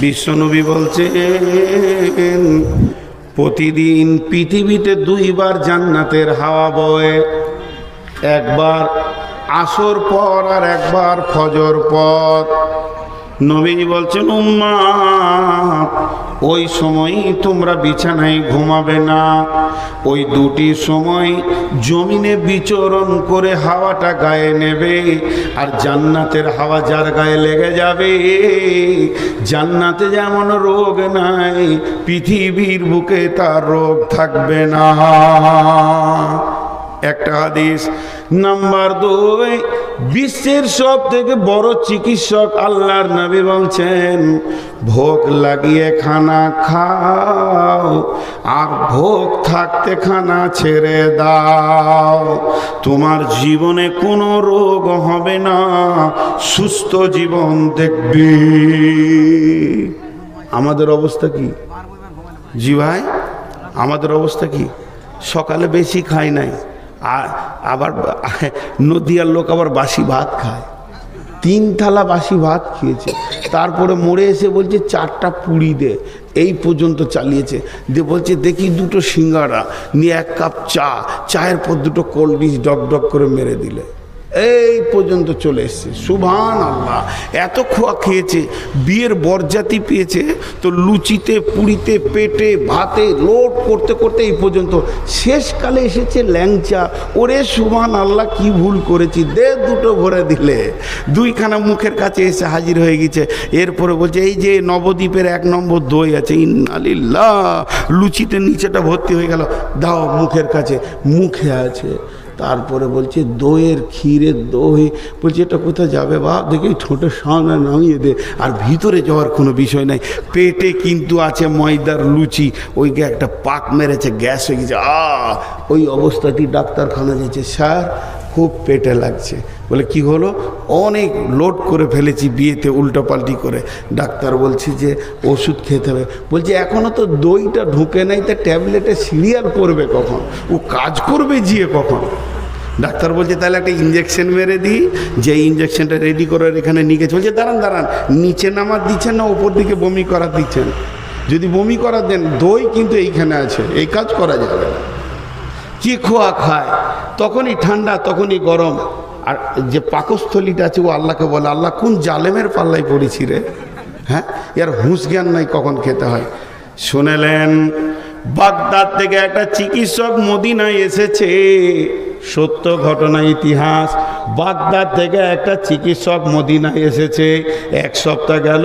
বিশ্বনবী বলছেন প্রতিদিন পৃথিবীতে দুইবার জান্নাতের হাওয়া বয়, একবার আসর পর আর একবার ফজর পর। নবীজি বলছেন উম্মাত ওই সময়ই তোমরা বিছানায় ঘুমাবে না, ওই দুটি সময় জমিনে বিচরণ করে হাওয়াটা গায়ে নেবে, আর জান্নাতের হাওয়া যার গায়ে লেগে যাবে জান্নাতে যেমন রোগ নাই পৃথিবীর বুকে তার রোগ থাকবে না। একটা হাদিস। নাম্বার 2, বিশ্বের সব থেকে বড় চিকিৎসক আল্লাহর নবী বলছেন ভোগ লাগিয়ে খানা খাও আর ভোগ থাকতে খানা ছেড়ে দাও, তোমার জীবনে কোনো রোগ হবে না, সুস্থ জীবন দেখবে। আমাদের অবস্থা কি জি ভাই? আমাদের অবস্থা কি? সকালে বেশি খাই নাই, আর আবার নদিয়ার লোক আবার বাসি ভাত খায়, 3 থালা বাসি ভাত খেয়েছে, তারপরে মোড়ে এসে বলছে 4টা পুরি দে, এই পর্যন্ত চালিয়েছে। দিয়ে বলছে দেখি 2টো সিঙ্গাড়া নিয়ে 1 কাপ চা, চায়ের পর 2টো কোল্ড ড্রিঙ্কস ডক ডক করে মেরে দিলে, এই পর্যন্ত চলে এসছে। সুবহানাল্লাহ, এত খোয়া খেয়েছে, বিয়ের বরযাত্রী পেয়েছে তো লুচিতে পুরিতে পেটে ভাতে লোড করতে করতে এই পর্যন্ত, শেষকালে এসেছে ল্যাংচা। ওরে সুবহানাল্লাহ, কি ভুল করেছি, দে 2টো ভরে দিলে, 2খানা মুখের কাছে এসে হাজির হয়ে গেছে। এরপরে বলছে এই যে নবদ্বীপের 1 নম্বর দই আছে, ইন্নালিল্লাহ, লুচিতে নিচেটা ভর্তি হয়ে গেল, দাও মুখের কাছে, মুখে আছে। তারপরে বলছে দইয়ের ক্ষীরের দই, বলছে এটা কোথায় যাবে বা দেখি ঠোঁটের সামনে নামিয়ে দে, আর ভিতরে যাওয়ার কোনো বিষয় নাই, পেটে কিন্তু আছে ময়দার লুচি, ওইকে একটা পাক মেরেছে, গ্যাস হয়ে গেছে। ওই অবস্থাতেই ডাক্তারখানা যেছে, স্যার খুব পেটে লাগছে। বলে কি হলো? অনেক লোড করে ফেলেছি বিয়েতে উল্টোপাল্টি করে। ডাক্তার বলছে যে ওষুধ খেতে হবে। বলছে এখনও তো দইটা ঢুকে নাই, তা ট্যাবলেটে সিরিয়াল পড়বে কখন, ও কাজ করবে জিয়ে কখন? ডাক্তার বলছে তাহলে একটা ইঞ্জেকশন মেরে দিই, যে ইঞ্জেকশনটা রেডি করে এখানে নিয়ে গেছে। বলছে দাঁড়ান দাঁড়ান, নিচে নামার দিচ্ছেন না ওপর দিকে বমি করা দিচ্ছেন? যদি বমি করা দেন, দই কিন্তু এইখানে আছে, এই কাজ করা যাবে না। কি খোয়া খায়, তখনই ঠান্ডা তখনই গরম। আর যে পাকস্থলীটা আছে ও আল্লাহকে বলে, আল্লাহ কোন জালেমের পাল্লাই পড়েছি রে, হ্যাঁ, এর হুঁশ জ্ঞান নাই কখন খেতে হয়। শুনেলেন বাগদাদ থেকে একটা চিকিৎসক মদিনায় এসেছে, সত্য ঘটনা, ইতিহাস। বাগদাদ থেকে একটা চিকিৎসক মদিনায় এসেছে, 1 সপ্তাহ গেল,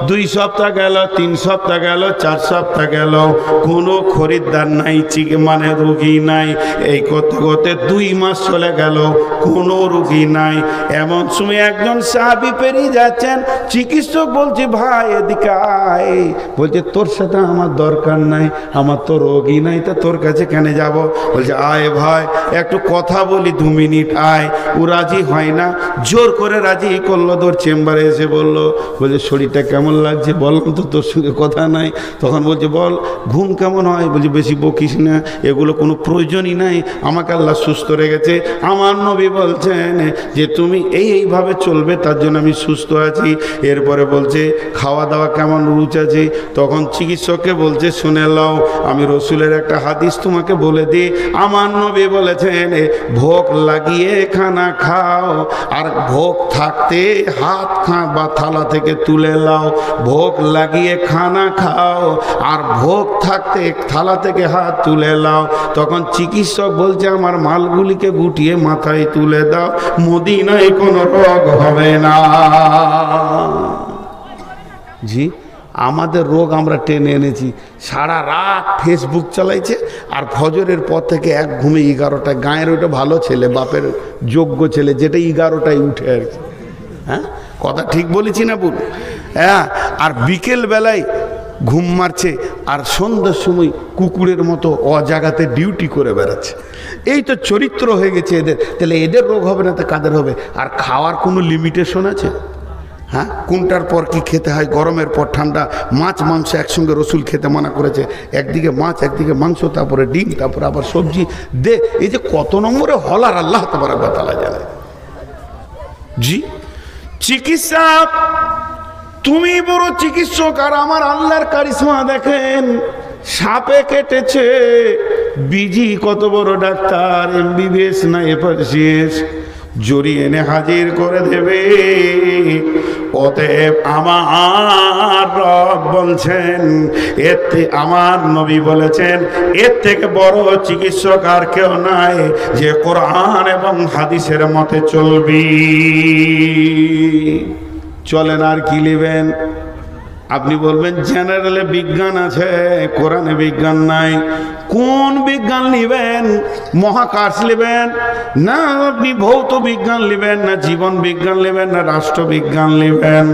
2 সপ্তাহ গেল, 3 সপ্তাহ গেল, 4 সপ্তাহ গেল, কোনো খরিদ্দার নাই, মানে রুগী নাই। এই করতে করতে 2 মাস চলে গেল, কোনো রুগী নাই। এমন সময় একজন সাহাবী পেরিয়ে যাচ্ছেন, চিকিৎসক বলছে ভাই এদিকে আয়। বলছে তোর সাথে আমার দরকার নাই, আমার তো রোগী নাই, তা তোর কাছে কেন যাব? বলছে আয় ভাই একটু কথা বলি, 2 মিনিট আয়। ও রাজি হয় না, জোর করে রাজি করলো, তোর চেম্বারে এসে বললো, বলছে শরীরটা কেমন লাগছে? বললাম তো তোর সঙ্গে কথা নাই। তখন বলছে বল ঘুম কেমন হয়? বলছে বেশি বকিস না, এগুলো কোনো প্রয়োজনই নাই, আমাকে আল্লাহ সুস্থ রেখেছে। আমার নবী বলছেন যে তুমি এইভাবে চলবে, তার জন্য আমি সুস্থ আছি। এরপরে বলছে খাওয়া দাওয়া কেমন রুচ আছে? তখন চিকিৎসককে বলছে শুনে লও, আমি রসুলের একটা হাদিস তোমাকে বলে দিই। আমার নবী বলেছেন ভোগ লাগিয়ে খানা খাও, আর ভোগ থাকতে হাত বা থালা থেকে তুলে লাও। ভোগ লাগিয়ে খানা খাও আর ভোগ থাকতে থালা থেকে হাত তুলে লাও। তখন চিকিৎসক বলছে আমার মালগুলিকে গুটিয়ে মাথায় তুলে দাও, মদিনায় কোনো রোগ হবে না। জি, আমাদের রোগ আমরা টেনে এনেছি। সারা রাত ফেসবুক চালাইছে, আর ফজরের পর থেকে এক ঘুমে 11টায়। গায়ের ওইটা ভালো ছেলে, বাপের যোগ্য ছেলে, যেটা 11টায় উঠে আর কি। হ্যাঁ, কথা ঠিক বলেছি না বলুন? হ্যাঁ, আর বিকেল বেলায় ঘুম মারছে, আর সন্ধ্যার সময় কুকুরের মতো অজাগাতে ডিউটি করে বেড়াচ্ছে। এই তো চরিত্র হয়ে গেছে এদের। তাহলে এদের রোগ হবে না তো কাদের হবে? আর খাওয়ার কোনো লিমিটেশন আছে? হ্যাঁ, কোনটার পর কি খেতে হয়? গরমের পর ঠান্ডা, মাছ মাংস একসঙ্গে রসুল খেতে মানা করেছে। একদিকে মাছ, একদিকে মাংস, তারপরে ডিম, তারপরে আবার সবজি দে। এই যে কত নম্বরে হলার আল্লাহ তাবারক ওয়া তাআলা জানে। জি, চিকিৎসা তুমি বড় চিকিৎসক আর আমার আল্লাহর কারিশমা দেখেন। সাপে কেটেছে, বিজি কত বড় ডাক্তার, এমবিবিএস না এফআরসিএস, জড়ি এনে হাজির করে দেবে। অতএব আমার রব বলছেন, আমার নবী বলেছেন, এর থেকে বড় চিকিৎসক আর কেউ নাই যে কোরআন এবং হাদিসের মতে চলবি। চলেন, আর কি নেবেন? আপনি বলবেন জেনারেলে বিজ্ঞান আছে, কোরআনে বিজ্ঞান নাই। কোন বিজ্ঞান নেবেন? মহাকাশ নেবেন না আপনি ভৌত বিজ্ঞান নেবেন, না জীবন বিজ্ঞান নেবেন, না রাষ্ট্রবিজ্ঞান নেবেন?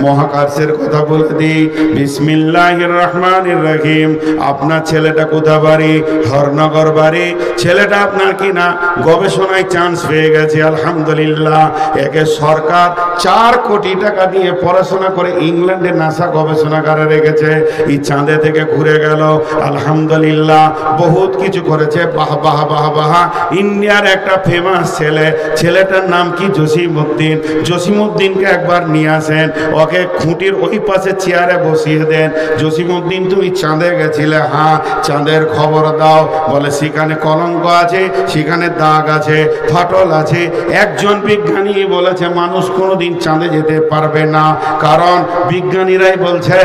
মহাকাশের কথা বলে দিই, বিসমিল্লাহির রহমানির রহিম। আপনার ছেলেটা কোথা বাড়ি? হরনগর বাড়ি। ছেলেটা আপনার কি না গবেষণায় চান্স পেয়ে গেছে, আলহামদুলিল্লাহ। একে সরকার 4 কোটি টাকা দিয়ে পড়াশোনা করে ইংল্যান্ডে নাসা গবেষণাগারে রেখেছে। এই চাঁদে থেকে ঘুরে গেল, আলহামদুলিল্লাহ। বহুত কিছু করেছে, বাহ বাহ বাহ বাহ। ইন্ডিয়ার একটা ফেমাস ছেলে, ছেলেটার নাম কি? জসিমউদ্দিন। জসিমউদ্দিনকে একবার নিয়ে আসেন, ওকে খুঁটির ওই পাশে চেয়ারে বসিয়ে দেন। জসিমউদ্দিন, তুমি চাঁদে গেছিলে? হ্যাঁ। চাঁদের খবর দাও। বলে সেখানে কলঙ্ক আছে, সেখানে দাগ আছে, ফাটল আছে। একজন বিজ্ঞানী বলেছে মানুষ কোনোদিন চাঁদে যেতে পারবে না, কারণ বিজ্ঞানীরাই বলছে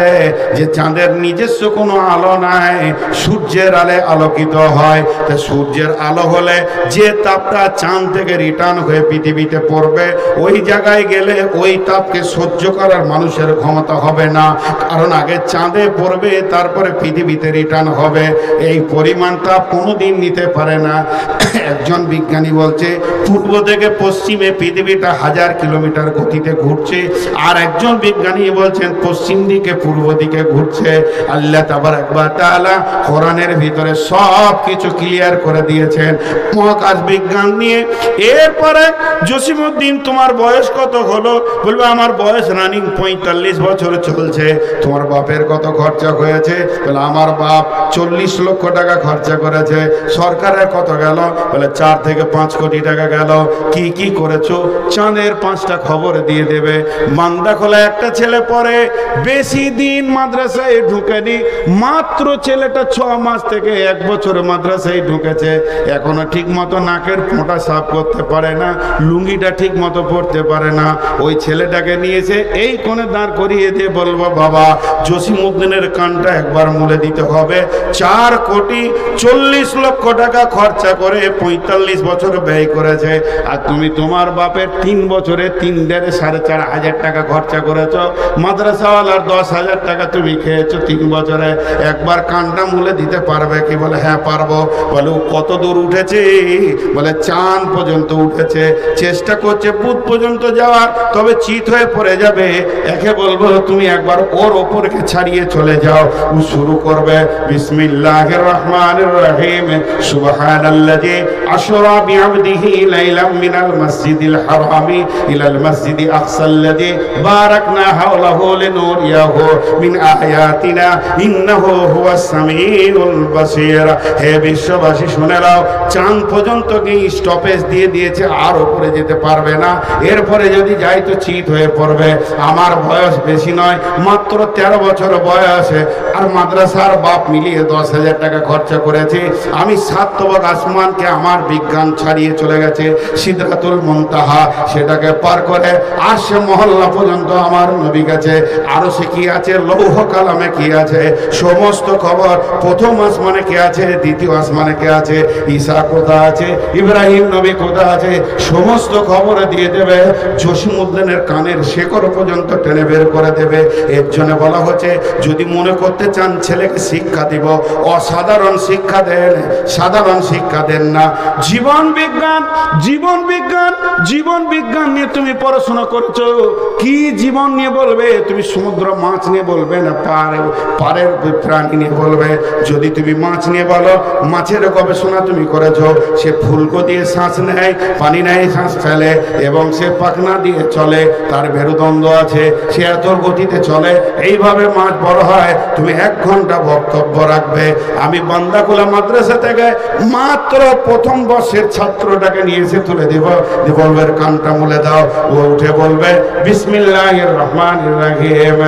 যে চাঁদের নিজস্ব কোনো আলো নাই, সূর্যের আলো আলোকিত হয়। তা সূর্যের আলো হলে যে তাপটা চাঁদ থেকে রিটার্ন হয়ে পৃথিবীতে পড়বে, ওই জায়গায় গেলে ওই তাপকে সহ্য করার মানুষের ক্ষমতা হবে না, কারণ আগে চাঁদে পড়বে তারপরে পৃথিবীতে রিটার্ন হবে। এই পরিমাণ তাপ কোনোদিন নিতে পারে না। একজন বিজ্ঞানী বলছে পূর্ব থেকে পশ্চিমে পৃথিবীটা 1000 কিলোমিটার গতিতে ঘুরছে, আর একজন বিজ্ঞানী বলছেন পশ্চিম দিকে পূর্ব দিকে ঘুরছে। আল্লাহ তাবারাক ওয়া তাআলা কোরআনের ভিতরে সব কিছু ক্লিয়ার করে দিয়েছেন মহাকাশ বিজ্ঞান নিয়ে। এরপরে জসিমউদ্দিন, তোমার বয়স কত হলো? বলবে আমার বয়স রানিং 45 বছর চলছে। তোমার বাপের কত খরচা হয়েছে? বলে আমার বাপ 40 লক্ষ টাকা খরচা করেছে। সরকারের কত গেল? বলে 4 থেকে 5 কোটি টাকা গেল। কি কি করেছো? চাঁদের 5টা খবর দিয়ে দেবে। মান্দা খোলা একটা ছেলে পড়ে, বেশি দিন মাদ্রাসায় ঢুকেনি, মাত্র ছেলেটা 6 মাস থেকে 1 বছর মাদ্রাসায় ঢুকেছে। এখনো ঠিক মতো নাকের ফোঁটা সাফ করতে পারে না, লুঙ্গিটা ঠিক মতো পরতে পারে না। ওই ছেলেটাকে নিয়েছে এই কোণে দাঁড় করিয়ে দিয়ে বলবো, বাবা জসিমউদ্দিনের কানটা একবার মুলে দিতে হবে। 4 কোটি 40 লক্ষ টাকা খরচা করে 45 বছর ব্যয় করেছে, আর তুমি তোমার বাপের 3 বছরে 3 দেড় 4.5 হাজার টাকা খরচা করেছ। মাদ্রাসাওয়ালার 10,000 টাকা তুমি খেয়েছো 3 বছরে। একবার কানটা মুলে দিতে পারবে কি? বলে হ্যাঁ পারবো। বলে কত দূর উঠেছে? বলে চাঁদ পর্যন্ত উঠেছে, চেষ্টা করছে বুধ পর্যন্ত যাওয়ার, তবে চিত হয়ে পড়ে যাবে। একে বলবো তুমি একবার ওর ওপরকে ছাড়িয়ে চলে যাও। ও শুরু করবে বিসমিল্লাহির রহমানির রহিম। সুবহানাল্লাযী আশরা বিআবদিহি লাইলাম মিনাল মাসজিদিল হারামি ইলাল মাসজিদি আকসাল্লাযী বারাকনা হাওলাহু লিনুরিয়াহু মিন আয়াতিনা ইন্নাহু হুয়াস সামিউল বাসীর। হে বিশ্ববাসী শুনে নাও, চাঁদ পর্যন্ত কি স্টপেজ দিয়ে দিয়েছে, আর উপরে যেতে পারবে না। এরপরে যদি যাই তো চিত হয়ে পড়বে। আমার বয়স বেশি নয়, মাত্র 13 বছর বয়সে, আর মাদ্রাসার বাপ মিলিয়ে 10,000 টাকা খরচা করেছে। আমি 7 তবক আসমানকে আমার বিজ্ঞান ছাড়িয়ে চলে গেছে, সিদরাতুল মুনতাহা সেটাকে পার করে আরশে মহল্লা পর্যন্ত আমার নবী গেছে। আরো সে কি আছে, লৌহ কালামে কি আছে, সমস্ত খবর। প্রথম আসমানে কে আছে, দ্বিতীয় আসমানে কে আছে, ঈসা কোথা আছে, ইব্রাহিম নবী কোথা আছে, সমস্ত খবর দিয়ে দেবে। জসিমউদ্দিনের কানের শেকড় পর্যন্ত টেনে বের করে দেবে। এর জন্য বলা হচ্ছে যদি মনে করতে চান ছেলেকে শিক্ষা দিব, অসাধারণ শিক্ষা দেন, সাধারণ শিক্ষা দেন না। জীবন বিজ্ঞান, জীবন বিজ্ঞান, জীবন বিজ্ঞান নিয়ে তুমি পড়াশোনা করেছো, কি জীবন নিয়ে বলবে? তুমি সমুদ্র মাছ নিয়ে বলবে না পারের প্রাণী নিয়ে বলবে। যদি তুমি মাছ নিয়ে বলো, মাছের গবেষণা তুমি করেছো, সে ফুলকো দিয়ে শ্বাস নেয়, পানি নেয়, শ্বাস ফেলে, এবং সে পাখনা দিয়ে চলে, তার মেরুদণ্ড আছে, সে এত গতিতে চলে, এইভাবে মাছ বড় হয়। তুমি 1 ঘন্টা বক্তব্য রাখবে। আমি বান্দাকুলা মাদ্রাসা থেকে মাত্র প্রথম বর্ষের ছাত্রটাকে নিয়ে এসে তুলে দিব, বলবে কানটা মুলে দাও। ও উঠে বলবে বিসমিল্লাহির রহমানির রহিম,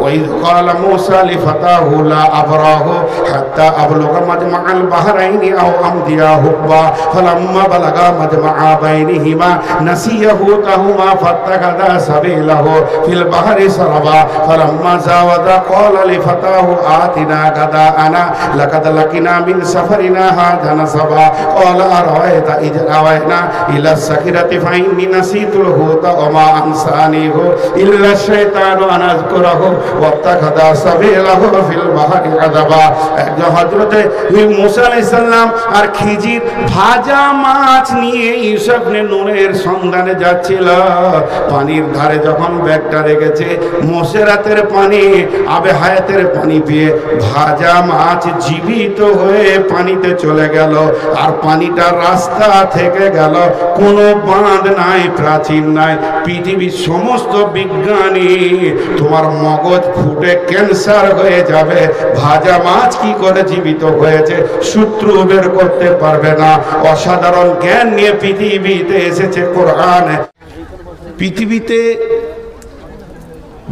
ওয়াইদ ক্বালা মূসা লিফাতাহু লা আবরাহু হাত্তা আবলুগা মাজমাআল বাহরাইনি আও আমদিয়া হুকবা ফালাম্মা বালাগা মাজমাআ বাইনিহিমা নাসিয়া হুতাহুমা ফাত্তাখাযা সাবিলাহু ফিল বাহরি সারাবা ফালাম্মা জাওয়াদা ক্বালা লিফাতাহু আতিনা গাদাআনা লাকাদ লাকিনা মিন সাফারিনা হাযা নাসাবা ক্বালা আরাআইতা ইয আওয়াইনা ইলা সাকিরাতি ফাইন্নী নাসিতুল হুতা ওয়া মা আনসানিহু ইল্লা শাইতানু আন আযকুরাহু ওয়াত্তাখাযা সাবিলাহু ফিল বাহরি আযাবা। একজন হযরতে মূসা আলাইহিস সালাম আর খিজির ভাজা মাছ নিয়ে ইউসুফ নে নূরের সন্ধানে যাচ্ছিল। পানির ধারে যখন ব্যাগটা রেখেছে, মোসেরাতের পানি, আবে হায়াতের পানি পেয়ে ভাজা মাছ জীবিত হয়ে পানিতে চলে গেল। আর পানিটা রাস্তা থেকে গেল, কোনো বাঁধ নাই, প্রাচীন নাই। পৃথিবীর সমস্ত বিজ্ঞানী তোমার মগজ ফুটে ক্যান্সার হয়ে যাবে, ভাজা মাছ কি করে জীবিত হয়েছে সূত্র বের করতে পারবে না। অসাধারণ জ্ঞান নিয়ে পৃথিবীতে এসেছে কোরআন। পৃথিবীতে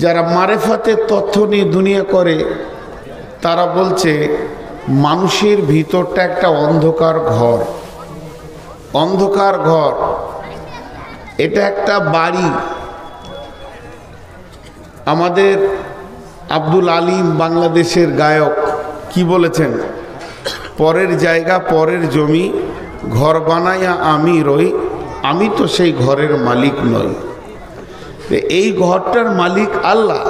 যারা মারেফাতের তথ্য নিয়ে দুনিয়া করে, তারা বলছে মানুষের ভিতরটা একটা অন্ধকার ঘর। অন্ধকার ঘর, এটা একটা বাড়ি। আমাদের আব্দুল আলিম বাংলাদেশের গায়ক কি বলেছেন, পরের জায়গা পরের জমি, ঘর বানাইয়া আমি রই, আমি তো সেই ঘরের মালিক নই। এই ঘরটার মালিক আল্লাহ,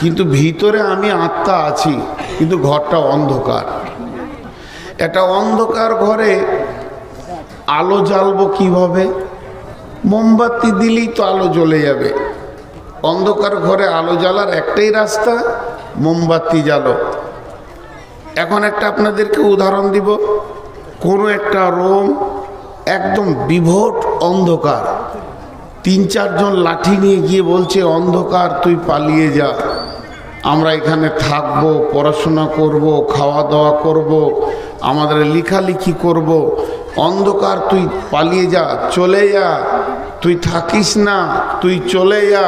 কিন্তু ভিতরে আমি আত্মা আছি, কিন্তু ঘরটা অন্ধকার। একটা অন্ধকার ঘরে আলো জ্বালবো কিভাবে? মোমবাতি দিলেই তো আলো জ্বলে যাবে। অন্ধকার ঘরে আলো জ্বালার একটাই রাস্তা, মোমবাতি জ্বালো। এখন একটা আপনাদেরকে উদাহরণ দিব। কোনো একটা রুম একদম বিভট অন্ধকার, 3-4 জন লাঠি নিয়ে গিয়ে বলছে অন্ধকার তুই পালিয়ে যা, আমরা এখানে থাকবো, পড়াশোনা করব, খাওয়া দাওয়া করব, আমাদের লেখালেখি করব, অন্ধকার তুই পালিয়ে যা, চলে যা, তুই থাকিস না, তুই চলে যা।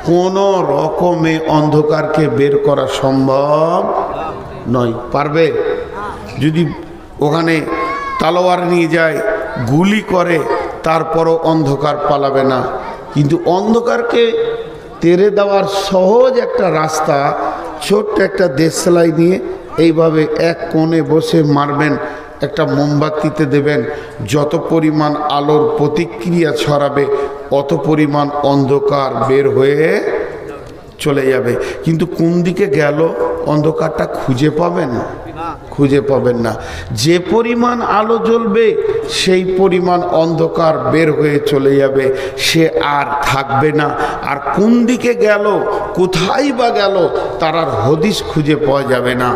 কোনো রকমে অন্ধকারকে বের করা সম্ভব নয়। পারবে? যদি ওখানে তলোয়ার নিয়ে যায়, গুলি করে, তারপরও অন্ধকার পালাবে না। কিন্তু অন্ধকারকে তেড়ে দেওয়ার সহজ একটা রাস্তা, ছোট্ট একটা দেশলাই নিয়ে এইভাবে এক কোণে বসে মারবেন, একটা মোমবাতিতে দেবেন, যত পরিমাণ আলোর প্রতিক্রিয়া ছড়াবে অত পরিমাণ অন্ধকার বের হয়ে চলে যাবে। কিন্তু কোন দিকে গেল অন্ধকারটা খুঁজে পাবেন? খুঁজে পাবেন না। যে পরিমাণ আলো জ্বলবে সেই পরিমাণ অন্ধকার বের হয়ে চলে যাবে, সে আর থাকবে না। আর কোন দিকে গেল, কোথায় বা গেল, তার আর হদিস খুঁজে পাওয়া যাবে না।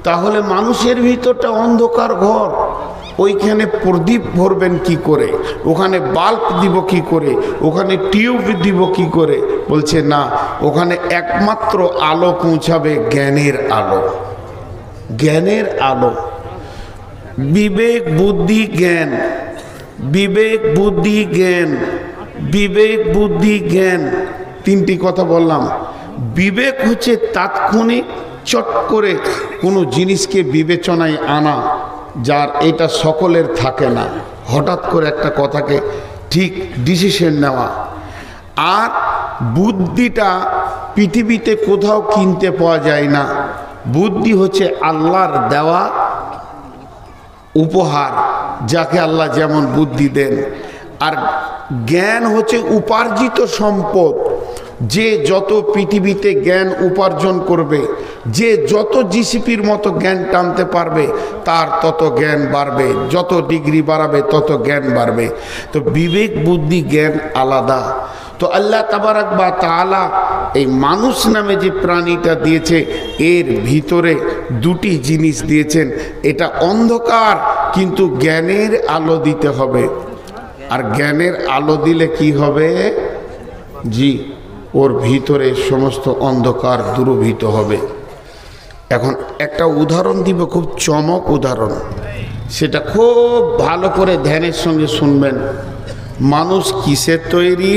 তাহলে মানুষের ভিতরটা অন্ধকার ঘর, ওইখানে প্রদীপ ভরবেন কি করে, ওখানে বাল্ব দিব কি করে, ওখানে টিউব দিব কি করে? বলছে না, ওখানে একমাত্র আলো পৌঁছাবে জ্ঞানের আলো। জ্ঞানের আলো, বিবেক বুদ্ধি জ্ঞান, বিবেক বুদ্ধি জ্ঞান, বিবেক বুদ্ধি জ্ঞান, 3টি কথা বললাম। বিবেক হচ্ছে তাৎক্ষণিক চট করে কোনো জিনিসকে বিবেচনায় আনা, যার এটা সকলের থাকে না, হঠাৎ করে একটা কথাকে ঠিক ডিসিশন নেওয়া। আর বুদ্ধিটা পৃথিবীতে কোথাও কিনতে পাওয়া যায় না। বুদ্ধি হচ্ছে আল্লাহর দেওয়া উপহার, যাকে আল্লাহ যেমন বুদ্ধি দেন। আর জ্ঞান হচ্ছে উপার্জিত সম্পদ। যে যত পৃথিবীতে জ্ঞান উপার্জন করবে, যে যত জিসিপির মতো জ্ঞান টানতে পারবে, তার তত জ্ঞান বাড়বে, যত ডিগ্রি বাড়াবে তত জ্ঞান বাড়বে। তো বিবেক বুদ্ধি জ্ঞান আলাদা। তো আল্লাহ তাবারাক বা তাআলা এই মানুষ নামে যে প্রাণীটা দিয়েছে এর ভিতরে দুটি জিনিস দিয়েছেন। এটা অন্ধকার, কিন্তু জ্ঞানের আলো দিতে হবে। আর জ্ঞানের আলো দিলে কি হবে? জি, ওর ভিতরে সমস্ত অন্ধকার দূরীভূত হবে। এখন একটা উদাহরণ দিব, খুব চমক উদাহরণ, সেটা খুব ভালো করে ধ্যানের সঙ্গে শুনবেন। মানুষ কিসের তৈরি?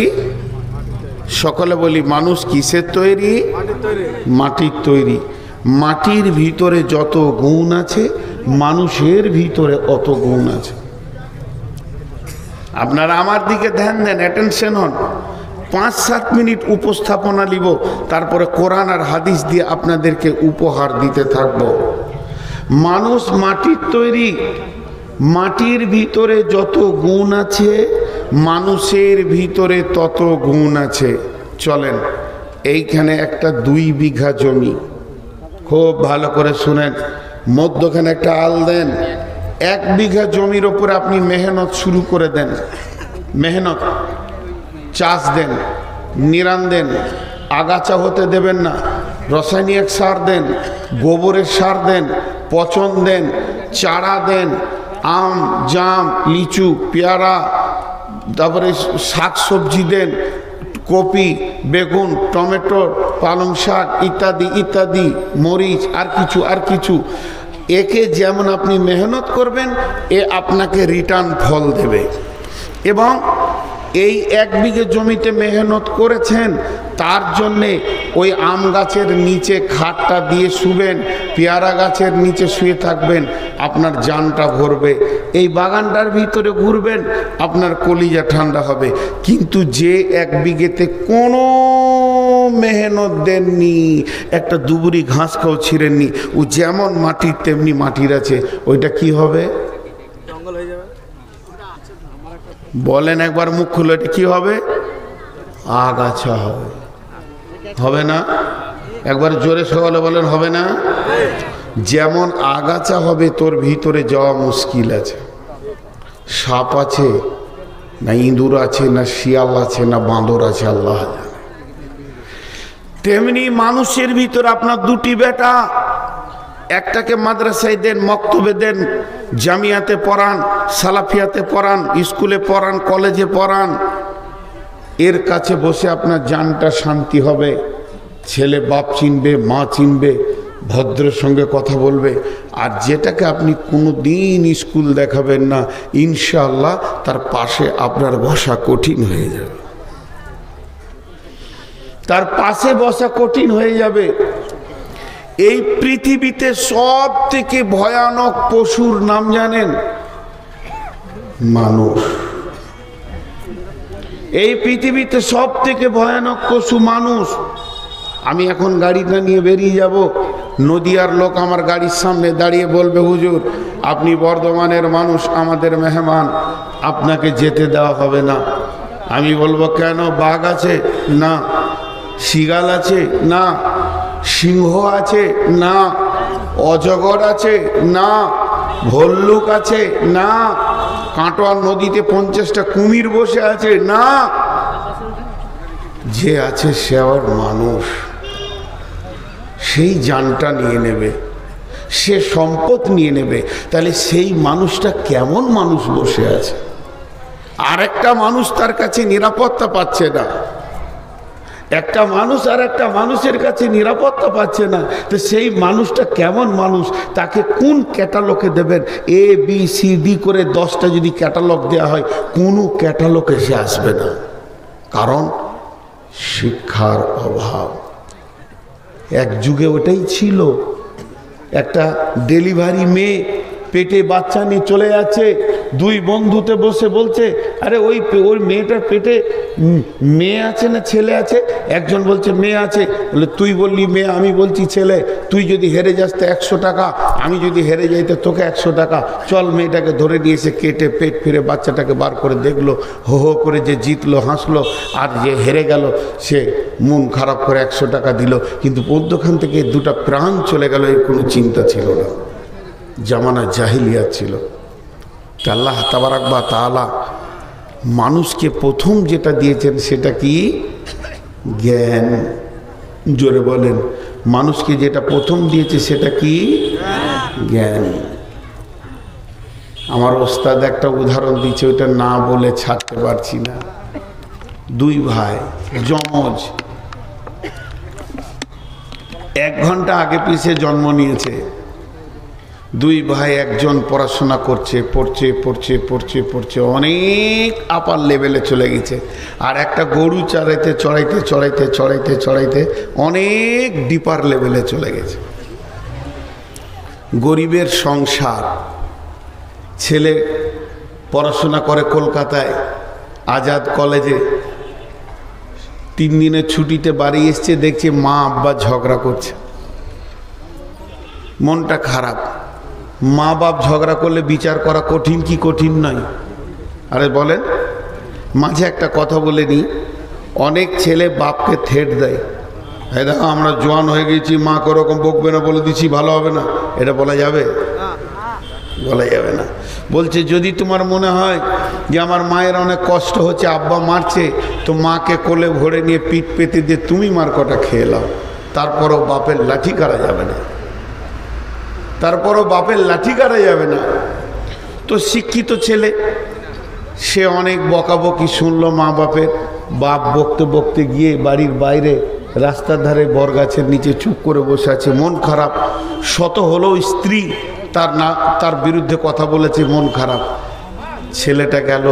সকলে বলি, মানুষ কিসের তৈরি? মাটির তৈরি। মাটির ভিতরে যত গুণ আছে মানুষের ভিতরে অত গুণ আছে। আপনারা আমার দিকে ধ্যান দেন, অ্যাটেনশন হন। 5-7 মিনিট উপস্থাপনা নিব, তারপরে কোরআন আর হাদিস দিয়ে আপনাদেরকে উপহার দিতে থাকব। মানুষ মাটির তৈরি, মাটির ভিতরে যত গুণ আছে মানুষের ভিতরে তত গুণ আছে। চলেন, এইখানে একটা 2 বিঘা জমি, খুব ভালো করে শুনেন, মধ্যখানে একটা আল দেন। 1 বিঘা জমির ওপরে আপনি মেহনত শুরু করে দেন। মেহনত, চাষ দেন, নিরান দেন, আগাছা হতে দেবেন না, রাসায়নিক সার দেন, গোবরের সার দেন, পচন দেন, চারা দেন, আম, জাম, লিচু, পেয়ারা, তারপরে শাক সবজি দেন, কপি, বেগুন, টমেটো, পালং শাক ইত্যাদি ইত্যাদি, মরিচ, আর কিছু। একে যেমন আপনি মেহনত করবেন, এ আপনাকে রিটার্ন ফল দেবে। এবং এই 1 বিঘে জমিতে মেহনত করেছেন, তার জন্যে ওই আম গাছের নিচে খাটটা দিয়ে শুবেন, পেয়ারা গাছের নিচে শুয়ে থাকবেন, আপনার জানটা ভরবে। এই বাগানটার ভিতরে ঘুরবেন, আপনার কলিজা ঠান্ডা হবে। কিন্তু যে 1 বিঘেতে কোনো মেহনত দেননি, একটা দুবুরি ঘাস খাও ছিঁড়েননি, ও যেমন মাটির তেমনি মাটির আছে, ওইটা কি হবে? জঙ্গল হয়ে যাবে। বলেন একবার, মুখ খুলে, এটা কি হবে? আগাছা হবে। হবে না? একবার জোরে সকালে বলেন, হবে না? যেমন আগাছা হবে, তোর ভিতরে যাওয়া মুশকিল আছে। সাপ আছে না, ইঁদুর আছে না, শিয়াল আছে না, বাঁদর আছে, আল্লাহ জানে। তেমনি মানুষের ভিতরে আপনার 2টি বেটা, একটাকে মাদ্রাসায় দেন, মক্তবে দেন, জামিয়াতে পড়ান, সালাফিয়াতে পড়ান, স্কুলে পড়ান, কলেজে পড়ান, এর কাছে বসে আপনার জানটা শান্তি হবে। ছেলে বাপ চিনবে, মা চিনবে, ভদ্রের সঙ্গে কথা বলবে। আর যেটাকে আপনি কোনো দিন স্কুল দেখাবেন না, ইনশাআল্লাহ তার পাশে আপনার বসা কঠিন হয়ে যাবে। তার পাশে বসা কঠিন হয়ে যাবে। এই পৃথিবীতে সব থেকে ভয়ানক পশুর নাম জানেন? মানুষ। এই পৃথিবীতে সব থেকে ভয়ানক পশু মানুষ। আমি এখন গাড়িটা নিয়ে বেরিয়ে যাব, নদিয়ার লোক আমার গাড়ির সামনে দাঁড়িয়ে বলবে, হুজুর আপনি বর্ধমানের মানুষ, আমাদের মেহমান, আপনাকে যেতে দেওয়া হবে না। আমি বলবো, কেন? বাঘ আছে? না। শিয়াল আছে? না। সিংহ আছে? না। অজগর আছে? না। ভল্লুক আছে? না। কাটোয়া নদীতে 50টা কুমির বসে আছে? না। যে আছে সে আবার মানুষ। সেই জানটা নিয়ে নেবে, সে সম্পদ নিয়ে নেবে। তাহলে সেই মানুষটা কেমন মানুষ বসে আছে? আরেকটা মানুষ তার কাছে নিরাপত্তা পাচ্ছে না। একটা মানুষ আর একটা মানুষের কাছে নিরাপত্তা পাচ্ছে না, তো সেই মানুষটা কেমন মানুষ? তাকে কোন ক্যাটালগে দেবেন? ABCD করে 10টা যদি ক্যাটালগ দেওয়া হয়, কোনো ক্যাটালগে সে আসবে না। কারণ শিক্ষার অভাব। এক যুগে ওটাই ছিল। একটা ডেলিভারি মেয়ে পেটে বাচ্চা নিয়ে চলে যাচ্ছে, 2 বন্ধুতে বসে বলছে, আরে ওই মেয়েটার পেটে মেয়ে আছে না ছেলে আছে? একজন বলছে মেয়ে আছে। বলে, তুই বললি মেয়ে, আমি বলছি ছেলে। তুই যদি হেরে যাস তো 100 টাকা, আমি যদি হেরে যাই তো তোকে 100 টাকা। চল, মেয়েটাকে ধরে নিয়ে এসে কেটে পেট ফিরে বাচ্চাটাকে বার করে দেখলো, হো হো করে যে জিতলো হাসলো, আর যে হেরে গেল সে মন খারাপ করে 100 টাকা দিল। কিন্তু মধ্যখান থেকে 2টা প্রাণ চলে গেল, এর কোনো চিন্তা ছিল না। জামানা জাহিলিয়াত ছিল। আল্লাহ তাবারাক ওয়া তাআলা মানুষকে প্রথম যেটা দিয়েছেন সেটা কি? জ্ঞান। জোরে বলেন। মানুষকে যেটা প্রথম দিয়েছে সেটা কি? জ্ঞান। আমার ওস্তাদ একটা উদাহরণ দিচ্ছে, ওইটা না বলে ছাড়তে পারছি না। দুই ভাই যমজ, 1 ঘন্টা আগে পিছিয়ে জন্ম নিয়েছে। দুই ভাই, একজন পড়াশোনা করছে, পড়ছে অনেক আপার লেভেলে চলে গেছে, আর একটা গরু চড়াইতে অনেক ডিপার লেভেলে চলে গেছে। গরিবের সংসার। ছেলে পড়াশোনা করে কলকাতায় আজাদ কলেজে, 3 দিনের ছুটিতে বাড়ি এসছে, দেখছে মা আব্বা ঝগড়া করছে। মনটা খারাপ। মা বাপ ঝগড়া করলে বিচার করা কঠিন কি কঠিন নয়? আরে বলেন। মাঝে একটা কথা বলে নি, অনেক ছেলে বাপকে থেট দেয়, এই দেখো আমরা জোয়ান হয়ে গেছি, মা কোরকম বকবে না, বলে দিচ্ছি ভালো হবে না। এটা বলা যাবে? বলা যাবে না। বলছে যদি তোমার মনে হয় যে আমার মায়ের অনেক কষ্ট হচ্ছে, আব্বা মারছে, তো মাকে কোলে ভরে নিয়ে পিঠ পেতে দিয়ে তুমি মার কটা খেয়ে নাও, তারপরও বাপের লাঠি কাটা যাবে না, তো শিক্ষিত ছেলে, সে অনেক বকাবকি শুনলো মা বাপের। বাপ বকতে গিয়ে বাড়ির বাইরে রাস্তার ধারে বরগাছের নিচে চুপ করে বসে আছে, মন খারাপ। শত হলেও স্ত্রী তার বিরুদ্ধে কথা বলেছে, মন খারাপ। ছেলেটা গেল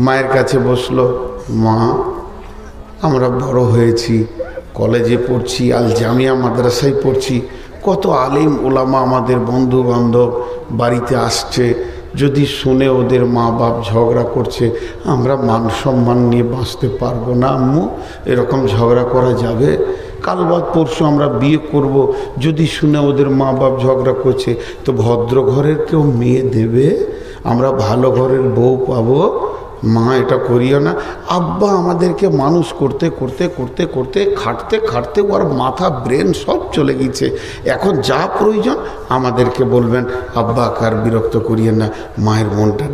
মায়ের কাছে বসলো, মা আমরা বড় হয়েছি, কলেজে পড়ছি, আল জামিয়া মাদ্রাসায় পড়ছি, কত আলিম ওলামা আমাদের বন্ধু বান্ধব বাড়িতে আসছে, যদি শুনে ওদের মা বাপ ঝগড়া করছে, আমরা মান সম্মান নিয়ে বাঁচতে পারবো না আম্মু? এরকম ঝগড়া করা যাবে? কাল বাদ পরশু আমরা বিয়ে করব, যদি শুনে ওদের মা বাপ ঝগড়া করছে, তো ভদ্র ঘরের কেউ মেয়ে দেবে? আমরা ভালো ঘরের বউ পাবো? মা এটা করিও না। আব্বা আমাদেরকে মানুষ করতে খাটতে ওর মাথা ব্রেন সব চলে গেছে, এখন যা প্রয়োজন আমাদেরকে বলবেন, আব্বা কার বিরক্ত করিয়েন না। মায়ের মনটা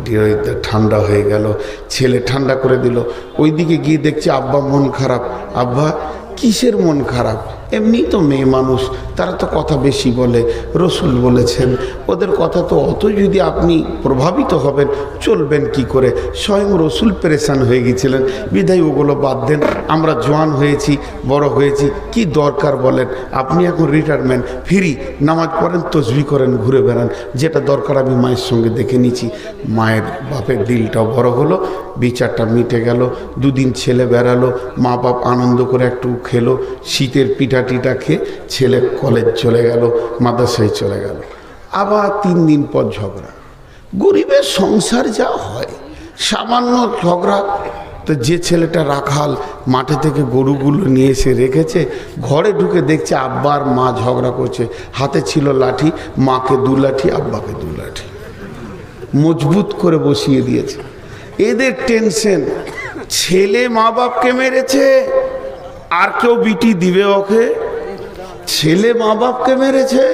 ঠান্ডা হয়ে গেল, ছেলে ঠান্ডা করে দিল। ওইদিকে গিয়ে দেখছে আব্বা মন খারাপ। আব্বা কিসের মন খারাপ? এমনি তো মেয়ে মানুষ, তারা তো কথা বেশি বলে, রসুল বলেছেন ওদের কথা তো অত যদি আপনি প্রভাবিত হবেন, চলবেন কি করে? স্বয়ং রসুল পেরেশান হয়ে গিয়েছিলেন, বিধায় ওগুলো বাদ দেন। আমরা জোয়ান হয়েছি, বড় হয়েছি, কি দরকার বলেন? আপনি এখন রিটায়ারমেন্ট, ফ্রি, নামাজ পড়েন, তসবি করেন, ঘুরে বেড়ান, যেটা দরকার আমি মায়ের সঙ্গে দেখে নিচ্ছি। মায়ের বাপের দিলটাও বড় হলো, বিচারটা মিটে গেল। 2 দিন ছেলে বেড়ালো, মা বাপ আনন্দ করে একটু খেলো, শীতের পিঠা খেয়ে ছেলে কলেজ চলে গেল, মাদ্রাসায় চলে গেল। আবার 3 দিন পর ঝগড়া। গরিবের সংসার যা হয়, সামান্য ঝগড়া। তো যে ছেলেটা রাখাল, মাঠে থেকে গরুগুলো নিয়ে এসে রেখেছে, ঘরে ঢুকে দেখছে আব্বা আর মা ঝগড়া করছে। হাতে ছিল লাঠি, মাকে 2 লাঠি, আব্বাকে 2 লাঠি, মজবুত করে বসিয়ে দিয়েছে। এদের টেনশন, ছেলে মা বাপকে মেরেছে, আর কেউ বিটি দিবে ওকে? ছেলে মা বাপকে মেরেছে,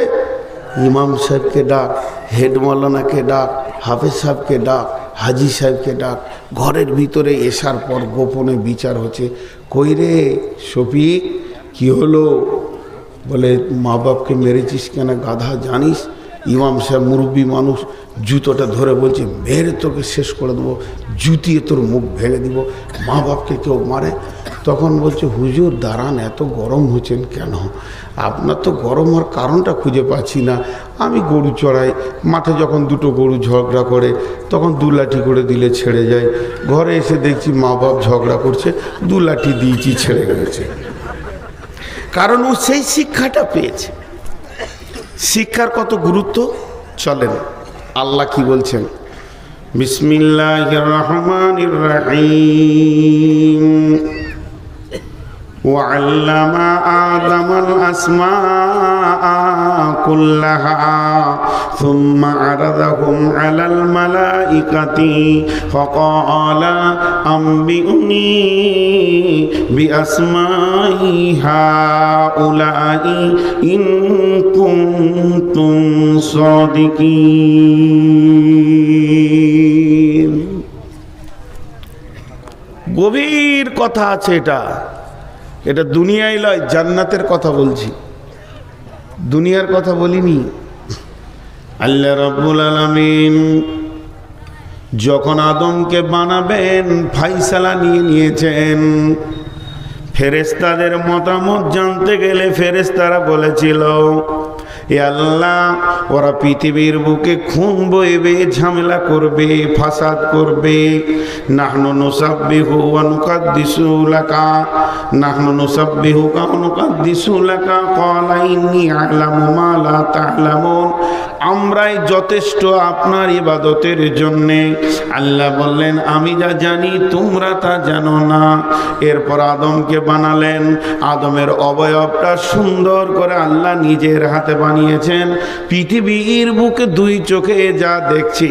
ইমাম সাহেবকে ডাক, হেড মৌলানাকে ডাক, হাফেজ সাহেবকে ডাক, হাজি সাহেবকে ডাক। ঘরের ভিতরে এসার পর গোপনে বিচার হচ্ছে। কই রে শফিক, কি হলো? বলে মা বাপকে মেরেছিস কেন গাধা, জানিস? ইমাম সাহেব মুরব্বী মানুষ, জুতোটা ধরে বলছে, মেরে তোকে শেষ করে দেবো, জুতিয়ে তোর মুখ ভেঙে দিব। মা বাপকে কেউ মারে? তখন বলছে, হুজুর দাঁড়ান, এত গরম হচ্ছেন কেন? আপনার তো গরম হওয়ার কারণটা খুঁজে পাচ্ছি না। আমি গরু চড়াই, মাঠে যখন 2টো গরু ঝগড়া করে, তখন 2 লাঠি করে দিলে ছেড়ে যায়। ঘরে এসে দেখছি মা বাপ ঝগড়া করছে, 2 লাঠি দিয়েছি, ছেড়ে গেছে। কারণ ও সেই শিক্ষাটা পেয়েছে। শিক্ষার কত গুরুত্ব চলেন আল্লাহ কি বলছেন। বিসমিল্লাহির রহমানির রহিম। وعلم آدم الأسماء كلها ثم عرضهم على الملائكة فقال أنبئوني بأسماء هؤلاء إن كنتم صادقين। গভীর কথা আছে এটা। এটা দুনিয়ায় লয়, জান্নাতের কথা বলছি, দুনিয়ার কথা বলিনি। আল্লাহ রাব্বুল আলামিন যখন আদমকে বানাবেন ফাইসালা নিয়ে নিয়েছেন। ফেরেশতাদের মতামত জানতে গেলে ফেরেশতারা বলেছিল, এ আল্লাহ, ওরা পৃথিবীর বুকে খুন বইবে, ঝামেলা করবে, ফাসাদ করবে। নাহনু নুসাব্বিহু ওয়া নুকাদ্দিসু লাকা, নাহনু নুসাব্বিহুকা ওয়া নুকাদ্দিসু লাকা, ক্বালা ইন্নী আ'লামু মা লা তা'লামুন। আমরাই যথেষ্ট আপনার ইবাদতের জন্যে। আল্লাহ বললেন, আমি যা জানি তোমরা তা জানো না। এরপর আদমকে বানালেন। আদমের অবয়বটা সুন্দর করে আল্লাহ নিজের হাতে বানিয়েছেন। পৃথিবীর বুকে দুই চোখে যা দেখছি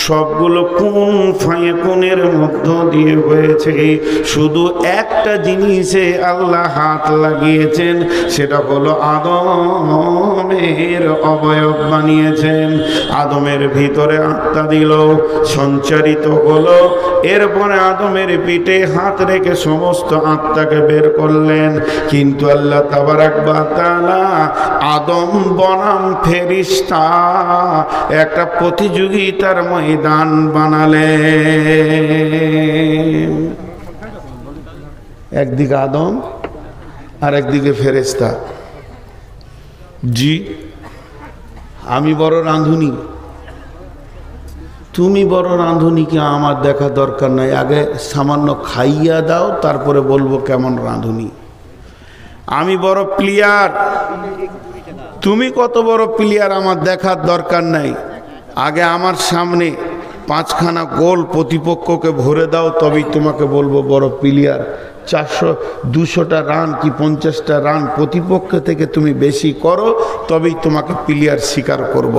সবগুলো কোন ফায়াকুনের মধ্য দিয়ে হয়েছে। শুধু একটা জিনিসে আল্লাহ হাত লাগিয়েছেন, সেটা হলো আদমের অবয়ব বানিয়েছেন। আদমের ভিতরে আত্মা দিল, সঞ্চারিত হলো। এরপরে আদমের পিঠে হাত রেখে সমস্ত আত্মাকে বের করলেন। কিন্তু আল্লাহ তাবারাক ওয়া তাআলা আদম বনাম ফেরেশতা একটা প্রতিযোগিতার ময়দান বানালেন। একদিকে আদম আর একদিকে ফেরেশতা। জি, আমি বড় রাঁধুনি, তুমি বড় রাঁধুনি, কি আমার দেখা দরকার নাই। আগে সামান্য খাইয়া দাও, তারপরে বলবো কেমন রাঁধুনি। আমি বড় প্লেয়ার, তুমি কত বড় প্লেয়ার আমার দেখার দরকার নাই। আগে আমার সামনে 5খানা গোল প্রতিপক্ষকে ভরে দাও, তবেই তোমাকে বলবো বড় প্লেয়ার। 200টা রান কি 50টা রান প্রতিপক্ষ থেকে তুমি বেশি করো, তবেই তোমাকে প্লেয়ার স্বীকার করব।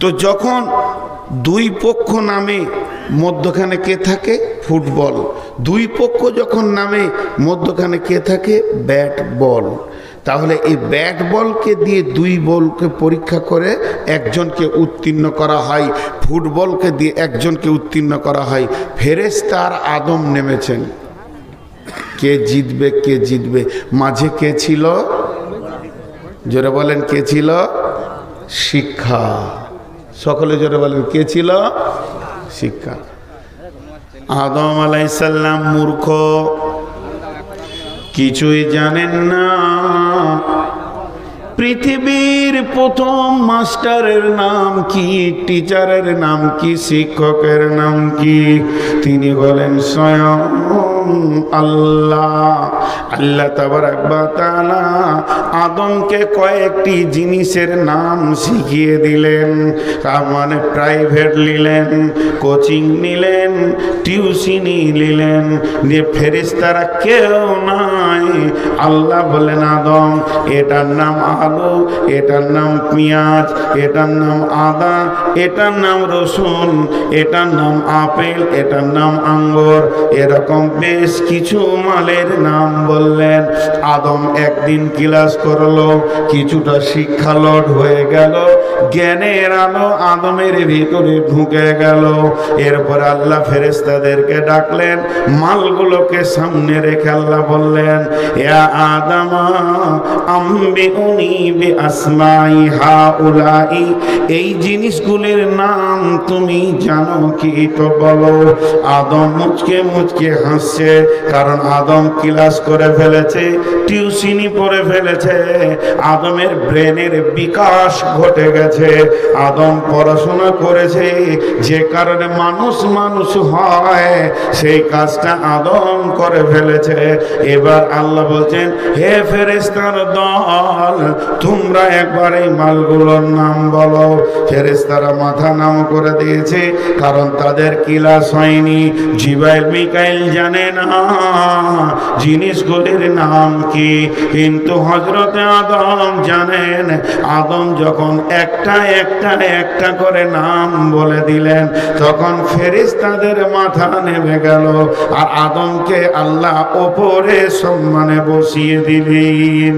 তো যখন দুই পক্ষ নামে, মধ্যখানে কে থাকে? ফুটবল। দুই পক্ষ যখন নামে, মধ্যখানে কে থাকে? Bat ball. তাহলে এই ব্যাট বলকে দিয়ে দুই বলকে পরীক্ষা করে একজনকে উত্তীর্ণ করা হয়, ফুটবলকে দিয়ে একজনকে উত্তীর্ণ করা হয়। ফেরেশতা আর আদম নেমেছেন, কে জিতবে কে জিতবে। মাঝে কে ছিল? জোরে বলেন, কে ছিল? শিক্ষা। সকলে জোরে বলেন, কে ছিল? শিক্ষা। আদম আলাইহিস সালাম মূর্খ, কিছুই জানেন না। পৃথিবীর প্রথম মাস্টারের নাম কি? টিচারের নাম কি? শিক্ষকের নাম কি? তিনি বলেন স্বয়ং আল্লাহ। আল্লাহ তাবারাক ওয়া তাআলা আদমকে কয়েকটি জিনিসের নাম শিখিয়ে দিলেন। তার মানে প্রাইভেট নিলেন, কোচিং নিলেন, টিউশনি নিলেন। যে ফেরেশতারা কেউ নাই। আল্লাহ বলেন, আদম, এটার নাম আলু, এটার নাম পেঁয়াজ, এটার নাম আদা, এটার নাম রসুন, এটার নাম আপেল, এটার নাম আঙ্গুর। এরকম বেশ কিছু মালের নাম বললেন। আদম একদিন ক্লাস করলো, কিছুটা শিক্ষা লোড হয়ে গেল, জ্ঞানের আলো আদমের ভিতরে ঢুকে গেল। এরপর আল্লাহ ফেরেশতাদেরকে ডাকলেন, মালগুলোকে সামনে রেখে আল্লাহ বললেন, ইয়া আদম আম্বিউনি বিআসমাই হাউলাই, এই জিনিসগুলির নাম তুমি জানো কি? তো বলো। আদম মুচকে মুচকে হাসছে, কারণ আদম ক্লাস করে ফেলেছে, টিউশনি পড়ে ফেলেছে, আদমের ব্রেনের বিকাশ ঘটে গেছে, আদম পড়াশোনা করেছে। যে কারণে মানুষ মানুষ হয়, সেই কাজটা আদম করে ফেলেছে। এবার আল্লাহ বলছেন, হে ফেরেশতার দল, তোমরা একবার এই মালগুলোর নাম বলো। ফেরেশতারা মাথা নাম করে দিয়েছে, কারণ তাদের ক্লাস হয়নি। জিবরাইল মিকাইল জানে না জিনিসগুলির নাম কি, কিন্তু হযরত হযরতে আদম জানেন, আদম যখন একটা একটা একটা করে নাম বলে দিলেন, তখন ফেরেশতাদের মাথা নেমে গেল, আর আদমকে আল্লাহ ওপরে সম্মানে বসিয়ে দিলেন।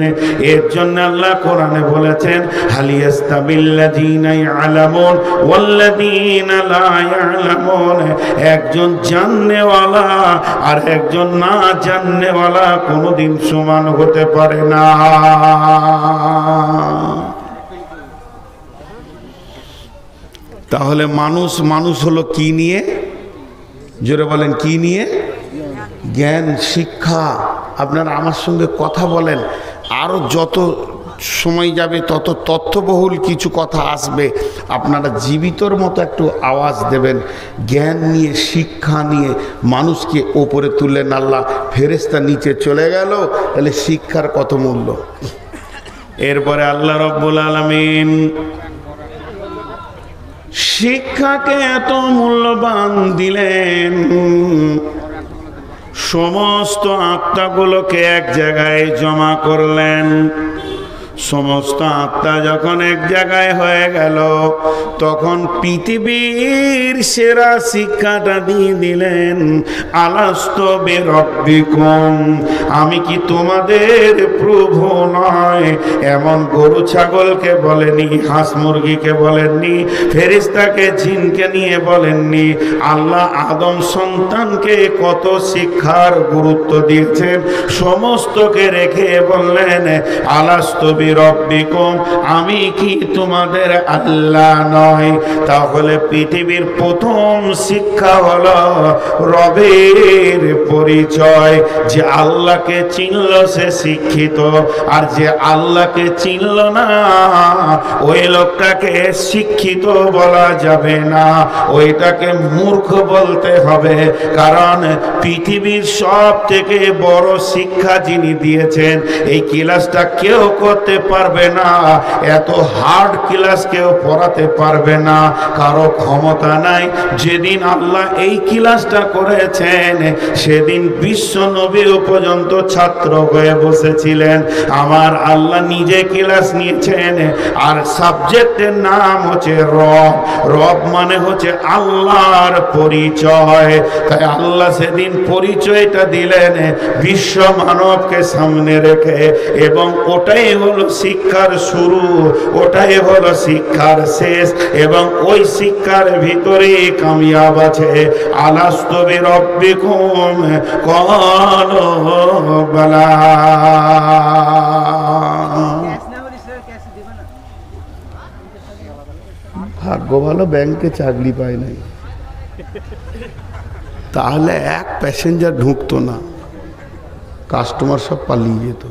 এর জন্য আল্লাহ কোরআনে বলেছেন, হাল ইয়াস্তাবিল্লাযীনা ইয়ালামুন ওয়াল্লাযীনা লা ইয়ালামুন। একজন জাননেওয়ালা আর একজন না জাননেওয়ালা কোনোদিন সমান হতে পারে না। তাহলে মানুষ হলো কি নিয়ে? জোরে বলেন, কি নিয়ে? জ্ঞান, শিক্ষা। আপনারা আমার সঙ্গে কথা বলেন, আরো যত সময় যাবে তত তথ্যবহুল কিছু কথা আসবে। আপনারা জীবিতর মতো একটু আওয়াজ দেবেন। জ্ঞান নিয়ে, শিক্ষা নিয়ে মানুষকে ওপরে তুললেন আল্লাহ, ফেরেশতা নিচে চলে গেল। তাহলে শিক্ষার কত মূল্য! এরপরে আল্লাহ রব্বুল আলামিন শিক্ষাকে এত মূল্যবান দিলেন, সমস্ত আত্মাগুলোকে এক জায়গায় জমা করলেন। সমস্ত আত্মা যখন এক জায়গায় হয়ে গেল, তখন পৃথিবীর সেরা শিক্ষাটা দিয়ে দিলেন, আলাস্তু বিরাব্বিকুম, আমি কি তোমাদের প্রভু নয়? এমন গরু ছাগলকে বলেনি, হাঁস মুরগিকে বলেননি, ফেরেশতাকে জিনকে নিয়ে বলেননি। আল্লাহ আদম সন্তানকে কত শিক্ষার গুরুত্ব দিয়েছেন, সমস্তকে রেখে বললেন, আলাস্তু বিরাব্বিকুম, আমি কি তোমাদের আল্লাহ নয়? তাহলে পৃথিবীর প্রথম শিক্ষা হলো রবের পরিচয়। যে আল্লাহকে চিনল সে শিক্ষিত, আর যে আল্লাহকে চিনল না ওই লোকটাকে শিক্ষিত বলা যাবে না, ওইটাকে মূর্খ বলতে হবে। কারণ পৃথিবীর সব থেকে বড় শিক্ষা যিনি দিয়েছেন, এই ক্লাসটা কেউ করতে পারবে না, এত হার্ড ক্লাস কেউ পড়াতে পারবে না, কারো ক্ষমতা নাই। যেদিন আল্লাহ এই ক্লাসটা করেছেন, সেদিন বিশ্ব নবীও পর্যন্ত ছাত্র হয়ে বসেছিলেন। আমার আল্লাহ নিজে ক্লাস নিয়েছেন, আর সাবজেক্টের নাম হচ্ছে রব। রব মানে হচ্ছে আল্লাহর পরিচয়। তাই আল্লাহ সেদিন পরিচয়টা দিলেন বিশ্ব মানবকে সামনে রেখে, এবং ওটাই হলো শিক্ষার শুরু, ওটাই হলো শিক্ষার শেষ, এবং ওই শিক্ষার ভিতরে কামিয়াব আছে। আলাস্তু বিরাব্বিকুম ক্বালু বালা। ভাগ্য ভালো ব্যাংকে চাকরি পায় নাই, তাহলে এক প্যাসেঞ্জার ঢুকতো না, কাস্টমার সব পালিয়ে যেত।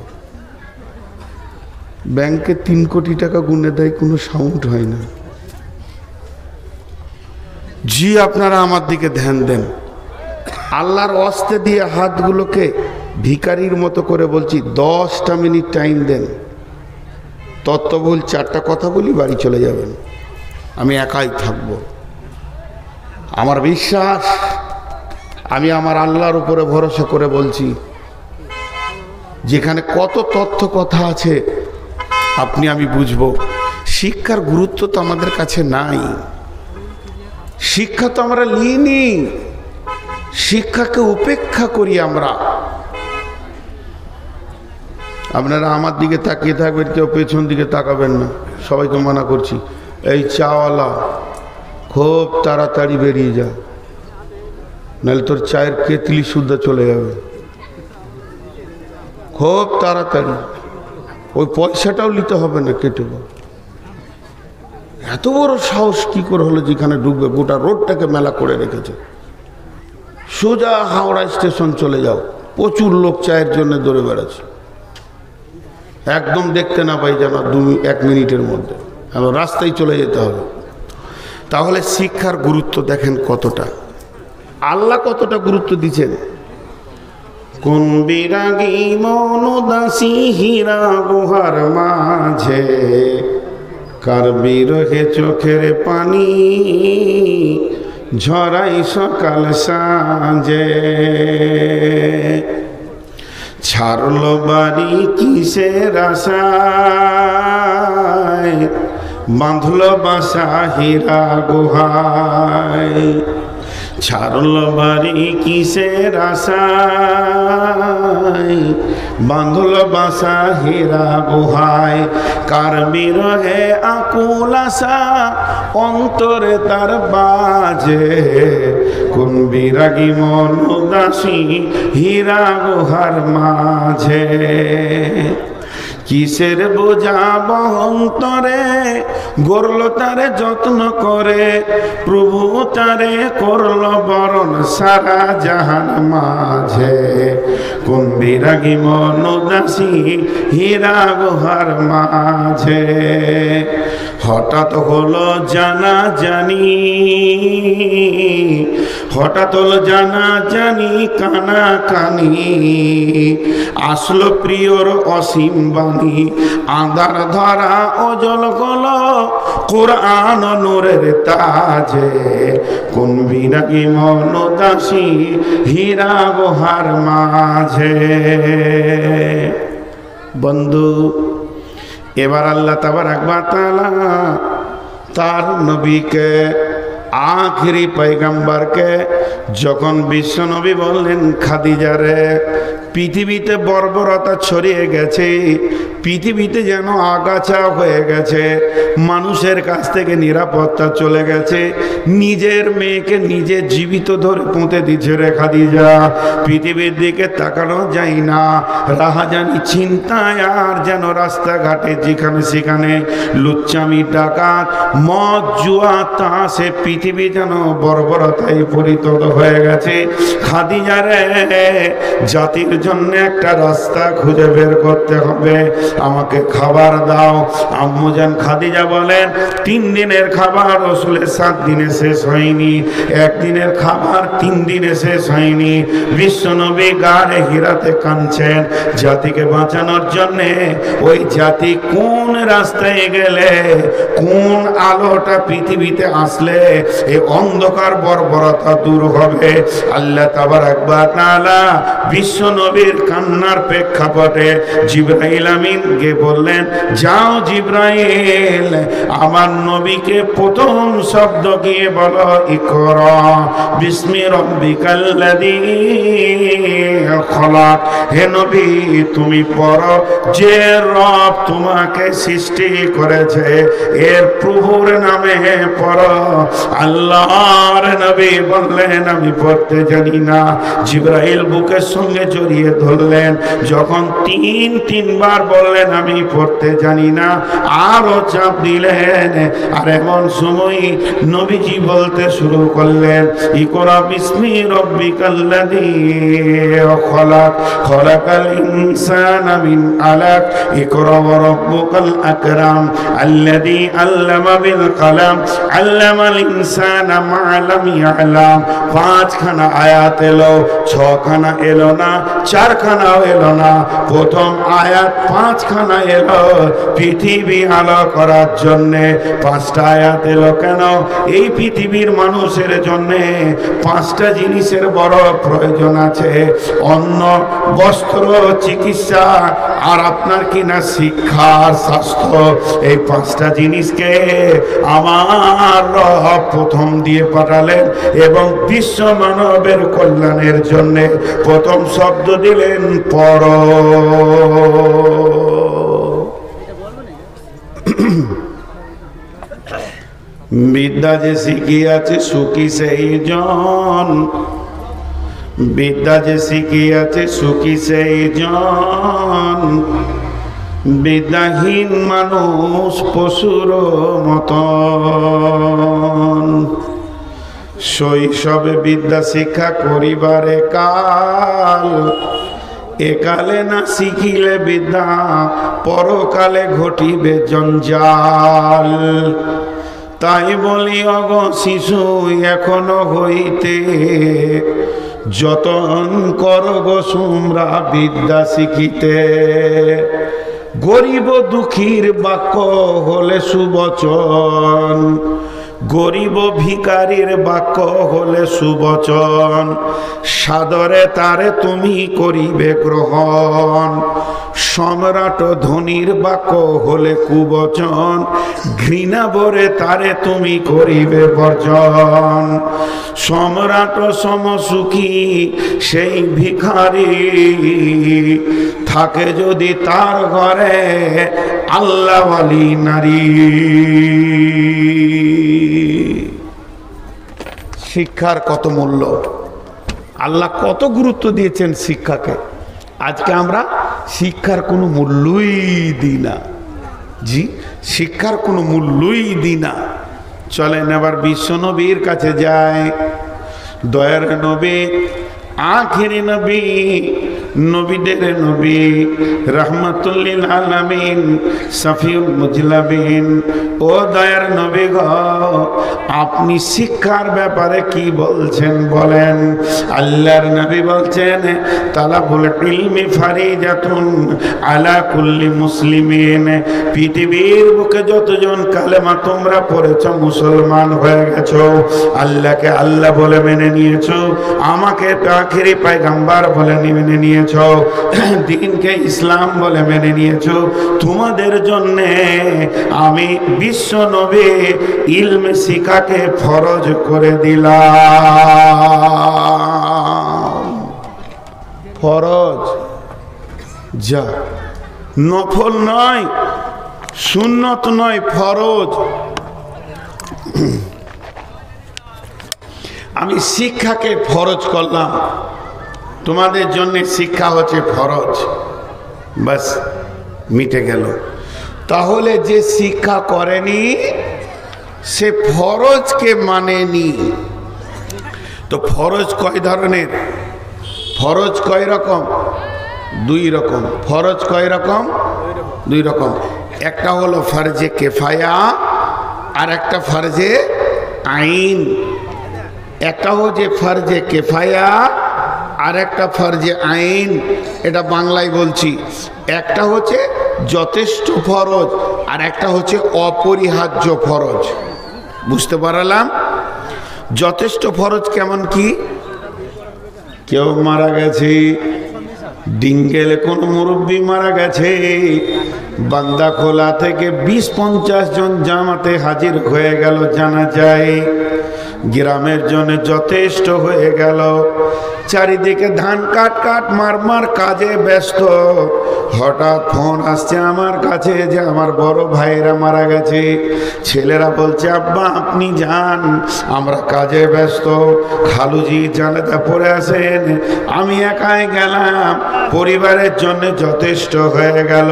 ব্যাংকে 3 কোটি টাকা গুনে দেয়, কোনো সাউন্ড হয় না। জি, আপনারা আমার দিকে ধ্যান দেন। আল্লাহর ওয়াস্তে দিয়ে হাতগুলোকে ভিখারির মতো করে বলছি, 10টা মিনিট টাইম দেন, তত্ত্ববহুল 4টা কথা বলি, বাড়ি চলে যাবেন, আমি একাই থাকব। আমার বিশ্বাস, আমি আমার আল্লাহর উপরে ভরসা করে বলছি, যেখানে কত তথ্য কথা আছে আপনি আমি বুঝবো। শিক্ষার গুরুত্ব তো আমাদের কাছে নাই, শিক্ষা তো আমরা নিইনি, শিক্ষাকে উপেক্ষা করি আমরা। আপনারা আমার দিকে তাকিয়ে থাকবেন, কেউ পেছন দিকে তাকাবেন না, সবাইকে মানা করছি। এই চাওয়ালা খুব তাড়াতাড়ি বেরিয়ে যা, নাহলে তোর চায়ের কেতলি সুদ্ধা চলে যাবে। খুব তাড়াতাড়ি, ওই পয়সাটাও নিতে হবে না, কেটে দাও। এত বড় সাহস কি করে হলো, যেখানে ঢুকবে গোটা রোডটাকে মেলা করে রেখেছে। সোজা হাওড়া স্টেশন চলে যাও, প্রচুর লোক চায়ের জন্য দৌড়ে বেড়াচ্ছে, একদম দেখতে না পাই যেন 1 মিনিটের মধ্যে, এখন রাস্তায় চলে যেতে হবে। তাহলে শিক্ষার গুরুত্ব দেখেন কতটা, আল্লাহ কতটা গুরুত্ব দিচ্ছেন। কোন বিরাগী মন উদাসী হীরা গুহার মাঝে, কার বিরহে চোখের পানি ঝরাই সকাল সাঁঝে। ছাড়লো বাড়ি কিসের আশায়, বাঁধলো বাসা হীরা গুহায়। ছাড়লো বাড়ি কিসের আশায়, বাঁধলো বাসা হীরা গুহায়। কার বিরহে আকুল আশা অন্তরে তার বাজে, কোন বিরাগী মন উদাসী হীরা গুহার মাঝে। কিসের বোঝা বহন্তরে গড়ল তারে যত্ন করে, প্রভু তারে করল বরণ সারা জাহান মাঝে। কোন বিরাগী মন উদাসী হীরা গুহার মাঝে। হঠাৎ হলো জানা জানি, হঠাৎ হলো জানা জানি কানা কানি, আসলো প্রিয়র অসীম বাণী। আঁধার ধরা অজল গল কোরআন নূরের তাজে, কোন বিরাগী মন উদাসী হীরা গুহার মাঝে। বন্ধু, এবার আল্লাহ তাবারাক ওয়া তাআলা তার নবীকে, আখিরি পয়গম্বরকে যখন বিশ্ব নবী বললেন, খাদিজারে পৃথিবীতে বর্বরতা ছড়িয়ে গেছে, পৃথিবীতে যেন আগাছা হয়ে গেছে, মানুষের কাছ থেকে নিরাপত্তা চলে গেছে, নিজের মেয়েকে নিজে জীবিত ধরে পুঁতে দিচ্ছে রে খাদিজা। পৃথিবীর দিকে তাকানো যায় না, রাহাজানি চিন্তায় আর যেন রাস্তাঘাটে যেখানে সেখানে লুচ্চামি ডাকাত মদ জুয়া তাসে পৃথিবী যেন বর্বরতায় পরিণত হয়ে গেছে। খাদিজারে জাতির জন্য একটা রাস্তা খুঁজে বের করতে হবে, আমাকে খাবার দাও। আম্মুজান খাদিজা বলেন, 3 দিনের খাবার রসুলের 7 দিনে শেষ হয়নি, একদিনের খাবার 3 দিনে শেষ হয়নি। বিশ্বনবী গাড়ে হিরাতে কাঁদছেন জাতিকে বাঁচানোর জন্যে। ওই জাতি কোন রাস্তায় গেলে, কোন আলোটা পৃথিবীতে আসলে এই অন্ধকার বর্বরতা দূর হবে। আল্লাহ তাবারাক ওয়া তাআলা বিশ্বনবীর কান্নার প্রেক্ষাপটে জিবরাইল আমিনকে বললেন, যাও জিবরাইল, আমার নবীকে প্রথম শব্দ গিয়ে বলো, ইকরা বিসমি রাব্বিকাল্লাযী খলাক। হে নবী, তুমি পড়ো, যে রব তোমাকে সৃষ্টি করেছে এর প্রভুর নামে পড়ো। আল্লাহর নবী বললেন, আমি পড়তে জানি না। জিবরাইল বুকের সঙ্গে জড়িয়ে ধরলেন, যখন 3বার বললেন আমি পড়তে জানি না, আরো চাপ দিলেন। আর এমন সময় নবীজি বলতে শুরু করলেন, ইকরা বিসমি রাব্বিকাল্লাযী খলাক, খলাকাল ইনসানা মিন আলাক, ইকরা ওয়া রাব্বুকাল আকরাম আল্লাযী আল্লামা বিল কলম আল্লামাল ইনসানা মা লাম ইয়ালাম। 5খানা আয়াত এলো, 6খানা এলো না, 4খানাও এলো না। প্রথম আয়াত 5খানা এলো পৃথিবী আলো করার জন্যে। 5টা আয়াত এলো কেন? এই পৃথিবীর মানুষের জন্যে 5টা জিনিসের বড় প্রয়োজন আছে, অন্ন, বস্ত্র, চিকিৎসা আর আপনার কিনা শিক্ষা, স্বাস্থ্য। এই 5টা জিনিসকে আমার রব প্রথম দিয়ে পাঠালেন এবং বিশ্ব মানবের কল্যাণের জন্য প্রথম শব্দ দিলেন পড়। বিদ্যা যে শিখিয়াছে সুখী সেই জন, বিদ্যা যে শিখিয়াছে সুখী সেই জন, বিদ্যাহীন মানুষ পশুর মতন। শৈশবে বিদ্যা শিক্ষা করিবারে কাল, একালে না শিখিলে বিদ্যা পরকালে ঘটিবে জঞ্জাল। তাই বলি অগ শিশু এখনো হইতে, যতন কর গো তোমরা বিদ্যা শিখিতে। গরিব দুঃখীর বাক্য হলে সুবচন, গরিব ভিখারির বাক্য হলে সুবচন, সাদরে তারে তুমি করিবে গ্রহণ। সম্রাট ধনীর বাক্য হলে কুবচন, ঘৃণা ভরে তারে তুমি করিবে বর্জন। সম্রাট সমসুখী সেই ভিখারি, থাকে যদি তার ঘরে আল্লাহওয়ালি নারী। শিক্ষার কত মূল্য, আল্লাহ কত গুরুত্ব দিয়েছেন শিক্ষাকে। আজকে আমরা শিক্ষার কোনো মূল্যই দিই না। জি, শিক্ষার কোনো মূল্যই দিই না। চলেন এবার বিশ্ব নবীর কাছে যায়। দয়ার নবী, আখিরি নবী, নবীদের নবী, রহমাতুল্লিল আলামিন, শফিউল মুজলাবিন। ও দয়ার নবী গো, আপনি শিক্ষার ব্যাপারে কি বলছেন বলেন। আল্লাহর নবী বলছেন, তালাবুল ইলমি ফারিজাতুন আলা কুল্লি মুসলিমিন। পৃথিবীর বুকে যতজন কালেমা তোমরা পড়েছো, মুসলমান হয়ে গেছো, আল্লাহকে আল্লাহ বলে মেনে নিয়েছো, আমাকে আখিরি পয়গম্বর বলে মেনে নিয়েছো, দ্বীনকে ইসলাম বলে মেনে নিয়েছো, তোমাদের জন্য আমি বিশ্ব নবী ইলম শিখাকে ফরজ করে দিলাম। ফরজ, যা নফল নয়, সুন্নত নয়, ফরজ। আমি শিক্ষাকে ফরজ করলাম, তোমাদের জন্য শিক্ষা হচ্ছে ফরজ, বাস মিটে গেল। তাহলে যে শিক্ষা করেনি সে ফরজকে মানেনি। তো ফরজ কয় ধরনের? ফরজ কয় রকম? দুই রকম। ফরজ কয় রকম? দুই রকম। একটা হলো ফরজে কেফায়া, আর একটা ফরজে আইন। একটা হচ্ছে ফরজে কেফায়া, আর একটা ফরজে আইন। এটা বাংলায় বলছি। একটা হচ্ছে যথেষ্ট ফরজ, আর একটা হচ্ছে অপরিহার্য ফরজ। বুঝতে পারলাম? যথেষ্ট ফরজ কেমন কি? কেউ মারা গেছে, ডিঙ্গেলে কোন মুরব্বী মারা গেছে, বান্দা খোলা থেকে 20-50 জন জামাতে হাজির হয়ে গেল, জানা যায় গ্রামের জন্য যথেষ্ট হয়ে গেল। চারিদিকে ধান কাট কাট মার কাজে ব্যস্ত। হঠাৎ ফোন আসছে আমার কাছে যে আমার বড় ভাইরা মারা গেছে। ছেলেরা বলছে, আব্বা আপনি যান, আমরা কাজে ব্যস্ত, খালুজি জানাজা পড়ে আসেন। আমি একাই গেলাম, পরিবারের জন্য যথেষ্ট হয়ে গেল।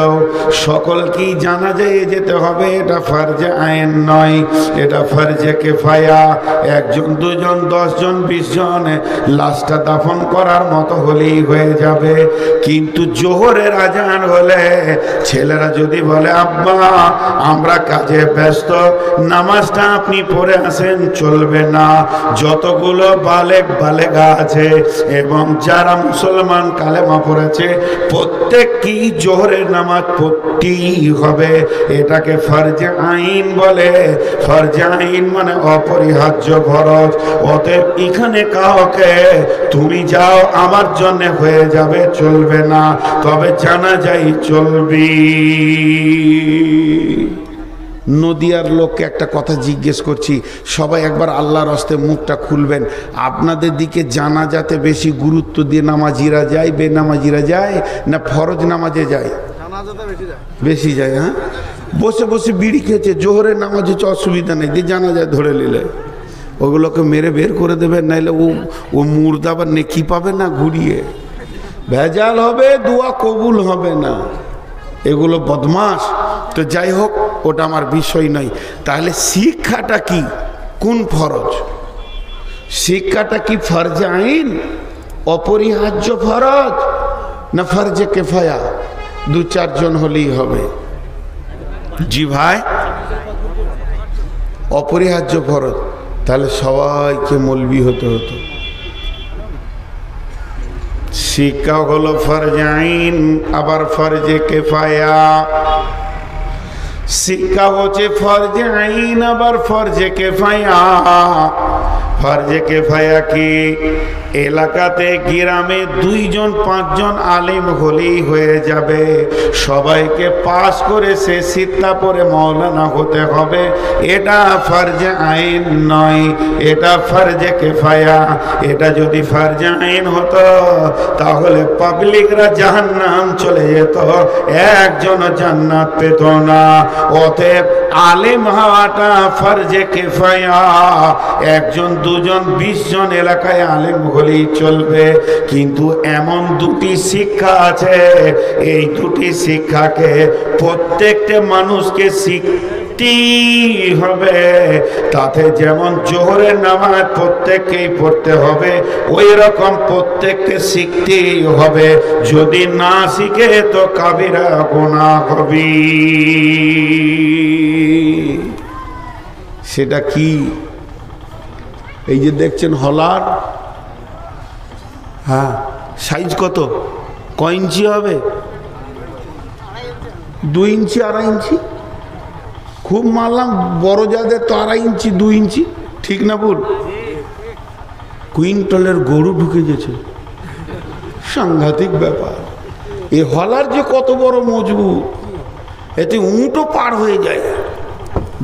সকলকেই জানাজায় যেতে হবে, এটা ফরজে আইন নয়, এটা ফরজে কেফায়া। 1 জন 2 জন 10 জন 20 জন লাশটা দাফন করার মতো হলেই হয়ে যাবে। কিন্তু জোহরের আজান হলে ছেলেরা যদি বলে, আব্বা আমরা কাজে ব্যস্ত, নামাজটা আপনি পড়ে আসেন, চলবে না। যতগুলো বালেগ বালেগা আছে এবং যারা মুসলমান কালেমা পড়েছে, প্রত্যেককেই জোহরের নামাজ পড়তেই হবে। এটাকে ফরজে আইন বলে। ফরজে আইন মানে অপরিহার্য ফরজ। অতএব এখানে কাউকে তুমি যাও আমার জন্য হয়ে যাবে চলবে না, তবে জানা যাই চলবি। নদিয়ার লোককে একটা কথা জিজ্ঞেস করছি, সবাই একবার আল্লাহর হস্তে মুখটা খুলবেন। আপনাদের দিকে জানাজাতে বেশি গুরুত্ব দিয়ে নামাজিরা যায়, বেনামাজিরা যায়, না ফরজ নামাজে যায়? বেশি যায়। হ্যাঁ, বসে বসে বিড়ি খেয়েছে, জোহরের নামাজ হচ্ছে অসুবিধা নেই, দিয়ে জানাজায় ধরে নিলে ওগুলোকে মেরে বের করে দেবেন, নাইলে ও মুর্দা আবার নেকি পাবে না, ঘুরিয়ে ভেজাল হবে, দোয়া কবুল হবে না। এগুলো বদমাস। তো যাই হোক, ওটা আমার বিষয় নয়। তাহলে শিক্ষাটা কি? কোন ফরজ? শিক্ষাটা কি ফরজে আইন, অপরিহার্য ফরজ, না ফরজে কেফায়া? 2-4 জন হলেই হবে। জি ভাই, অপরিহার্য ফরজ। তাহলে সবাইকে মৌলবি হতে হতো। শিক্ষা হলো ফরজে আইন, আবার ফরজে কেফায়া। শিক্ষা হচ্ছে ফরজে আইন আবার ফরজে কেফায়া। ফরজে কেফায়া কি? এলাকাতে গ্রামে 2 জন 5 জন আলেম হলেই হয়ে যাবে, সবাইকে পাস করে সে সিত্তা পরে মাওলানা হতে হবে, এটা ফরজে আইন নয়, এটা ফরজে কেফায়া। এটা যদি ফরজে আইন হতো তাহলে পাবলিকরা জাহান্নাম চলে যেত, একজন জান্নাত পেত না। অতএব আলেম হওয়াটা ফরজে কেফায়া। 1 জন 2 জন 20 জন এলাকায় আলেম হলেই চলবে, কিন্তু এমন 2টি শিক্ষা আছে, এই 2টি শিক্ষাকে প্রত্যেকটা মানুষকে শিখতেই হবে। তাতে যেমন জোহরের নামাজ প্রত্যেককেই পড়তে হবে, ওই রকম প্রত্যেককে শিখতেই হবে। যদি না শিখে তো কাবিরা গুনাহ হবে। সেটা কি? এই যে দেখছেন হলার, হ্যাঁ, সাইজ কত? কয় ইঞ্চি হবে? 2 ইঞ্চি 2.5 ইঞ্চি। খুব মারলাম, বড় যাদের তো 2.5 ইঞ্চি 2 ইঞ্চি, ঠিক না ভুল? কুইন্টালের গরু ঢুকে গেছে, সাংঘাতিক ব্যাপার। এ হলার যে কত বড় মজবুত, এতে উঁটও পার হয়ে যায়।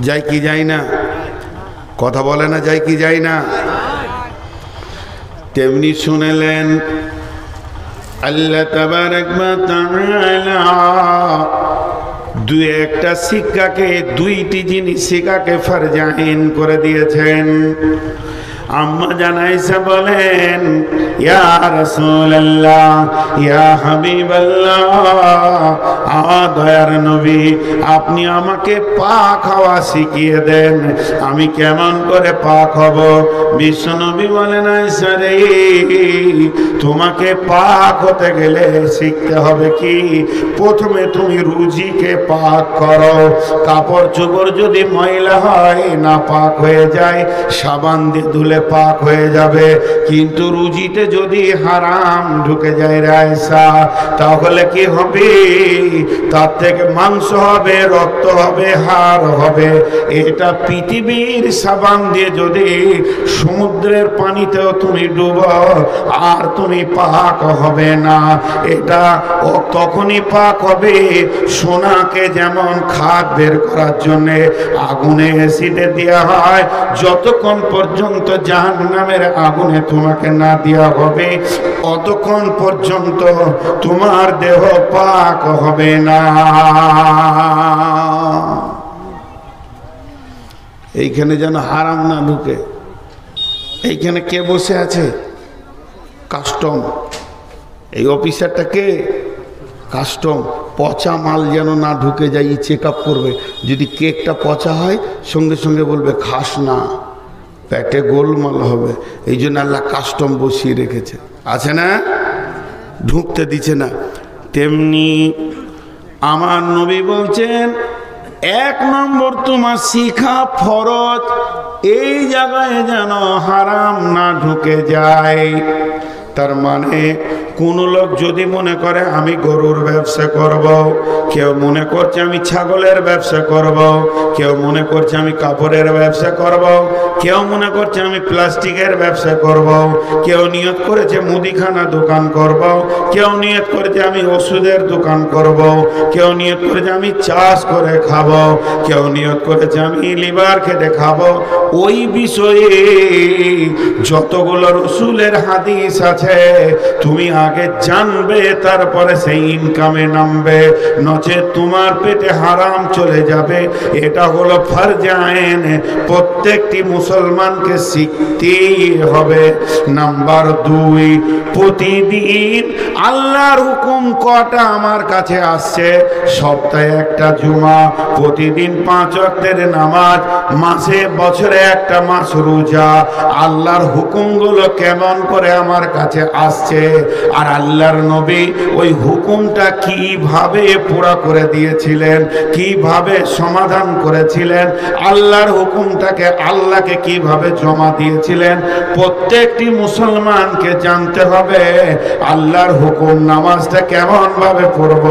যায় কি যায় না? কথা বলে না, যায় কি যায় না? তেমনি শুনেলেন আল্লাহ তাবারক ওয়া তাআলা 2-1টা শিক্ষাকে, 2টি জিনিস শিক্ষাকে ফরজে আইন করে দিয়েছেন। আম্মা জান আয়েশা বলেন, ইয়া রাসূলুল্লাহ, ইয়া হাবিবাল্লাহ, দয়ার নবী, আপনি আমাকে পাক হওয়া শিখিয়ে দেন, আমি কেমন করে পাক হব? বিশ্ব নবী বলেন, আয়েশা রে, তোমাকে পাক হতে গেলে শিখতে হবে কি? প্রথমে তুমি রুজিকে পাক করো। কাপড় চোপড় যদি ময়লা হয়, না পাক হয়ে যায়, সাবান দিয়ে ধুলে পাক হয়ে যাবে। কিন্তু রুজিতে যদি হারাম ঢুকে যায় রে আয়েশা, তাহলে কি হবে? তার থেকে মাংস হবে, রক্ত হবে, হাড় হবে। এটা পৃথিবীর সাবান দিয়ে যদি সমুদ্রের পানিতেও তুমি ডুবো, আর তুমি পাক হবে না। এটা তখনই পাক হবে, সোনাকে যেমন খাদ বের করার জন্য আগুনে এসিডে দেওয়া হয়, যতক্ষণ পর্যন্ত জাহান্নামের আগুনে তোমাকে না দেওয়া হবে, অতক্ষণ পর্যন্ত তোমার দেহ পাক হবে না। এইখানে যেন হারাম না ঢুকে। এইখানে কে বসে আছে? কাস্টম। এই অফিসারটা কে? কাস্টম। পচা মাল যেন না ঢুকে যায়, চেক আপ করবে। যদি কেকটা পচা হয়, সঙ্গে সঙ্গে বলবে খাস না, পেটে গোলমাল হবে। এই জন্য আল্লাহ কাস্টম বসিয়ে রেখেছে, আছে না? ঢুকতে দিচ্ছে না। তেমনি আমার নবী বলছেন, 1 নম্বর তোমার শিখা ফরজ, এই জায়গায় যেন হারাম না ঢুকে যায়। তার মানে কোন লোক যদি মনে করে আমি গরুর ব্যবসা করব, কেউ মনে করছে আমি ছাগলের ব্যবসা করব, কেউ মনে করছে আমি কাপড়ের ব্যবসা করব, কেউ মনে করছে আমি প্লাস্টিকের ব্যবসা করব, কেউ নিয়ত করেছে মুদিখানা দোকান করব, কেউ নিয়ত করেছে আমি ওষুধের দোকান করব, কেউ নিয়ত করেছে আমি চাষ করে খাবো, কেউ নিয়ত করেছে আমি লিভার খেতে খাবো। ওই বিষয়ে যতগুলো রসুলের হাদিস আছে তুমি আগে জানবে, তারপরে সেই ইনকামে নামবে, নচেত তোমার পেটে হারাম চলে যাবে। এটা হলো ফরজে আইন, প্রত্যেকটি মুসলমানকে শিখতেই হবে। নাম্বার 2, প্রতিদিন আল্লাহর হুকুম কটা আমার কাছে আসছে? সপ্তাহে একটা জুমা, প্রতিদিন 5 ওয়াক্তের নামাজ, মাসে বছরে একটা মাস রোজা। আল্লাহর হুকুমগুলো কেমন করে আমার কাছে আসছে, আর আল্লাহর নবী ওই হুকুমটা কিভাবে পুরা করে দিয়েছিলেন, কিভাবে সমাধান করেছিলেন, আল্লাহর হুকুমটাকে আল্লাহকে কিভাবে জমা দিয়েছিলেন, প্রত্যেকটি মুসলমানকে জানতে হবে। আল্লাহর হুকুম নামাজটা কেমন ভাবে পড়ব,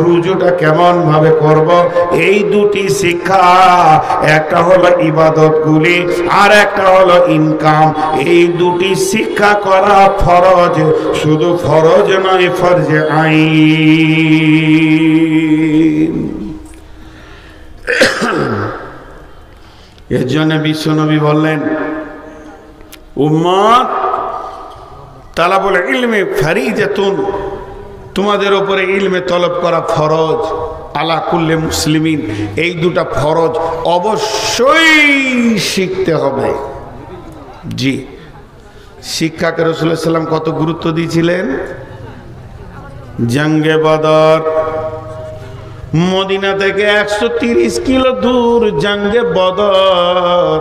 রুজুটা কেমন ভাবে করব, এই দুটি শিক্ষা, একটা হলো ইবাদতগুলি আর একটা হলো ইনকাম, এই দুটি শিক্ষা করা ফরজ, শুধু ফরজ নয়, ফরজে আইন। এর জন্য বিশ্বনবী বললেন, উম্মত তালাবুল ইলমে ফারিজাতুন, তোমাদের উপরে ইলমে তলব করা ফরজ, আলা কুল্লি মুসলিমিন, এই দুটা ফরজ অবশ্যই শিখতে হবে। জি, শিক্ষাকে রাসূলুল্লাহ সাল্লাল্লাহু আলাইহি ওয়াসাল্লাম কত গুরুত্ব দিয়েছিলেন। জঙ্গে বদর, মদিনা থেকে 130 কিলো দূর জঙ্গে বদর,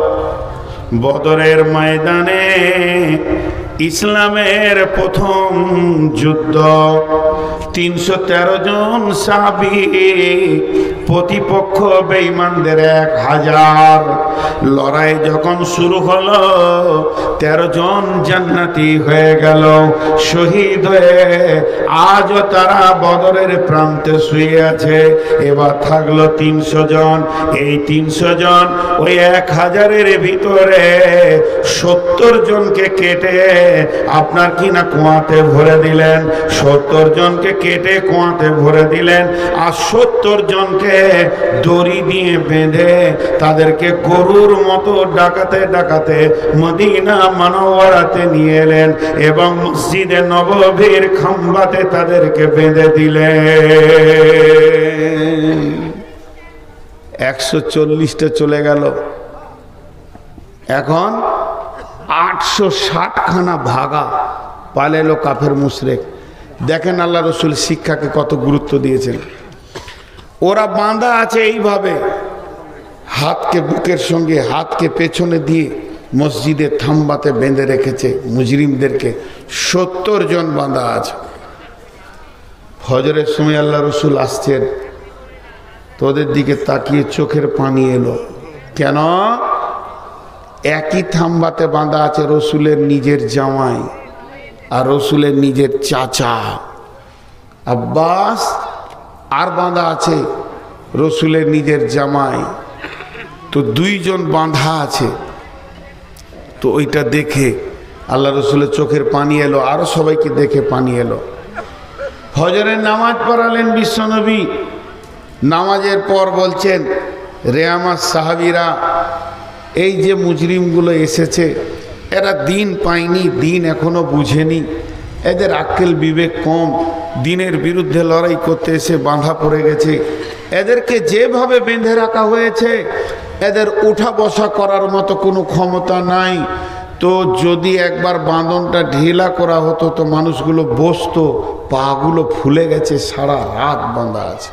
বদরের ময়দানে ইসলামের প্রথম যুদ্ধ, 313 জন সাহাবী, প্রতিপক্ষ বেঈমানদের 1000। লড়াই যখন শুরু হলো, 13 জন জান্নাতি হয়ে গেল, শহীদ হয়ে আজও তারা বদরের প্রান্তে শুয়ে আছে। এবার থাকলো 300 জন। এই 300 জন ওই 1000-এর ভিতরে 70 জনকে কেটে আপনার কিনা কুয়াতে ভরে দিলেন, 70 জনকে কেটে কুয়াতে ভরে দিলেন, আর 70 জনকে দড়ি দিয়ে বেঁধে তাদেরকে গরুর মতো ডাকাতে ডাকাতে মদিনা মুনাওয়ারাতে নিয়ে এলেন এবং মসজিদে নববীর খাম্বাতে তাদেরকে বেঁধে দিলেন। 140টা চলে গেল, এখন 860খানা ভাগা পালেলো কাফের মুশরিক। দেখেন আল্লাহ রসুল শিক্ষাকে কত গুরুত্ব দিয়েছেন। ওরা বাঁধা আছে এইভাবে, হাতকে বুকের সঙ্গে, হাতকে পেছনে দিয়ে মসজিদের থাম্বাতে বেঁধে রেখেছে মুজরিমদেরকে। 70 জন বাঁধা আছে। ফজরের সময় আল্লাহ রসুল আসছেন, তোদের দিকে তাকিয়ে চোখের পানি এলো। কেন? একই থাম্বাতে বাঁধা আছে রসুলের নিজের জামাই আর রসুলের নিজের চাচা আব্বাস, আর বাঁধা আছে রসুলের নিজের জামাই। তো 2 জন বাঁধা আছে। তো ওইটা দেখে আল্লাহ রসুলের চোখের পানি এলো, আরো সবাইকে দেখে পানি এলো। ফজরের নামাজ পড়ালেন বিশ্বনবী। নামাজের পর বলছেন, রে আমার সাহাবীরা, এই যে মুজরিমগুলো এসেছে, এরা দিন পায়নি, দিন এখনো বুঝেনি, এদের আক্কেল বিবেক কম, দিনের বিরুদ্ধে লড়াই করতে এসে বাঁধা পড়ে গেছে। এদেরকে যেভাবে বেঁধে রাখা হয়েছে, এদের উঠা বসা করার মতো কোনো ক্ষমতা নাই। তো যদি একবার বাঁধনটা ঢিলা করা হতো তো মানুষগুলো বসতো, পাগুলো ফুলে গেছে, সারা রাত বাঁধা আছে।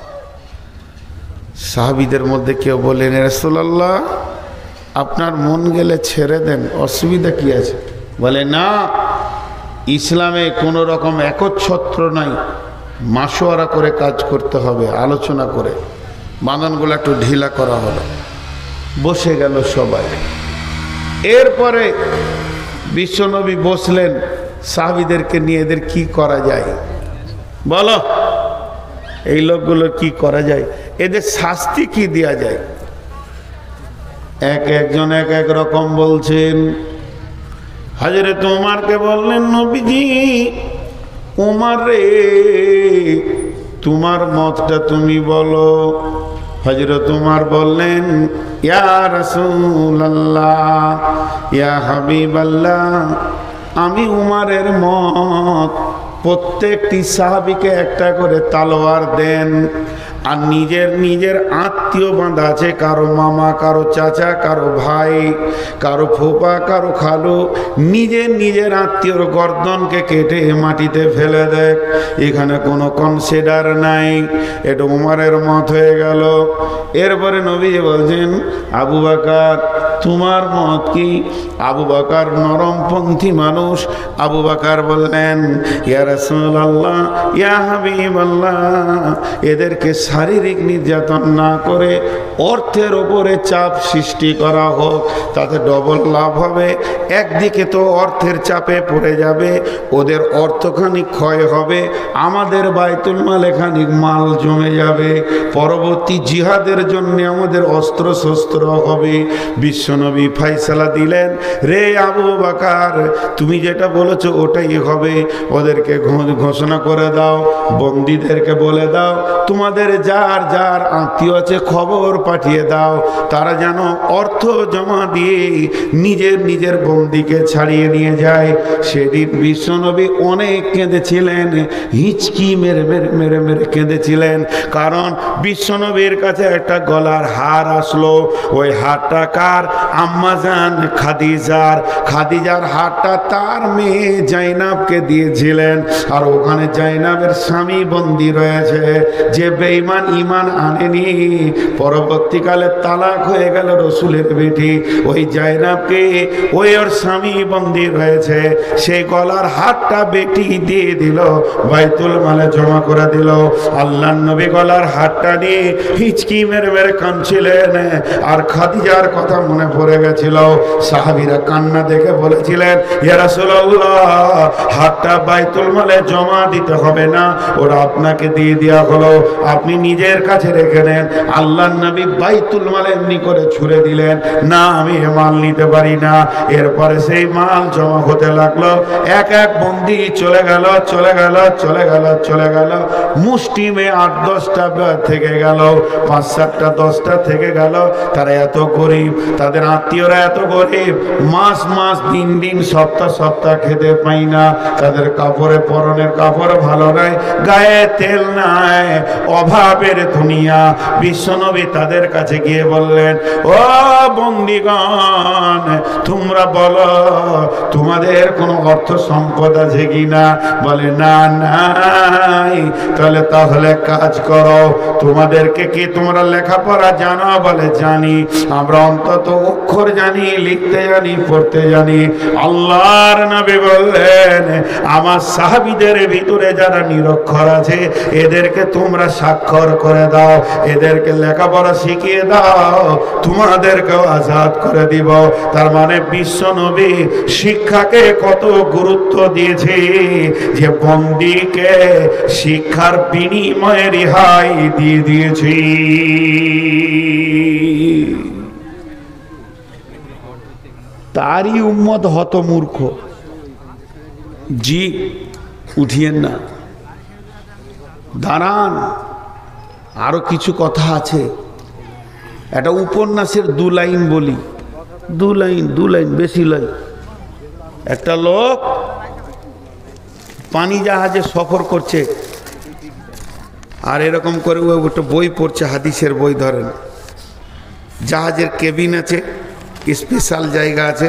সাহাবীদের মধ্যে কেউ বলেন, রাসূলুল্লাহ আপনার মন গেলে ছেড়ে দেন, অসুবিধা কি আছে? বলে না, ইসলামে কোনো রকম একচ্ছত্র নাই, মাসোয়ারা করে কাজ করতে হবে, আলোচনা করে। বাঁধনগুলো একটু ঢিলা করা হলো, বসে গেল সবাই। এরপরে বিশ্বনবী বসলেন, সাহাবীদেরকে নিয়ে এদের কি করা যায় বলো, এই লোকগুলোর কি করা যায়, এদের শাস্তি কি দেওয়া যায়? একজন এক এক রকম বলছেন। হযরত ওমরকে বললেন, নবীজি ওমর রে, তোমার মতটা তুমি বলো। হযরত ওমর বললেন, ইয়া রাসূলুল্লাহ, ইয়া হাবিবাল্লাহ, আমি উমরের মত, প্রত্যেকটি সাহাবীকে একটা করে তলোয়ার দেন, আর নিজের নিজের আত্মীয় বাঁধা আছে, কারো মামা, কারো চাচা, কারো ভাই, কারো ফুপা, কারো খালু, নিজের নিজের আত্মীয়র গর্দনকে কেটে মাটিতে ফেলে দেয়। এখানে কোনো কনসিডার নাই। এটা উমরের মত হয়ে গেল। এরপরে নবী বলছেন, আবু বকর তোমার মত কি? আবু বকর নরমপন্থী মানুষ। আবু বকর বললেন, ইয়া রাসূলুল্লাহ, ইয়া হাবিবাল্লাহ, এদেরকে শারীরিক নির্যাতন না করে অর্থের ওপরে চাপ সৃষ্টি করা হোক, তাতে ডবল লাভ হবে। একদিকে তো অর্থের চাপে পড়ে যাবে, ওদের অর্থখানিক ক্ষয় হবে, আমাদের বাইতুল মালে খানিক মাল জমে যাবে, পরবর্তী জিহাদের জন্য আমাদের অস্ত্র শস্ত্র হবে। বিশ্বনবী ফয়সালা দিলেন, রে আবু বকর, তুমি যেটা বলেছো ওটাই হবে। ওদেরকে ঘোষণা করে দাও, বন্দীদেরকে বলে দাও, তোমাদের যার যার আত্মীয় আছে খবর পাঠিয়ে দাও, তারা যেন অর্থ জমা দিয়ে নিজের নিজের বন্দীকে ছাড়িয়ে নিয়ে যায়। সেদিন বিশ্বনবী অনেক কেঁদেছিলেন, হিচকি মেরে মেরে মেরে মেরে কেঁদেছিলেন। কারণ বিশ্বনবীর কাছে একটা গলার হার আসলো। ওই হারটা কার? আম্মাজান খাদিজার। খাদিজার হারটা তার মেয়ে জাইনাবকে দিয়েছিলেন। আর ওখানে জাইনাবের স্বামী বন্দী রয়েছে, যে বেঈমান ঈমান আনেনি, পরবর্তীকালে তালাক হয়ে গেল রসুলের বেটি। ওই জাইনাবকে ওই ওর স্বামী বন্দী রয়েছে, সেই গলার হারটা বেটি দিয়ে দিল, বাইতুল মালে জমা করে দিল। আল্লাহর নবী গলার হারটা নিয়ে হিচকি মেরে মেরে কাঁদছিলেন। আর খাদিজার কথা মনে পড়ে গেছিল। সাহাবীরা কান্না দেখে বলেছিলেন, ইয়া রাসূলুল্লাহ, হারটা বাইতুল মালে জমা দিতে হবে না, ওরা আপনাকে দিয়ে দেওয়া হলো, আপনি নিজের কাছে রেখে নেন। আল্লাহর নবী বাইতুল মালে এমনি করে ছুড়ে দিলেন, না আমি এ মাল নিতে পারি না। এরপরে সেই মাল জমা হতে লাগলো। এক এক বন্দী চলে গেল, চলে গেল, চলে গেল, চলে গেল। মুষ্টিমে 8-10টা থেকে গেল, 5-7টা 10টা থেকে গেল। তারা এত গরিব, তাদের আত্মীয়রা এত গরিব, মাস মাস দিন দিন সপ্তাহ সপ্তাহ খেতে পাই না, তাদের কাপড়ে পরনের কাপড় ভালো নাই, গায়ে তেল নাই, অভাবের দুনিয়া। বিশ্বনবী তাদের কাছে গিয়ে বললেন, ও বন্দীগণ, তোমরা বলো তোমাদের কোনো অর্থ সম্পদ আছে কিনা? বলে না, নাই। তাহলে কাজ করো, তোমাদেরকে কি তোমরা লেখাপড়া জানো? বলে জানি, আমরা অন্তত অক্ষর জানি, লিখতে জানি, পড়তে জানি। আল্লাহর নবী বললেন, আমার সাহাবীদের ভিতরে যারা নিরক্ষর আছে এদেরকে তোমরা স্বাক্ষর করে দাও, এদেরকে লেখাপড়া শিখিয়ে দাও, তোমাদেরকেও আজাদ করে দিব। তার মানে বিশ্বনবী শিক্ষাকে কত গুরুত্ব দিয়েছে, যে বন্দীকে শিক্ষার বিনিময়ে রেহাই দিয়ে দিয়েছি। তারই উম্মত হত মূর্খ। জি উঠিয়েন না, দাঁড়ান, আরো কিছু কথা আছে। একটা উপন্যাসের 2 লাইন বলি, 2 লাইন, বেশি লাইন। একটা লোক পানি জাহাজে সফর করছে, আর এরকম করে ও একটা বই পড়ছে, হাদিসের বই। ধরেন জাহাজের কেবিন আছে, স্পেশাল জায়গা আছে,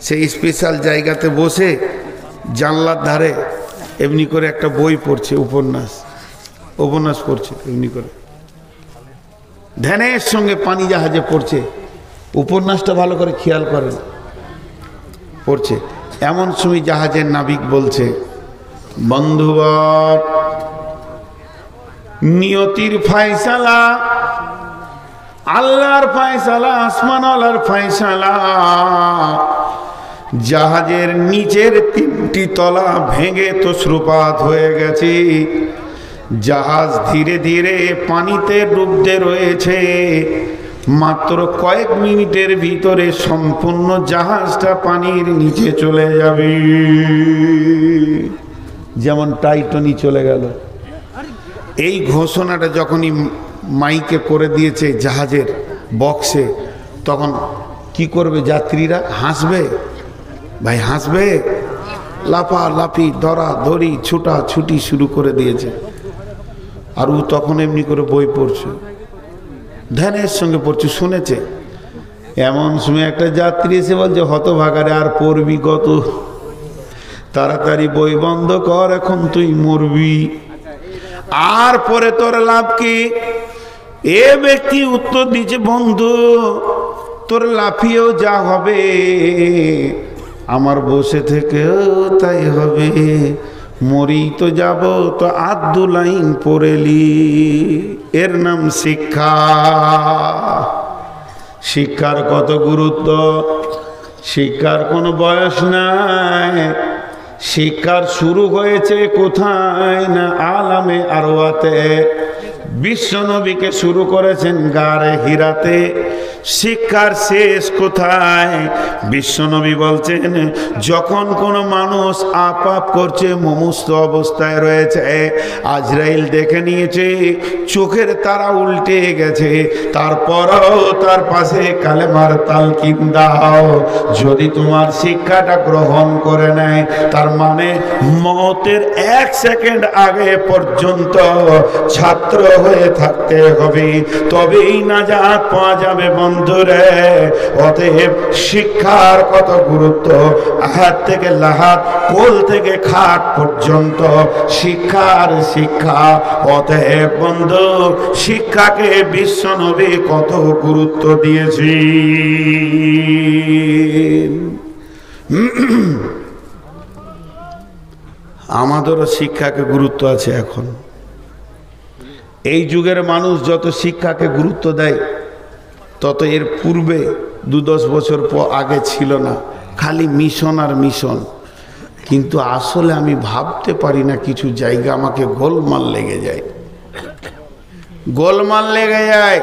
সেই স্পেশাল জায়গাতে বসে জানলার ধারে এমনি করে একটা বই পড়ছে, উপন্যাস পড়ছে এমনি করে, ধ্যানের সঙ্গে পানি জাহাজে পড়ছে। উপন্যাসটা ভালো করে খেয়াল করেন, পড়ছে। এমন সময় জাহাজের নাবিক বলছে, বন্ধুবর, নিয়তির ফয়সালা, আল্লাহর ফয়সালা, আসমানওয়ালার ফয়সালা, জাহাজের নিচের 3টি তলা ভেঙে তছরূপাত হয়ে গেছে, জাহাজ ধীরে ধীরে পানিতে ডুবতে রয়েছে। মাত্র কয়েক মিনিটের ভিতরে সম্পূর্ণ জাহাজটা পানির নিচে চলে যাবে, যেমন টাইটানিক চলে গেল। এই ঘোষণাটা যখনই মাইকে করে দিয়েছে জাহাজের বক্সে, তখন কি করবে যাত্রীরা? হাসবে, ভাই হাসবে। লাফালাফি, ধরাধরি, ছুটাছুটি শুরু করে দিয়েছে। আর ও তখন এমনি করে বই পড়ছে, ধ্যানের সঙ্গে পড়ছে, শুনেছে। এমন সময় একটা যাত্রী এসে বলছে, হতভাগারে আর পড়বি কত, তাড়াতাড়ি বই বন্ধ কর, এখন তুই মরবি, আর পরে তোর লাভ কি? এ ব্যক্তি উত্তর দিচ্ছে, বন্ধু তোর লাফিয়েও যা হবে আমার বসে থেকেও তাই হবে, মরি তো যাব তো আধ লাইন পড়েলি। এর নাম শিক্ষা। শিক্ষার কত গুরুত্ব, শিক্ষার কোনো বয়স নাই। শিক্ষার শুরু হয়েছে কোথায় না আলামে আরওয়াতে, বিশ্বনবীকে শুরু করেছেন গারে হিরাতে। শিক্ষার শেষ কোথায়? বিশ্বনবী বলছেন, যখন কোনো মানুষ আপাপ করছে, মুমূর্ষু অবস্থায় রয়েছে, আজরাইল দেখে নিয়েছে, চোখের তারা উল্টে গেছে, তারপরও তার পাশে কালেমার তালকিন দাও। যদি তোমার শিক্ষাটা গ্রহণ করে নেয়, তার মানে মওতের 1 সেকেন্ড আগে পর্যন্ত ছাত্র হয়ে থাকতে হবে, তবেই নাজাত পাওয়া যাবে বন্ধুরে। অতএব শিক্ষার কত গুরুত্ব, আহাত থেকে লাহাত, কোল থেকে খাট পর্যন্ত শিক্ষার শিক্ষা। অতএব বন্ধু, শিক্ষাকে বিশ্বনবী কত গুরুত্ব দিয়েছি। আমাদেরও শিক্ষাকে গুরুত্ব আছে এখন। এই যুগের মানুষ যত শিক্ষাকে গুরুত্ব দেয়, তত এর পূর্বে 2-10 বছর আগে ছিল না, খালি মিশন আর মিশন। কিন্তু আসলে আমি ভাবতে পারি না, কিছু জায়গা আমাকে গোলমাল লেগে যায়, গোলমাল লেগে যায়।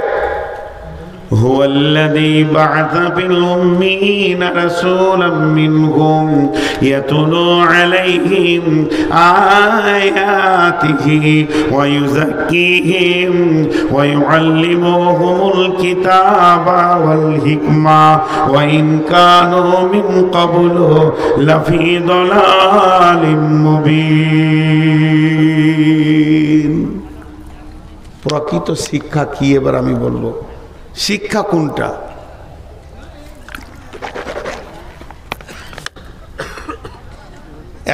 هو الذي بعث في الأميين رسولا منهم يتلو عليهم آياته ويزكيهم ويعلمهم الكتاب والحكمة وإن كانوا من قبل لفي ضلال مبين। প্রকৃত শিক্ষা কি এবার আমি বলবো। শিক্ষা কোনটা?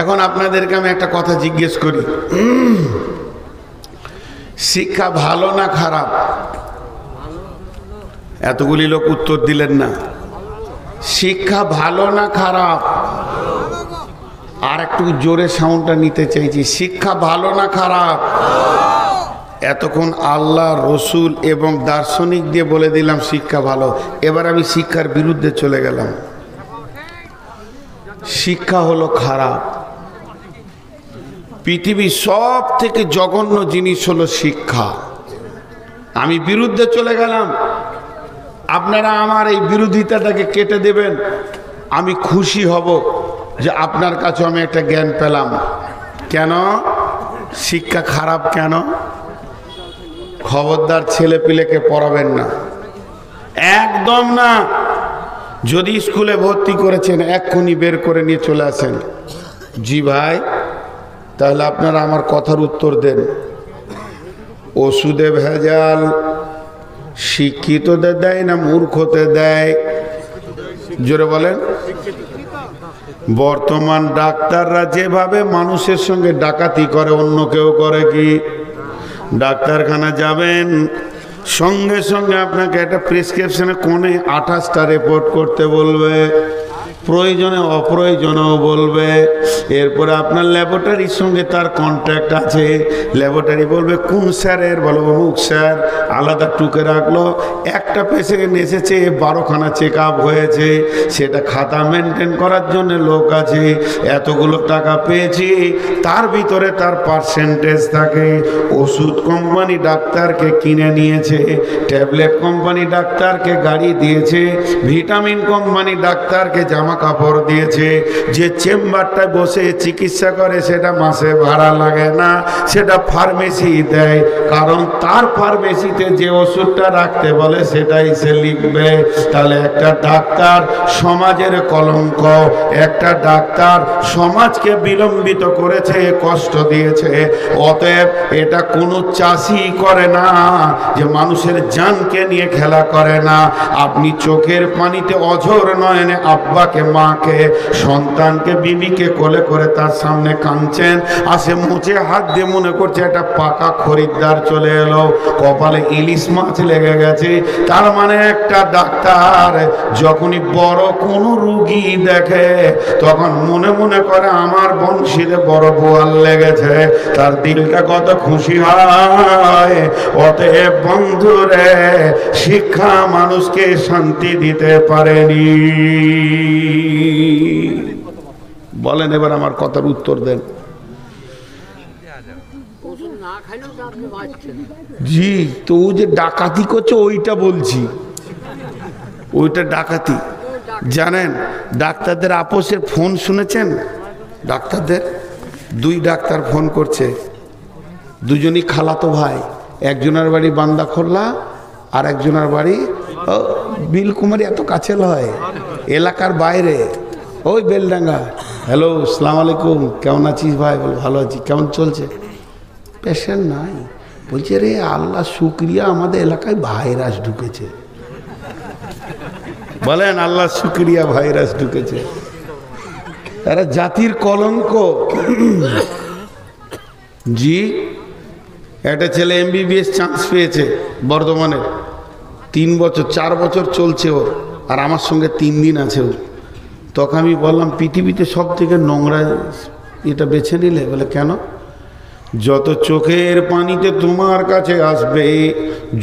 এখন আপনাদেরকে আমি একটা কথা জিজ্ঞেস করি, শিক্ষা ভালো না খারাপ? এতগুলি লোক উত্তর দিলেন না। শিক্ষা ভালো না খারাপ? আর একটু জোরে সাউন্ডটা নিতে চাইছি। শিক্ষা ভালো না খারাপ? এতক্ষণ আল্লাহ, রসুল এবং দার্শনিক দিয়ে বলে দিলাম শিক্ষা ভালো। এবার আমি শিক্ষার বিরুদ্ধে চলে গেলাম। শিক্ষা হলো খারাপ। পৃথিবীর সব থেকে জঘন্য জিনিস হলো শিক্ষা। আমি বিরুদ্ধে চলে গেলাম, আপনারা আমার এই বিরোধিতাটাকে কেটে দেবেন। আমি খুশি হব যে আপনার কাছে আমি একটা জ্ঞান পেলাম। কেন শিক্ষা খারাপ? কেন? খবরদার ছেলে পিলেকে পড়াবেন না, একদম না। যদি স্কুলে ভর্তি করেছেন, এক্ষুনি বের করে নিয়ে চলে আসেন। জি ভাই, তাহলে আপনারা আমার কথার উত্তর দেন। ওষুধে ভেজাল শিক্ষিতদের দেয় না মূর্খতে দেয়? জোরে বলেন। বর্তমান ডাক্তাররা যেভাবে মানুষের সঙ্গে ডাকাতি করে, অন্য কেউ করে কি? ডাক্তারখানা যাবেন, সঙ্গে সঙ্গে আপনাকে একটা প্রেসক্রিপশনে কোণে 28টা রিপোর্ট করতে বলবে, প্রয়োজনে অপ্রয়োজনেও বলবে। এরপরে আপনার ল্যাবরেটরির সঙ্গে তার কন্ট্যাক্ট আছে, ল্যাবরেটরি বলবে কোন স্যারের, বলো অমুক স্যার, আলাদা টুকে রাখলো। একটা পেশেন্ট এসেছে, 12খানা চেক আপ হয়েছে, সেটা খাতা মেনটেন করার জন্য লোক আছে, এতগুলো টাকা পেয়েছি, তার ভিতরে তার পার্সেন্টেজ থাকে। ওষুধ কোম্পানি ডাক্তারকে কিনে নিয়েছে, ট্যাবলেট কোম্পানি ডাক্তারকে গাড়ি দিয়েছে, ভিটামিন কোম্পানি ডাক্তারকে জামা জামা কাপড় দিয়েছে, যে চেম্বারটায় বসে চিকিৎসা করে সেটা মাসে ভাড়া লাগে না, সেটা ফার্মেসি দেয়, কারণ তার ফার্মেসিতে যে ওষুধটা রাখতে বলে সেটাই সে লিখবে। তাহলে একটা ডাক্তার সমাজের কলঙ্ক, একটা ডাক্তার সমাজকে বিলম্বিত করেছে, কষ্ট দিয়েছে। অতএব এটা কোনো চাষি করে না যে মানুষের জানকে নিয়ে খেলা করে না। আপনি চোখের পানিতে অঝোর নয়নে আব্বাকে, মাকে, সন্তানকে, বিবিকে কোলে করে তার সামনে কাঁদছেন, আসে মুছে হাত দিয়ে মনে করছে একটা পাকা খরিদ্দার চলে এলো, কপালে ইলিশ মাছ লেগে গেছে। তার মানে একটা ডাক্তার যখনই বড় কোনো রুগী দেখে তখন মনে মনে করে আমার বংশীতে বড় বোয়াল লেগেছে, তার দিলটা কত খুশি হয়। অতএব বন্ধুরে, শিক্ষা মানুষকে শান্তি দিতে পারেনি। বলেন এবার আমার কথার উত্তর দেন। জি, তো ও যে ডাকাতি করছে ওইটা বলছি, ওইটা ডাকাতি। জানেন ডাক্তারদের আপোষের ফোন শুনেছেন? ডাক্তারদের দুই ডাক্তার ফোন করছে, দুজনই খালাতো ভাই, একজনের বাড়ি বান্দাখোল্লা আর একজনের বাড়ি বিলকুমারী, এত কাছে লয়, এলাকার বাইরে, ওই বেলডাঙ্গা। হ্যালো, আসসালামু আলাইকুম, কেমন আছিস ভাই? বল ভালো আছি। কেমন চলছে? পেশেন্ট নাই। বলছে রে আল্লাহ শুক্রিয়া, আমাদের এলাকায় ভাইরাস ঢুকেছে। বলেন আল্লাহ শুক্রিয়া, ভাইরাস ঢুকেছে। এরা জাতির কলঙ্ক। জি, একটা ছেলে MBBS চান্স পেয়েছে বর্ধমানে, 3 বছর 4 বছর চলছে ওর, আর আমার সঙ্গে 3 দিন আছে ওর। তখন আমি বললাম পৃথিবীতে সব থেকে নোংরা এটা বেছে নিলে? বলে কেন? যত চোখের পানিতে তোমার কাছে আসবে,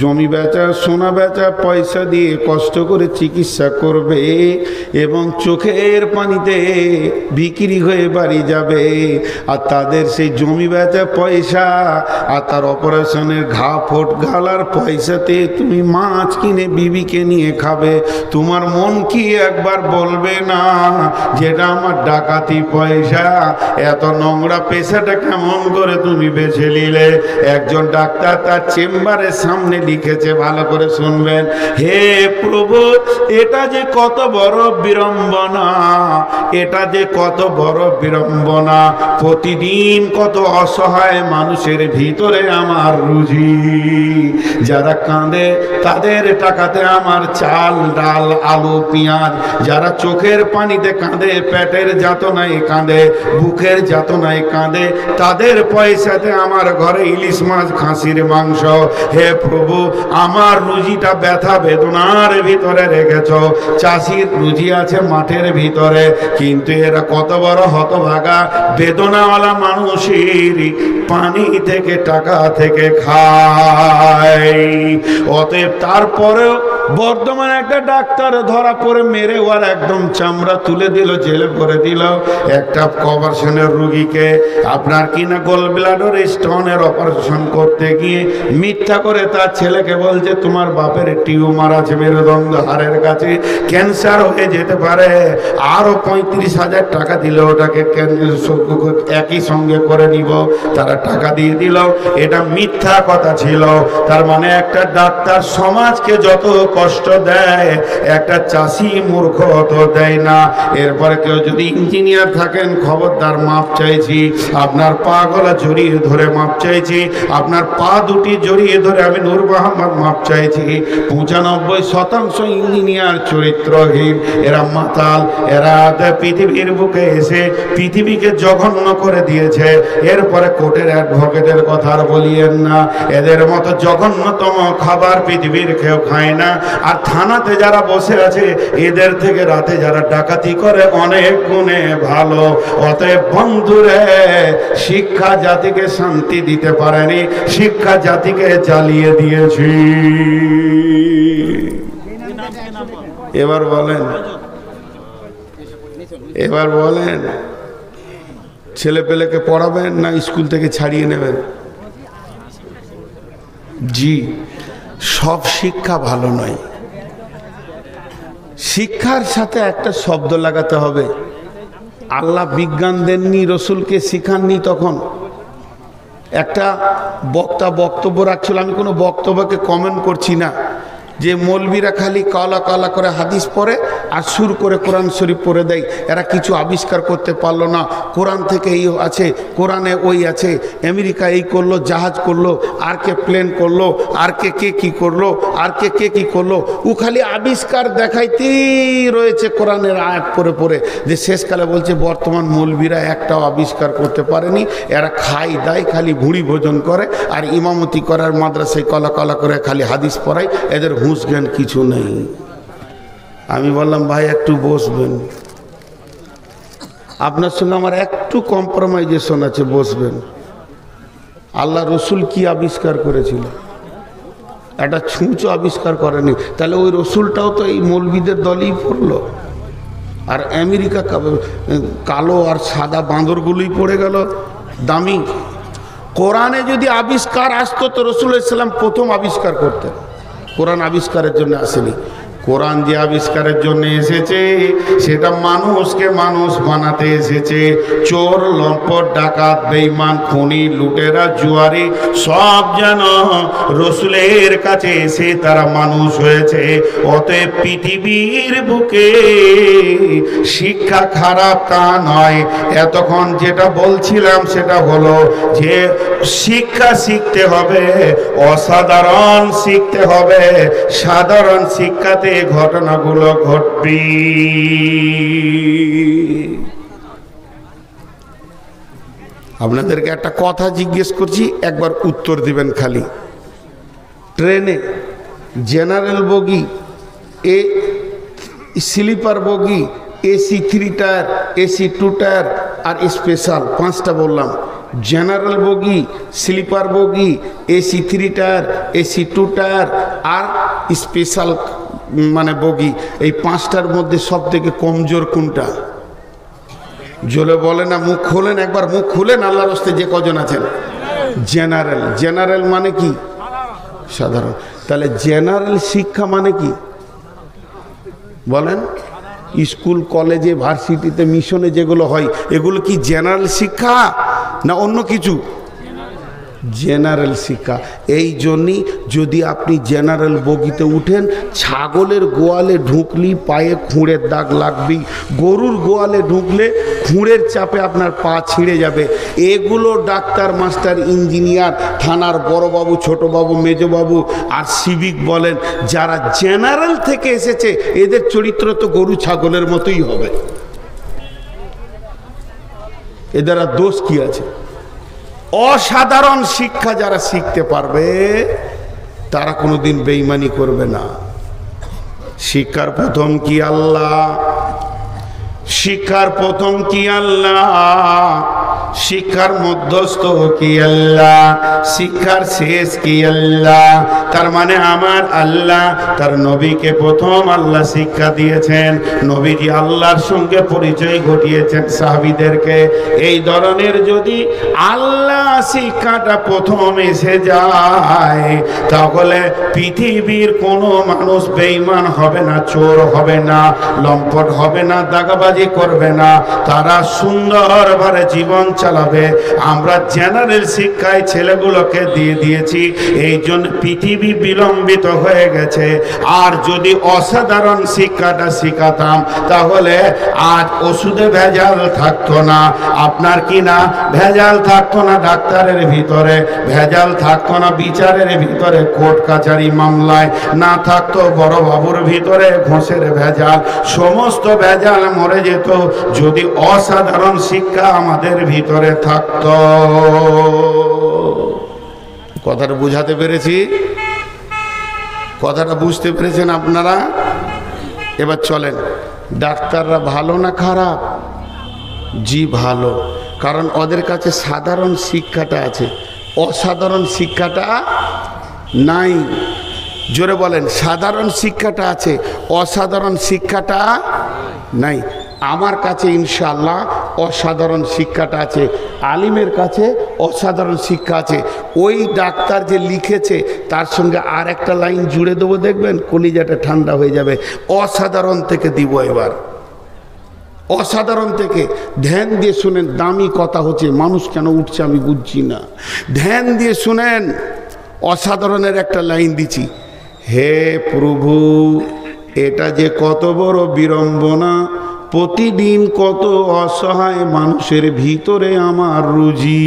জমি বেচা, সোনা বেচা, পয়সা দিয়ে কষ্ট করে চিকিৎসা করবে এবং চোখের পানিতে বিক্রি হয়ে বাড়ি যাবে, আর তাদের সেই জমি বেচা পয়সা আর তার অপারেশনের ঘা ফোট গালার পয়সাতে তুমি মাছ কিনে বিবিকে নিয়ে খাবে। তোমার মন কি একবার বলবে না যেটা আমার ডাকাতি পয়সা? এত নোংরা পেশাটা কেমন করে তুমি বেছে নিলে? একজন ডাক্তার তার চেম্বারের সামনে লিখেছে, ভালো করে শুনবেন, হে প্রভু, এটা যে কত বড় বিড়ম্বনা, এটা যে কত বড় বিড়ম্বনা, প্রতিদিন কত অসহায় মানুষের ভিতরে আমার রুজি। যারা কাঁদে তাদের টাকাতে আমার চাল, ডাল, আলু, পেঁয়াজ। যারা চোখের পানিতে কাঁদে, পেটের যাতনায় কাঁদে, বুকের যাতনায় কাঁদে, তাদের পয়সাতে আমার ঘরে ইলিশ মাছ, খাসির মাংস। হে প্রভু, আমার রুজিটা ব্যথা বেদনার ভিতরে রেখেছ। চাষির রুজি আছে মাঠের ভিতরে, কিন্তু এরা কত বড় হতভাগা, বেদনাওয়ালা মানুষের পানি থেকে, টাকা থেকে খায়। অতএব তারপরেও বর্তমানে একটা ডাক্তার ধরা পড়ে মেরে ওর একদম চামড়া তুলে দিল, জেলে ভরে দিল। একটা অপারেশনের রুগীকে, আপনার কিনা গোল ব্লাডার স্টোনের অপারেশন করতে গিয়ে মিথ্যা করে তার ছেলেকে বলছে তোমার বাপের টিউমার আছে মেরুদণ্ড হাড়ের কাছে, ক্যান্সার হয়ে যেতে পারে, আরো 35,000 টাকা দিলে ওটাকে একই সঙ্গে করে নিব। তারা টাকা দিয়ে দিল, এটা মিথ্যা কথা ছিল। তার মানে একটা ডাক্তার সমাজকে যত কষ্ট দেয়, একটা চাষি মূর্খ অত দেয় না। এরপরে কেউ যদি ইঞ্জিনিয়ার থাকেন, খবরদার মাপ চাইছি, আপনার পা গলা জড়িয়ে ধরে মাপ চাইছি, আপনার পা দুটি জড়িয়ে ধরে আমি নূর মোহাম্মদ মাপ চাইছি। 95% ইঞ্জিনিয়ার চরিত্রহীন, এরা মাতাল, এরা পৃথিবীর বুকে এসে পৃথিবীকে জঘন্য করে দিয়েছে। এরপরে কোর্টের অ্যাডভোকেটের কথা আর বলিয়েন না, এদের মতো জঘন্যতম খাবার পৃথিবীর কেউ খায় না। আর থানাতে যারা বসে আছে, এদের থেকে রাতে যারা ডাকাতি করে অনেক গুণে ভালো। অতএব বন্ধুরে, শিক্ষা জাতিকে শান্তি দিতে পারেনি, শিক্ষা জাতিকে জ্বালিয়ে দিয়েছি। এবার বলেন, এবার বলেন, ছেলে পেলেকে পড়াবেন না স্কুল থেকে ছাড়িয়ে নেবেন? জি, সব শিক্ষা ভালো নয়। শিক্ষার সাথে একটা শব্দ লাগাতে হবে। আল্লাহ বিজ্ঞান দেননি, রসুলকে শিখাননি। তখন একটা বক্তা বক্তব্য রাখছিল, আমি কোনো বক্তব্যকে কমেন্ট করছি না, যে মৌলবীরা খালি কালা কালা করে হাদিস পড়ে আর সুর করে কোরআন শরীফ পড়ে দেয়, এরা কিছু আবিষ্কার করতে পারলো না। কোরআন থেকে এই আছে, কোরআনে ওই আছে, আমেরিকা এই করলো, জাহাজ করলো, আর কে প্লেন করলো, আর কে কি করলো, আর কে কি করলো। ও খালি আবিষ্কার দেখাইতেই রয়েছে কোরআনের আয়াত পড়ে পড়ে, যে শেষকালে বলছে বর্তমান মৌলবীরা একটাও আবিষ্কার করতে পারেনি, এরা খাই দায়, খালি ভুঁড়ি ভোজন করে আর ইমামতি করার মাদ্রাসায় কলা কলা করে খালি হাদিস পড়ায়, এদের হুঁশ জ্ঞান কিছু নেই। আমি বললাম ভাই একটু বসবেন, আপনার সঙ্গে আমার একটু কম্প্রোমাইজেশন আছে, বসবেন। আল্লাহ রসুল কি আবিষ্কার করেছিল? একটা ছুঁচো আবিষ্কার করেনি, তাহলে ওই রসুলটাও তো এই মৌলবীদের দলই পড়লো। আর আমেরিকা কালো আর সাদা বাঁদরগুলোই পড়ে গেল দামি। কোরআনে যদি আবিষ্কার আসতো তো রসুল ইসলাম প্রথম আবিষ্কার করতেন। কোরআন আবিষ্কারের জন্য আসেনি। কোরআন যে আবিষ্কারের জন্য এসেছে সেটা মানুষকে মানুষ বানাতে এসেছে। চোর, লম্পট, ডাকাত, বেঈমান, খুনি, লুটেরা, জুয়ারি সব যেন রসুলের কাছে এসে তারা মানুষ হয়েছে। অতএব পৃথিবীর বুকে শিক্ষা খারাপ তা নয়। এতক্ষণ যেটা বলছিলাম সেটা হলো যে শিক্ষা শিখতে হবে, অসাধারণ শিখতে হবে। সাধারণ শিক্ষাতে ঘটনাগুলো ঘটবে। আপনাদেরকে একটা কথা জিজ্ঞেস করছি, একবার উত্তর দিবেন খালি। ট্রেনে জেনারেল বগি, স্লিপার বগি, এসি 3 টায়ার, এসি 2 টায়ার আর স্পেশাল 5টা বললাম। জেনারেল বগি, স্লিপার বগি, এসি 3 টায়ার, এসি 2 টায়ার আর স্পেশাল মানে বগি, এই 5টার মধ্যে সব থেকে কমজোর কোনটা? জোরে বলে না, মুখ খোলেন, একবার মুখ খুলেন আল্লাহর রাস্তায় যে কজন আছেন। জেনারেল। জেনারেল মানে কি? সাধারণ। তাহলে জেনারেল শিক্ষা মানে কি বলেন? স্কুল, কলেজে, ভার্সিটিতে, মিশনে যেগুলো হয় এগুলো কি জেনারেল শিক্ষা না অন্য কিছু? জেনারেল শিক্ষা। এই জন্যই যদি আপনি জেনারেল বগিতে উঠেন, ছাগলের গোয়ালে ঢুকলি পায়ে খুঁড়ের দাগ লাগবেই, গরুর গোয়ালে ঢুকলে খুঁড়ের চাপে আপনার পা ছিঁড়ে যাবে। এগুলো ডাক্তার, মাস্টার, ইঞ্জিনিয়ার, থানার বড়বাবু, ছোটবাবু, মেজবাবু আর সিভিক বলেন, যারা জেনারেল থেকে এসেছে এদের চরিত্র তো গরু ছাগলের মতোই হবে। এদের আর দোষ কি আছে? অসাধারণ শিক্ষা যারা শিখতে পারবে তারা কোনোদিন বেঈমানি করবে না। শিক্ষার প্রথম কি আল্লাহ? শিক্ষার প্রথম কি আল্লাহ? শিক্ষার মধ্যস্থ কি আল্লাহ? শিক্ষার শেষ কি আল্লাহ? তার মানে আমার আল্লাহ তার নবীকে প্রথম আল্লাহ শিক্ষা দিয়েছেন। নবীজি আল্লাহর সঙ্গে পরিচয় ঘটিয়েছেন সাহাবীদেরকে। এই ধরনের যদি আল্লাহ শিক্ষাটা প্রথম এসে যায় তাহলে পৃথিবীর কোনো মানুষ বেঈমান হবে না, চোর হবে না, লম্পট হবে না, দাগাবাজি করবে না, তারা সুন্দরভাবে জীবন চালাবে। আমরা জেনারেল শিক্ষায় ছেলেগুলোকে দিয়ে দিয়েছি, এই জন্য পৃথিবী বিলম্বিত হয়ে গেছে। আর যদি অসাধারণ শিক্ষাটা শিখাতাম তাহলে আজ ওষুধে ভেজাল থাকতো না, আপনার কি না ভেজাল থাকতো না, ডাক্তারের ভিতরে ভেজাল থাকতো না, বিচারের ভিতরে কোর্ট কাচারি মামলায় না থাকতো, বড় বাবুর ভিতরে ঘোষের ভেজাল, সমস্ত ভেজাল মরে যেত যদি অসাধারণ শিক্ষা আমাদের ভিতরে থাকতো। কথাটা বুঝাতে পেরেছি? কথাটা বুঝতে পেরেছেন আপনারা? এবার চলেন, ডাক্তাররা ভালো না খারাপ? জি ভালো, কারণ ওদের কাছে সাধারণ শিক্ষাটা আছে, অসাধারণ শিক্ষাটা নাই। জোরে বলেন, সাধারণ শিক্ষাটা আছে, অসাধারণ শিক্ষাটা নাই। আমার কাছে ইনশাআল্লাহ অসাধারণ শিক্ষাটা আছে, আলিমের কাছে অসাধারণ শিক্ষা আছে। ওই ডাক্তার যে লিখেছে তার সঙ্গে আর একটা লাইন জুড়ে দেবো, দেখবেন কলিজাটা ঠান্ডা হয়ে যাবে। অসাধারণ থেকে দিব এবার, অসাধারণ থেকে। ধ্যান দিয়ে শুনেন, দামি কথা হচ্ছে, মানুষ কেন উঠছে আমি বুঝছি না। ধ্যান দিয়ে শুনেন, অসাধারণের একটা লাইন দিচ্ছি। হে প্রভু, এটা যে কত বড় বিড়ম্বনা, প্রতিদিন কত অসহায় মানুষের ভিতরে আমার রুজি।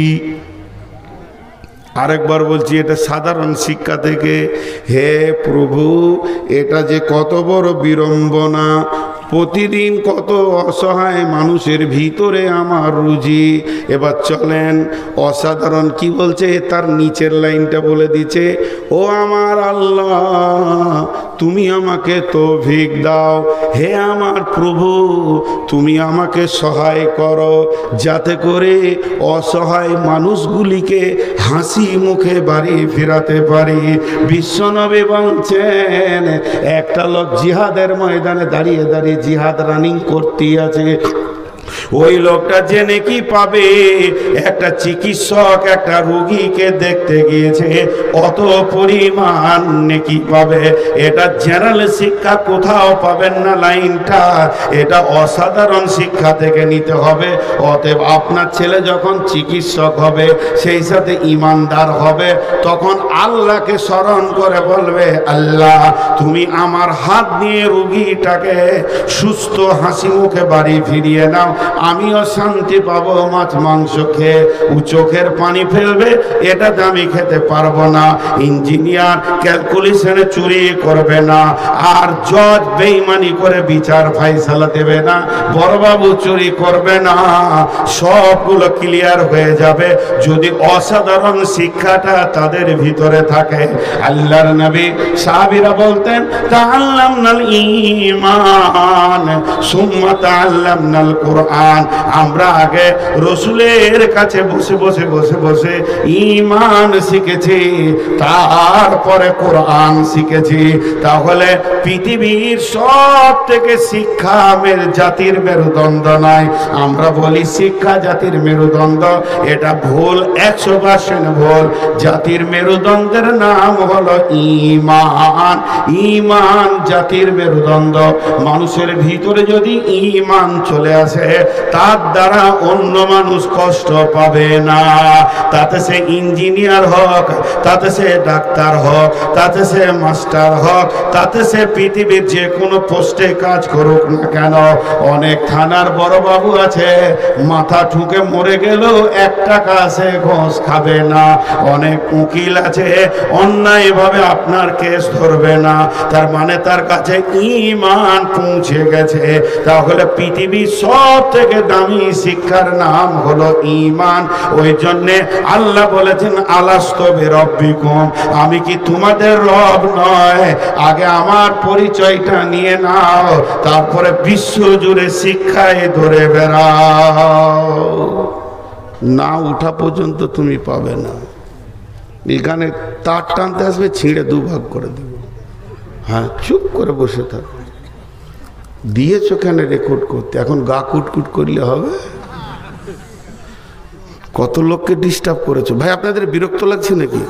আরেকবার বলছি, এটা সাধারণ শিক্ষা থেকে। হে প্রভু, এটা যে কত বড় বিড়ম্বনা, প্রতিদিন কত অসহায় মানুষের ভিতরে আমার রুজি। এবার চলেন, অসাধারণ কি বলছে তার নিচের লাইনটা বলে দিচ্ছে। ও আমার আল্লাহ, তুমি আমাকে তৌফিক দাও। হে আমার প্রভু, তুমি আমাকে সহায় করো, যাতে করে অসহায় মানুষগুলিকে হাসি মুখে বাড়ি ফেরাতে পারি। বিশ্বনবী বলছেন, একটা লোক জিহাদের ময়দানে দাঁড়িয়ে দাঁড়িয়ে জিহাদ রানিং করতে আছে। ওই লোকটা জেনে কি পাবে, একটা চিকিৎসক একটা রোগীকে দেখতে গিয়েছে, অত পরিমাণ নেকি পাবে। এটা জেনারেল শিক্ষা কোথাও পাবেন না লাইনটা, এটা অসাধারণ শিক্ষা থেকে নিতে হবে। অতএব আপনার ছেলে যখন চিকিৎসক হবে, সেই সাথে ইমানদার হবে, তখন আল্লাহকে স্মরণ করে বলবে, আল্লাহ তুমি আমার হাত দিয়ে রোগীটাকে সুস্থ হাসি মুখে বাড়ি ফিরিয়ে নাও, আমিও শান্তি পাবো। মাছ মাংস খেয়ে ও চোখের পানি ফেলবে, এটাতে আমি খেতে পারবো না। ইঞ্জিনিয়ার ক্যালকুলেশনে চুরি করবে না, আর জজ বেঈমানি করে বিচার ফাইসালা দেবে না, বড়বাবু চুরি করবে না। সবগুলো ক্লিয়ার হয়ে যাবে যদি অসাধারণ শিক্ষাটা তাদের ভিতরে থাকে। আল্লাহর নবী সাহাবীরা বলতেন, তাআল্লামনাল ঈমান সুম্মা তাআল্লামনাল কুরআন। আমরা আগে রসুলের কাছে বসে বসে বসে বসে ঈমান শিখেছি, তারপরে কোরআন শিখেছি। তাহলে পৃথিবীর সব থেকে শিক্ষা জাতির মেরুদণ্ড নয়। আমরা বলি শিক্ষা জাতির মেরুদণ্ড, এটা ভুল, 100% ভুল। জাতির মেরুদণ্ডের নাম হলো ঈমান। ঈমান জাতির মেরুদণ্ড। মানুষের ভিতরে যদি ঈমান চলে আসে, তার দ্বারা অন্য মানুষ কষ্ট পাবে না। তাতে সে ইঞ্জিনিয়ার হোক, তাতে সে ডাক্তার হোক, তাতে সে মাস্টার হোক, তাতে সে পৃথিবীর যে কোনো পোস্টে কাজ করুক না কেন। অনেক থানার বড় বাবু আছে, মাথা ঠুকে মরে গেলেও 1 টাকা সে ঘোষ খাবে না। অনেক উকিল আছে, অন্যায়ভাবে আপনার কেস ধরবে না। তার মানে তার কাছে ঈমান পৌঁছে গেছে। তাহলে পৃথিবীর সব থেকে দামি শিক্ষার নাম হলো ঈমান। ওই জন্যে আল্লাহ বলেছেন, আলাস্তু বিরব্বিকুম, আমি কি তোমাদের রব নয়? আগে আমার পরিচয়টা নিয়ে নাও, তারপরে বিশ্ব জুড়ে শিক্ষায় ধরে বেড়াও। না উঠা পর্যন্ত তুমি পাবে না। এখানে তার টানতে আসবে, ছিঁড়ে 2 ভাগ করে দেব। হ্যাঁ, চুপ করে বসে থাকো। দিয়েছ কেন রেকর্ড করতে? এখন গা কুটকুট করলে হবে? কত লোককে ডিস্টার্ব করেছো ভাই, আপনাদের বিরক্ত লাগছে নাকি?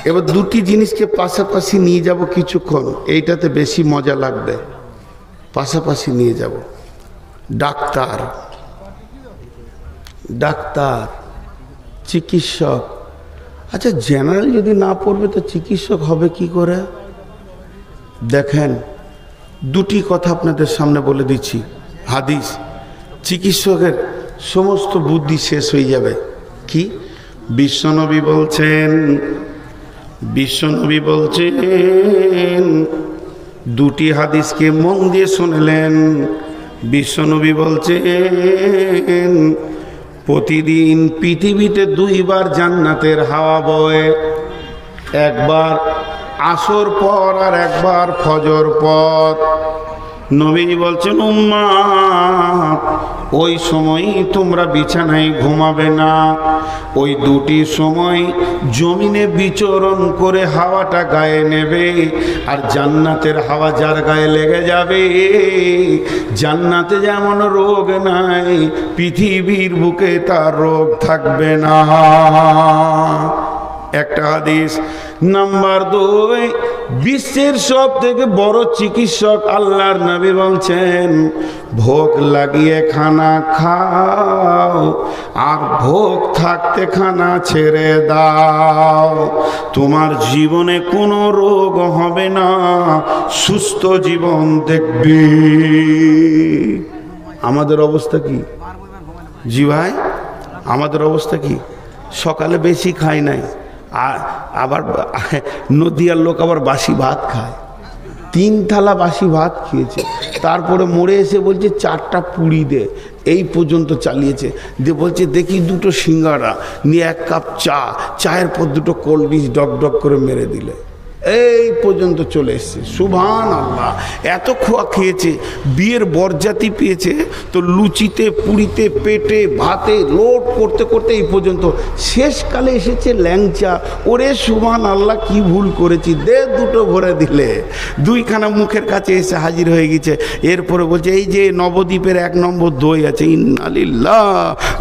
এবার 2টি জিনিসকে পাশাপাশি নিয়ে যাব কিছুক্ষণ, এইটাতে বেশি মজা লাগবে। পাশাপাশি নিয়ে যাব। ডাক্তার, ডাক্তার, চিকিৎসক। আচ্ছা, জেনারেল যদি না পড়বে তো চিকিৎসক হবে কি করে? দেখেন, 2টি কথা আপনাদের সামনে বলে দিচ্ছি। হাদিস, চিকিৎসকের সমস্ত বুদ্ধি শেষ হয়ে যাবে। কি বিশ্বনবী বলছেন? বিশ্বনবী বলছেন, 2টি হাদিসকে মন দিয়ে শুনলেন। বিশ্বনবী বলছেন, প্রতিদিন পৃথিবীতে 2 বার জান্নাতের হাওয়া বয়, একবার আসর পর আর একবার ফজর পর। নবীজি বলছেন উম্মাত, ওই সময় তোমরা বিছানায় ঘুমাবে না। ওই দুটি সময় জমিনে বিচরণ করে হাওয়াটা গায়ে নেবে, আর জান্নাতের হাওয়া যার গায়ে লেগে যাবে, জান্নাতে যেমন রোগ নাই, পৃথিবীর বুকে তার রোগ থাকবে না। একটা হাদিস। নাম্বার 2, বিশ্বের সব থেকে বড় চিকিৎসক আল্লাহর নবী বলছেন, ভোগ লাগিয়ে খানা খাও আর ভোগ থাকতে খানা ছেড়ে দাও, তোমার জীবনে কোনো রোগ হবে না, সুস্থ জীবন দেখবে। আমাদের অবস্থা কি জি ভাই? আমাদের অবস্থা কি? সকালে বেশি খাই নাই, আবার নদিয়ার লোক আবার বাসি ভাত খায়, 3 থালা বাসি ভাত খেয়েছে, তারপরে মোড়ে এসে বলছে 4টা পুরি দে, এই পর্যন্ত চালিয়েছে। দিয়ে বলছে দেখি 2টো সিঙ্গাড়া নিয়ে 1 কাপ চা, চায়ের পর 2টো কোল্ড ড্রিঙ্কস ডক ডক করে মেরে দিলে, এই পর্যন্ত চলে এসছে। সুবহানাল্লাহ, এত খোয়া খেয়েছে, বিয়ের বরযাত্রী পেয়েছে তো লুচিতে পুরিতে পেটে ভাতে লোড করতে করতে এই পর্যন্ত, শেষকালে এসেছে ল্যাংচা। ওরে সুবহানাল্লাহ, কি ভুল করেছি, দে 2টো ভরে দিলে, 2খানা মুখের কাছে এসে হাজির হয়ে গেছে। এরপরে বলছে এই যে নবদ্বীপের 1 নম্বর দই আছে, ইন্নালিল্লাহ,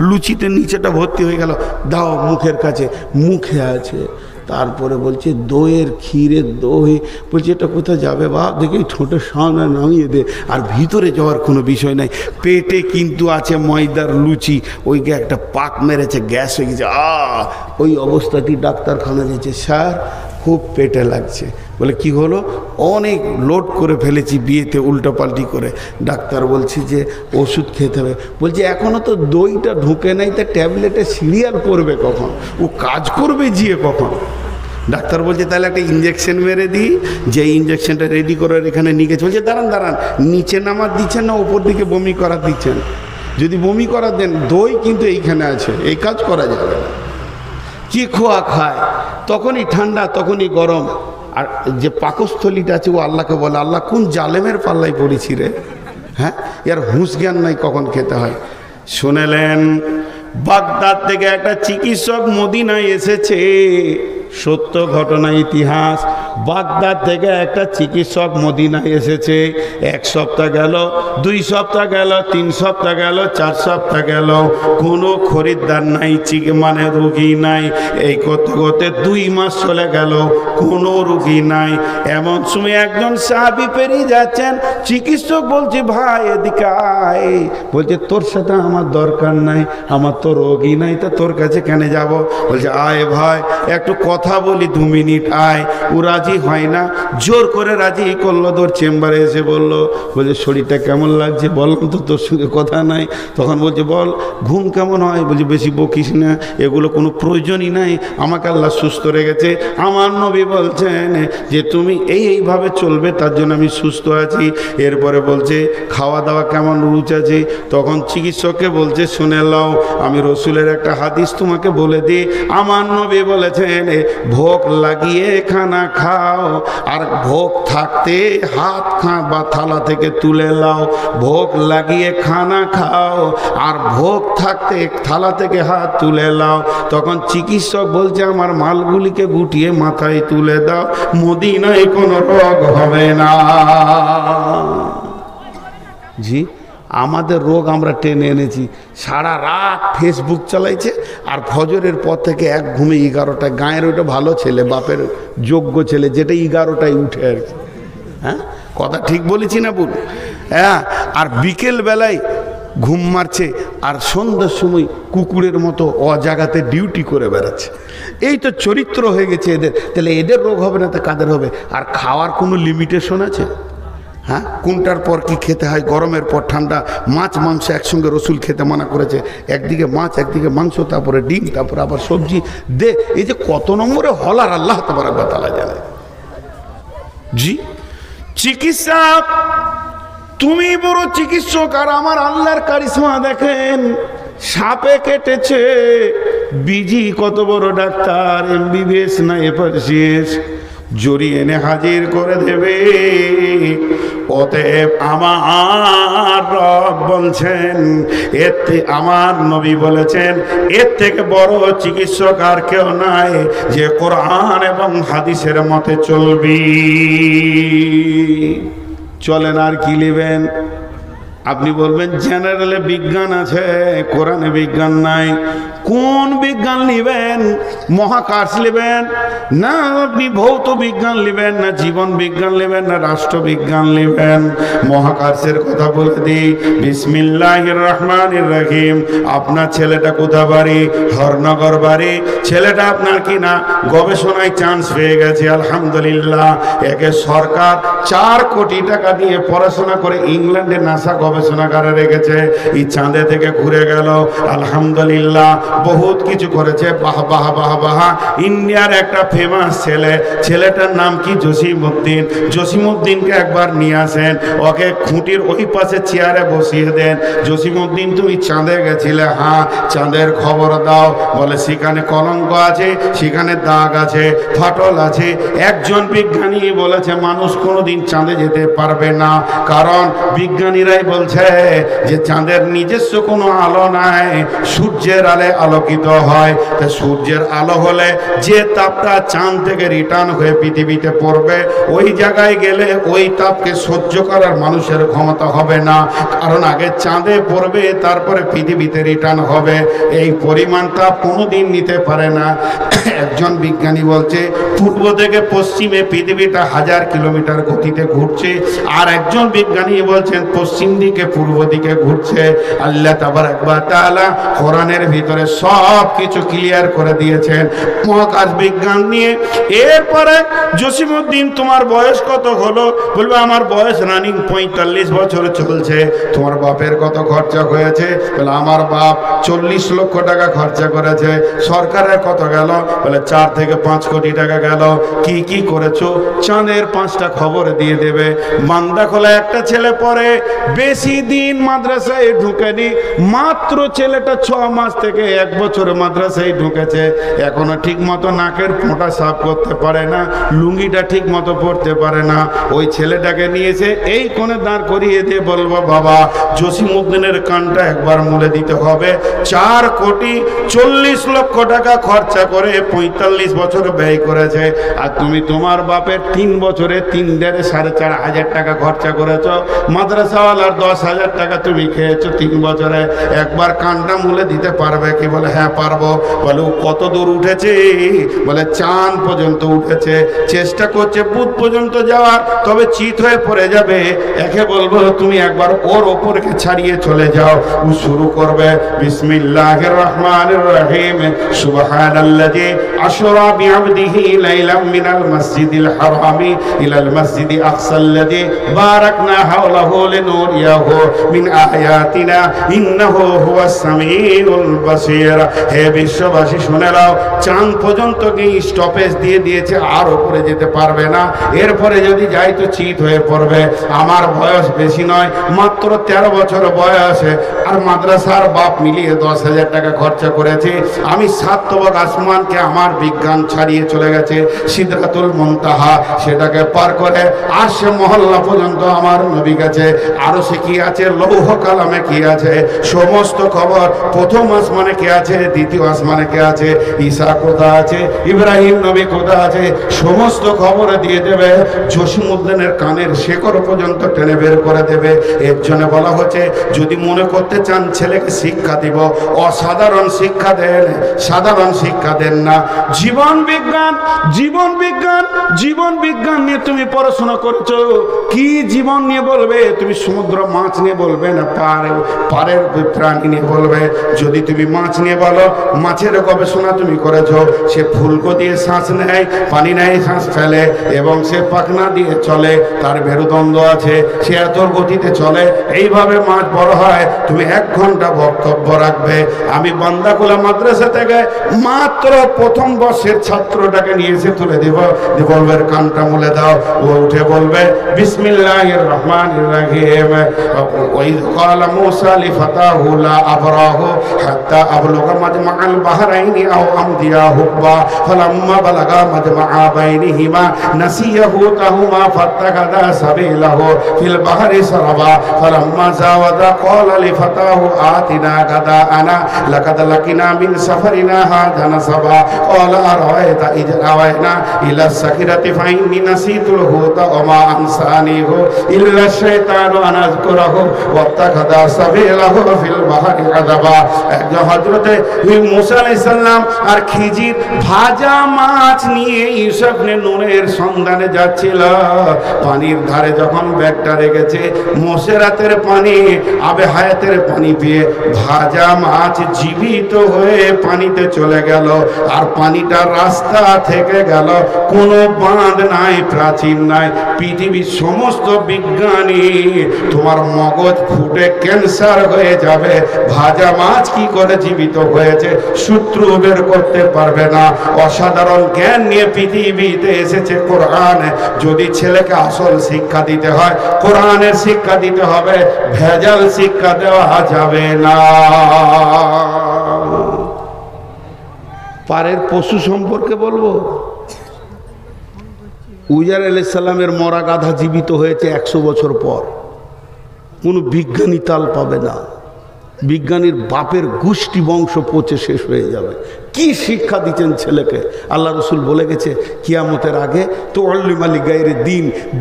লুচিতে নিচেটা ভর্তি হয়ে গেল, দাও মুখের কাছে, মুখে আছে। তারপরে বলছে দইয়ের ক্ষীরের দই, বলছে এটা কোথায় যাবে বাপ, দেখি ঠোঁটের সামনে নামিয়ে দে, আর ভিতরে যাওয়ার কোনো বিষয় নাই, পেটে কিন্তু আছে ময়দার লুচি, ওইকে একটা পাক মেরেছে, গ্যাস হয়ে গেছে। ওই অবস্থাতেই ডাক্তারখানা গেছে, স্যার খুব পেটে লাগছে। বলে কি হলো? অনেক লোড করে ফেলেছি বিয়েতে উল্টোপাল্টি করে। ডাক্তার বলছি যে ওষুধ খেতে হবে। বলছে এখনও তো দইটা ঢুকে নাই, তা ট্যাবলেটে সিরিয়াল পড়বে কখন, ও কাজ করবে জিয়ে কখন? ডাক্তার বলছে তাহলে একটা ইঞ্জেকশন মেরে দিই, যে ইঞ্জেকশনটা রেডি করে এখানে নিয়ে গেছে। বলছে দাঁড়ান দাঁড়ান, নিচে নামার দিচ্ছেন না ওপর দিকে বমি করার দিচ্ছেন? যদি বমি করার দেন, দই কিন্তু এইখানে আছে, এই কাজ করা যাবে না। কি খোয়া খায়, তখনই ঠান্ডা তখনই গরম। আর যে পাকস্থলীটা আছে ও আল্লাহকে বলে, আল্লাহ কোন জালেমের পাল্লায় পড়েছি রে, হ্যাঁ, এর হুঁশ জ্ঞান নাই কখন খেতে হয়। শুনেলেন বাগদাদ থেকে একটা চিকিৎসক মদিনায় এসেছে, সত্য ঘটনা, ইতিহাস। বাগদাদ থেকে একটা চিকিৎসক মদিনায় এসেছে, 1 সপ্তাহ গেল, 2 সপ্তাহ গেল, 3 সপ্তাহ গেল, 4 সপ্তাহ গেল, কোনো খরিদ্দার নাই, মানে রুগী নাই। এই করতে করতে 2 মাস চলে গেল, কোনো রুগী নাই। এমন সময় একজন সাহাবী পেরিয়ে যাচ্ছেন, চিকিৎসক বলছে ভাই এদিকে আয়। বলছে তোর সাথে আমার দরকার নাই, আমার তো রোগী নাই, তা তোর কাছে কেন যাব? বলছে আয় ভাই একটু কথা বলি, 2 মিনিট আয়। ও রাজি হয় না, জোর করে রাজি করলো, তোর চেম্বারে এসে বললো, বলছে শরীরটা কেমন লাগছে? বললাম তো তোর সঙ্গে কথা নাই। তখন বলছে বল ঘুম কেমন হয়? বলছে বেশি বকিস না, এগুলো কোনো প্রয়োজনই নাই, আমাকে আল্লাহ সুস্থ রেখেছে। আমার নবী বলছেন যে তুমি এইভাবে চলবে, তার জন্য আমি সুস্থ আছি। এরপরে বলছে খাওয়া দাওয়া কেমন রুচ আছে? তখন চিকিৎসককে বলছে শুনে লাও, আমি রসুলের একটা হাদিস তোমাকে বলে দিই। আমার নবী বলেছেন ভোগ লাগিয়ে খানা খাও, আর ভোগ থাকতে হাত বা থালা থেকে তুলে লাও। ভোগ লাগিয়ে খানা খাও আর ভোগ থাকতে থালা থেকে হাত তুলে লাও। তখন চিকিৎসক বলছে আমার মালগুলিকে গুটিয়ে মাথায় তুলে দাও, মদিনায় কোনো রোগ হবে না। জি, আমাদের রোগ আমরা টেনে এনেছি। সারা রাত ফেসবুক চালাইছে, আর ফজরের পর থেকে এক ঘুমে 11টায়। গায়ের ওইটা ভালো ছেলে, বাপের যোগ্য ছেলে, যেটা 11টায় উঠে আর কি। হ্যাঁ, কথা ঠিক বলেছি না বলুন? হ্যাঁ, আর বিকেল বেলায় ঘুম মারছে, আর সন্ধ্যার সময় কুকুরের মতো অজাগাতে ডিউটি করে বেড়াচ্ছে। এই তো চরিত্র হয়ে গেছে এদের। তাহলে এদের রোগ হবে না তো কাদের হবে? আর খাওয়ার কোনো লিমিটেশন আছে? হ্যাঁ, কোনটার পর কি খেতে হয়? গরমের পর ঠান্ডা, মাছ মাংস একসঙ্গে রসুল খেতে মানা করেছে। একদিকে মাছ, একদিকে মাংস, তারপরে ডিম, তারপরে আবার সবজি দে। এই যে কত নম্বরে হলার আল্লাহ তাবারক ওয়া তাআলা জানে। জি, চিকিৎসক তুমি বড় চিকিৎসক, আর আমার আল্লাহর কারিশমা দেখেন। সাপে কেটেছে, বিজি কত বড় ডাক্তার, MBBS না FRCS। জড়িয়ে এনে হাজির করে দেবে। অতএব আমার রব বলছেন, আমার নবী বলেছেন, এর থেকে বড় চিকিৎসক আর কেউ নাই যে কোরআন এবং হাদিসের মতে চলবি। চলেন আর কি নেবেন? আপনি বলবেন জেনারেলে বিজ্ঞান আছে, কোরআনে বিজ্ঞান নাই। কোন বিজ্ঞান নেবেন? মহাকাশ নেবেন, না আপনি ভৌত বিজ্ঞান নেবেন, না জীবন বিজ্ঞান নেবেন, না রাষ্ট্রবিজ্ঞান নেবেন? মহাকাশের কথা বলে দিই। বিসমিল্লাহির রহমানির রহিম। আপনার ছেলেটা কোথা বাড়ি? হরনগর বাড়ি। ছেলেটা আপনার কি না গবেষণায় চান্স পেয়ে গেছে, আলহামদুলিল্লাহ। একে সরকার 4 কোটি টাকা দিয়ে পড়াশোনা করে ইংল্যান্ডে নাসা গবেষণাগারে রেখেছে। এই চাঁদে থেকে ঘুরে গেল, আলহামদুলিল্লাহ। বহুত কিছু করেছে, বাহ বাহ বাহ বাহ। ইন্ডিয়ার একটা ফেমাস ছেলে, ছেলেটার নাম কি? জসিমউদ্দিন। জসিমউদ্দিনকে একবার নিয়ে আসেন, ওকে খুঁটির ওই পাশে চেয়ারে বসিয়ে দেন। জসিমউদ্দিন, তুমি চাঁদে গেছিলে? হ্যাঁ। চাঁদের খবর দাও। বলে সেখানে কলঙ্ক আছে, সেখানে দাগ আছে, ফাটল আছে। একজন বিজ্ঞানী বলেছে মানুষ কোনোদিন চাঁদে যেতে পারবে না, কারণ বিজ্ঞানীরাই বলছে যে চাঁদের নিজস্ব কোনো আলো নাই, সূর্যের আলো আলোকিত হয়। তা সূর্যের আলো হলে যে তাপটা চাঁদ থেকে রিটার্ন হয়ে পৃথিবীতে পড়বে, ওই জায়গায় গেলে ওই তাপকে সহ্য করার মানুষের ক্ষমতা হবে না, কারণ আগে চাঁদে পড়বে তারপরে পৃথিবীতে রিটার্ন হবে। এই পরিমাণ তাপ কোনোদিন নিতে পারে না। একজন বিজ্ঞানী বলছে পূর্ব থেকে পশ্চিমে পৃথিবীটা 1000 কিলোমিটার গতিতে ঘুরছে, আর একজন বিজ্ঞানী বলছেন পশ্চিম দিকে পূর্ব দিকে ঘুরছে। আল্লাহ তাবারাক ওয়া তাআলা কোরআনের ভিতরে সব কিছু ক্লিয়ার করে দিয়েছেন মহাকাশ বিজ্ঞান নিয়ে। এরপরে জসিমউদ্দিন, তোমার বয়স কত হলো? বলবে আমার বয়স রানিং 45 বছর চলছে। তোমার বাপের কত খরচা হয়েছে? বলে আমার বাপ 40 লক্ষ টাকা খরচা করেছে। সরকারের কত গেল? বলে 4 থেকে 5 কোটি টাকা গেল। কি কি করেছো? চাঁদের 5টা খবর দিয়ে দেবে। মান্দাখোলা একটা ছেলে পড়ে, বেশি দিন মাদ্রাসায় ঢুকেনি, মাত্র ছেলেটা 6 মাস থেকে 1 বছর মাদ্রাসায় ঢুকেছে। এখনো ঠিক মতো নাকের ফোঁটা সাফ করতে পারে না, লুঙ্গিটা ঠিক মতো পরতে পারে না। ওই ছেলেটাকে নিয়েছে, এই কোণে দাঁড় করিয়ে দিয়ে বলবো বাবা জসিমউদ্দিনের কানটা একবার মুলে দিতে হবে। 4 কোটি 40 লক্ষ টাকা খরচা করে 45 বছর ব্যয় করেছে, আর তুমি তোমার বাপের 3 বছরে 3.5 হাজার টাকা খরচা করেছ। মাদ্রাসাওয়ালার 10,000 টাকা তুমি খেয়েছো 3 বছরে। একবার কানটা মুলে দিতে পারবে কি? বলে হ্যাঁ পারবো। বলে কত দূর উঠেছে? বলে চাঁদ পর্যন্ত উঠেছে, চেষ্টা করছে বুধ পর্যন্ত যাওয়ার, তবে চিত হয়ে পড়ে যাবে। একে বলবো তুমি একবার ওর ওপরকে ছাড়িয়ে চলে যাও। ও শুরু করবে বিসমিল্লাহির রহমানির রহিম। সুবহানাল্লাযী আশরা বিআবদিহি লাইলাম মিনাল মাসজিদিল হারামি ইলাল মাসজিদি আকসাল্লাযী বারাকনা হাওলাহু লিনুরিয়াহু মিন আয়াতিনা ইন্নাহু হুয়াস সামিউল বাসীর। হে বিশ্ববাসী শুনে নাও, চাঁদ পর্যন্ত কি স্টপেজ দিয়ে দিয়েছে, আর উপরে যেতে পারবে না। এরপরে যদি যাই তো চিত হয়ে পড়বে। আমার বয়স বেশি নয়, মাত্র 13 বছর বয়সে, আর মাদ্রাসার বাপ মিলিয়ে 10,000 টাকা খরচা করেছে। আমি 7 তবক আসমানকে আমার বিজ্ঞান ছাড়িয়ে চলে গেছে, সিদরাতুল মুনতাহা সেটাকে পার করে আরশে মহল্লা পর্যন্ত আমার নবী গেছে। আরো সে কি আছে, লৌহ কালামে কি আছে, সমস্ত খবর। প্রথম আসমানে কে আছে, দ্বিতীয় আসমানে কে আছে, ঈসা কোথা আছে, ইব্রাহিম নবী কোথা আছে, সমস্ত খবর দিয়ে দেবে। জসিমউদ্দিনের কানের শেকড় পর্যন্ত টেনে বের করে দেবে। এর জন্য বলা হচ্ছে যদি মনে করতে চান ছেলেকে শিক্ষা দিব, অসাধারণ শিক্ষা দেন, সাধারণ শিক্ষা দেন না। জীবন বিজ্ঞান, জীবন বিজ্ঞান, জীবন বিজ্ঞান নিয়ে তুমি পড়াশোনা করছো, কি জীবন নিয়ে বলবে? তুমি সমুদ্র মাছ নিয়ে বলবে, না পারের প্রাণী নিয়ে বলবে? যদি তুমি মাছ নিয়ে বলো, মাছের গবেষণা তুমি করেছো, সে ফুলকো দিয়ে শ্বাস নেয়, পানি নেয়, শ্বাস ফেলে, এবং সে পাখনা দিয়ে চলে, তার মেরুদণ্ড আছে, সে এত গতিতে চলে। এইভাবে মাছ বড় হয়। তুমি 1 ঘন্টা বক্তব্য রাখবে। আমি বান্দাখোলা মাদ্রাসা থেকে মাত্র প্রথম বর্ষের ছাত্রটাকে নিয়ে এসে তুলে দেব, বলবে কানটা মুলে দাও। ও উঠে বলবে বিসমিল্লাহির রহমানির রহিম। ওয়াইদ ক্বালা মূসা লিফাতাহু লা আবরাহু হাত্তা আবলুগা মাজমাআল বাহরাইনি আও আমদিয়া হুকবা ফালাম্মা বালাগা মাজমাআ বাইনিহিমা নাসিয়া হুতাহুমা ফাত্তাখাযা সাবিলাহু ফিল বাহরি সারাবা ফালাম্মা জাওয়াদা ক্বালা লিফাতাহু আতিনা গাদাআনা লাকাদ লাকিনা মিন সাফারিনা হাযা নাসাবা ক্বালা আরাআইতা ইয আওয়াইনা ইলা সাকিরাতি ফাইন্নী নাসিতুল হুতা ওয়া মা আনসানিহু ইল্লা শাইতানু আন আযকুরাহু ওয়াত্তাখাযা সাবিলাহু ফিল বাহরি আযাবা। হযরতে মূসা আলাইহিস সালাম আর খিজির ভাজা মাছ নিয়ে ইউসুফ নে নূরের সন্ধানে যাচ্ছিল। পানির ধারে যখন ব্যাগটা রেখেছে, মোসেরাতের পানি, আবে হায়াতের পানি পেয়ে ভাজা মাছ জীবিত হয়ে পানিতে চলে গেল। আর পানিটা রাস্তা থেকে গেল, কোনো বাঁধ নাই, প্রাচীন নাই। পৃথিবীর সমস্ত বিজ্ঞানী তোমার মগজ ফুটে ক্যান্সার হয়ে যাবে, ভাজা মাছ কি করে জীবিত হয়েছে সূত্র বের করতে পারবে না। অসাধারণ জ্ঞান নিয়ে পৃথিবীতে এসেছে কোরআন। যদি ছেলেকে আসল শিক্ষা দিতে হয়, কোরআনের শিক্ষা দিতে হবে, ভেজাল শিক্ষা দেওয়া যাবে না। পারের পশু সম্পর্কে বলবো, উজার আলাইহিস সালামের মরা গাধা জীবিত হয়েছে 100 বছর পর। কোনো বিজ্ঞানী তাল পাবে না, বিজ্ঞানীর বাপের গোষ্ঠী বংশ পচে শেষ হয়ে যাবে। কি শিক্ষা দিচ্ছেন ছেলেকে? আল্লাহ রসুল বলে গেছে কিয়ামতের আগে তো অল্লি মালিক গায়ের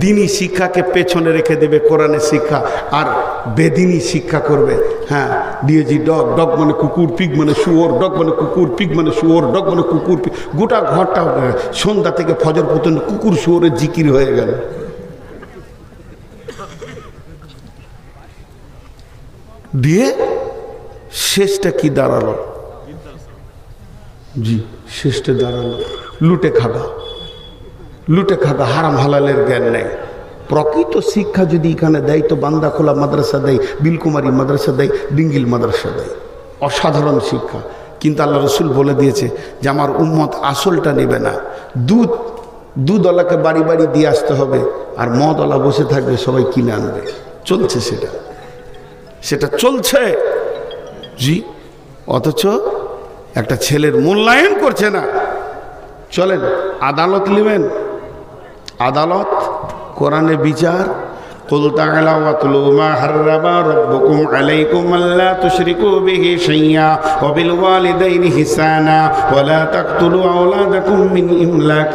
দিনই শিক্ষাকে পেছনে রেখে দেবে কোরআনের শিক্ষা, আর বেদিনী শিক্ষা করবে। হ্যাঁ, ডিএজি ডগ, ডগ মানে কুকুর, পিগ মানে শুয়োর, ডগ মানে কুকুর, পিগ মানে শুয়োর, ডগ মানে কুকুর, গোটা ঘরটা সন্ধ্যা থেকে ফজর পর্যন্ত কুকুর শুয়োরের জিকির হয়ে গেল। দিয়ে শেষটা কি দাঁড়ালো? জি, শেষটা দাঁড়ালো লুটে খাগা, লুটে খাগা, হারাম হালালের জ্ঞান নেই। প্রকৃত শিক্ষা যদি এখানে দেয় তো বান্দাখোলা মাদ্রাসা দেয়, বিলকুমারী মাদ্রাসা দেয়, ডিঙ্গিল মাদ্রাসা দেয়, অসাধারণ শিক্ষা। কিন্তু আল্লাহ রসুল বলে দিয়েছে যে আমার উম্মত আসলটা নেবে না। দুধওয়ালাকে বাড়ি বাড়ি দিয়ে আসতে হবে, আর মদওয়ালা বসে থাকবে, সবাই কিনে আনবে। চলছে সেটা চলছে। জি, অথচ একটা ছেলের মূল্যায়ন করছে না। চলেন আদালত নেবেন, আদালত, কোরআনে বিচার। قل تعالوا واتلوا ما حرم ربكم عليكم ألا تشركوا به شيئا وبالوالدين إحسانا ولا تقتلوا أولادكم من إملاق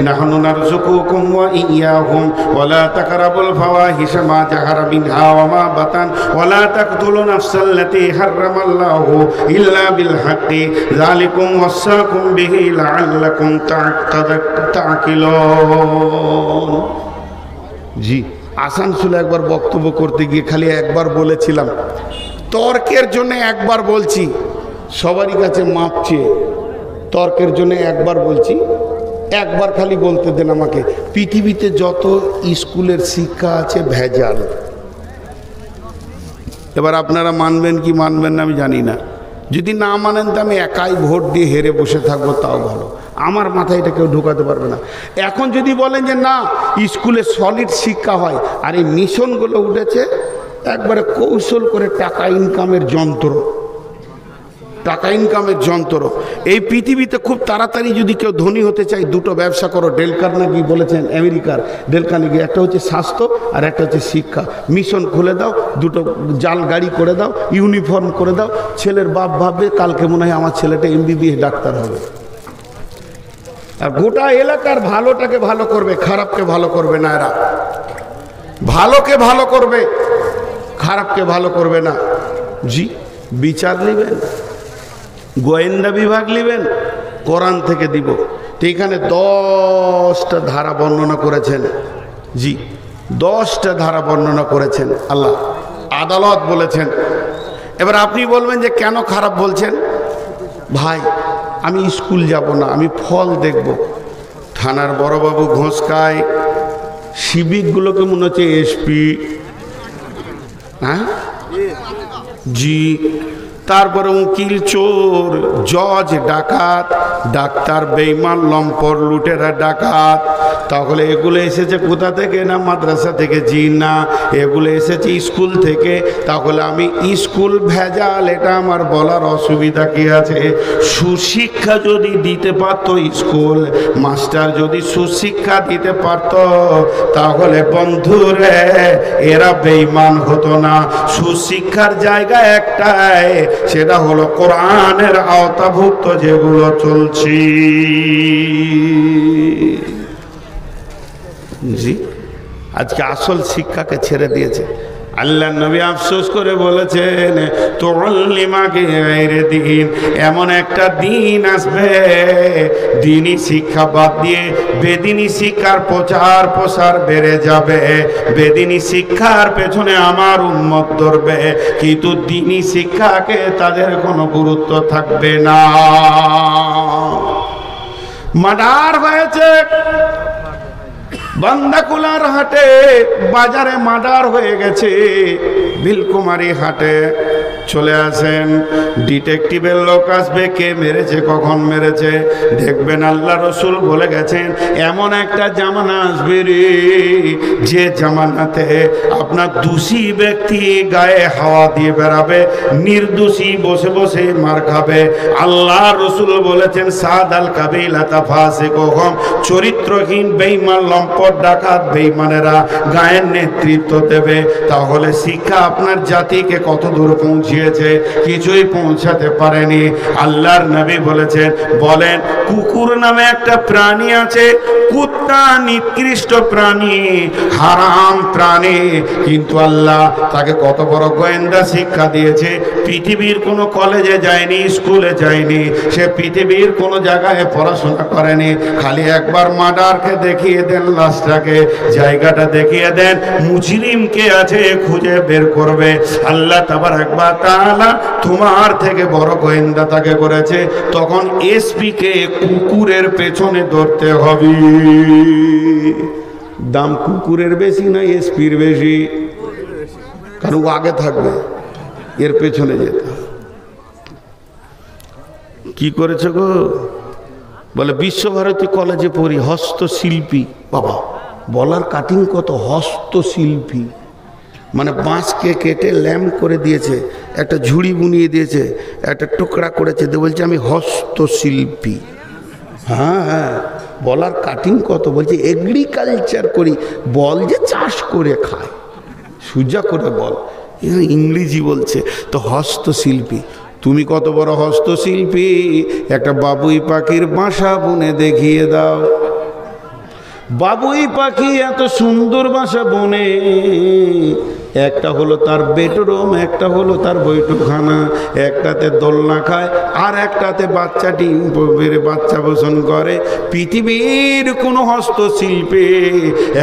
نحن نرزقكم وإياهم ولا تقربوا الفواحش ما ظهر منها وما بطن ولا تقتلوا النفس التي حرم الله إلا بالحق ذلكم وصاكم به لعلكم تعقلون। জি, আসানসোলে একবার বক্তব্য করতে গিয়ে খালি একবার বলেছিলাম, তর্কের জন্য একবার বলছি, সবারই কাছে মাপ চেয়ে তর্কের জন্য একবার বলছি, একবার খালি বলতে দেন আমাকে। পৃথিবীতে যত স্কুলের শিক্ষা আছে ভেজাল। এবার আপনারা মানবেন কি মানবেন না আমি জানি না। যদি না মানেন তো আমি একাই ভোট দিয়ে হেরে বসে থাকবো, তাও ভালো। আমার মাথায় এটা কেউ ঢোকাতে পারবে না। এখন যদি বলেন যে না স্কুলে সলিড শিক্ষা হয়, আর এই মিশনগুলো উঠেছে একবারে কৌশল করে টাকা ইনকামের যন্ত্র, টাকা ইনকামের যন্ত্র। এই পৃথিবীতে খুব তাড়াতাড়ি যদি কেউ ধনী হতে চায়, দুটো ব্যবসা করো। ডেল কার্নেগি বলেছেন, আমেরিকার ডেল কার্নেগি, একটা হচ্ছে স্বাস্থ্য আর একটা হচ্ছে শিক্ষা। মিশন খুলে দাও, দুটো জাল গাড়ি করে দাও, ইউনিফর্ম করে দাও। ছেলের বাপ ভাববে কালকে মনে হয় আমার ছেলেটা MBBS ডাক্তার হবে। আর গোটা এলাকার ভালোটাকে ভালো করবে, খারাপকে ভালো করবে না। এরা ভালোকে ভালো করবে, খারাপকে ভালো করবে না। জি, বিচার নেবেন, গোয়েন্দা বিভাগ নেবেন, কোরআন থেকে দিব। তো এখানে 10টা ধারা বর্ণনা করেছেন। জি, 10টা ধারা বর্ণনা করেছেন আল্লাহ। আদালত বলেছেন। এবার আপনি বলবেন যে কেন খারাপ বলছেন? ভাই আমি স্কুল যাব না, আমি ফল দেখব। থানার বড়বাবু ঘোষ খায়, সিভিকগুলোকে মনে হচ্ছে SP। হ্যাঁ জি, তারপরে উকিল চোর, জজ ডাকাত, ডাক্তার বেঈমান, লম্পট, লুটেরা, ডাকাত। তাহলে এগুলো এসেছে কোথা থেকে? না মাদ্রাসা থেকে। জি না, এগুলো এসেছে স্কুল থেকে। তাহলে আমি স্কুল ভেজাল, এটা আমার বলার অসুবিধা কি আছে? সুশিক্ষা যদি দিতে পারতো স্কুল, মাস্টার যদি সুশিক্ষা দিতে পারতো, তাহলে বন্ধুরে এরা বেঈমান হতো না। সুশিক্ষার জায়গা একটাই, সেটা হলো কোরআনের আওতাভুক্ত যেগুলো চলছে। জি, আজকে আসল শিক্ষাকে ছেড়ে দিয়েছে। আল্লাহ নবী আফসোস করে বলেছেন, তুআল্লিমাকে গায়রে দিন, এমন একটা দিন আসবে দিনই শিক্ষা বাদ দিয়ে বেদিনী শিক্ষার প্রচার প্রসার বেড়ে যাবে। বেদিনী শিক্ষার পেছনে আমার উম্মত ধরবে, কিন্তু দিনী শিক্ষাকে তাদের কোনো গুরুত্ব থাকবে না। মার্ডার হয়েছে বান্দাকুলার হাটে, বাজারে মার্ডার হয়ে গেছে। বিলকুমারী হাটে চলে আসেন, ডিটেকটিভের লোক আসবে, কে মেরেছে, কখন মেরেছে দেখবেন। আল্লাহ রসুল বলে গেছেন, এমন একটা জামানা আসবে রে, যে জামানাতে আপনার দোষী ব্যক্তি গায়ে হাওয়া দিয়ে বেড়াবে, নির্দোষী বসে বসে মার খাবে। আল্লাহ রসুল বলেছেন, সাদ আল কাবিলাতা ফাসিকুহুম, চরিত্রহীন বেঈমান, লম্পট, ডাকাত, বেঈমানেরা গায়ের নেতৃত্ব দেবে। তাহলে শিক্ষা আপনার জাতিকে কত দূর পৌঁছিয়েছে? কিছুই পৌঁছাতে পারেনি। আল্লাহর নবী বলেছেন, বলেন কুকুর নামে একটা প্রাণী আছে, কুত্তা নিকৃষ্ট প্রাণী, হারাম প্রাণী, কিন্তু আল্লাহ তাকে কত বড় গোয়েন্দা শিক্ষা দিয়েছে। পৃথিবীর কোনো কলেজে যায়নি, স্কুলে যায়নি, সে পৃথিবীর কোনো জায়গায় পড়াশোনা করেনি। খালি একবার মার্ডারকে দেখিয়ে দেন, লাশটাকে, জায়গাটা দেখিয়ে দেন, মুজরিম কে আছে খুঁজে বের করবে। আল্লাহ তাবারক ওয়া তাআলা তোমার থেকে বড় গোয়েন্দা তাকে করেছে। তখন এসপি কে কুকুরের পেছনে ধরতে হবে। দাম কুকুরের বেশি না এসপির বেশি? কারণ ও আগে থাকবে, এর পেছনে যেতে। কি করেছে গো? বলে বিশ্বভারতী কলেজে পড়ি, হস্তশিল্পী। বাবা, বলার কাটিং কত! হস্তশিল্পী মানে বাঁশকে কেটে ল্যাম্প করে দিয়েছে, একটা ঝুড়ি বুনিয়ে দিয়েছে, একটা টুকরা করেছে, বলছে আমি হস্তশিল্পী। হ্যাঁ হ্যাঁ, বলার কাটিং কত! বলছে এগ্রিকালচার করি, বল যে চাষ করে খায়, সোজা করে বল, ইংরেজি বলছে তো। হস্তশিল্পী, তুমি কত বড় হস্তশিল্পী? একটা বাবুই পাখির বাসা বুনে দেখিয়ে দাও। বাবুই পাখি এত সুন্দর বাসা বনে, একটা হলো তার বেডরুম, একটা হলো তার বৈঠকখানা, একটাতে দোলনা খায় আর একটাতে বাচ্চা ডিম বেড়ে বাচ্চা বসন করে। পৃথিবীর কোনো হস্তশিল্পে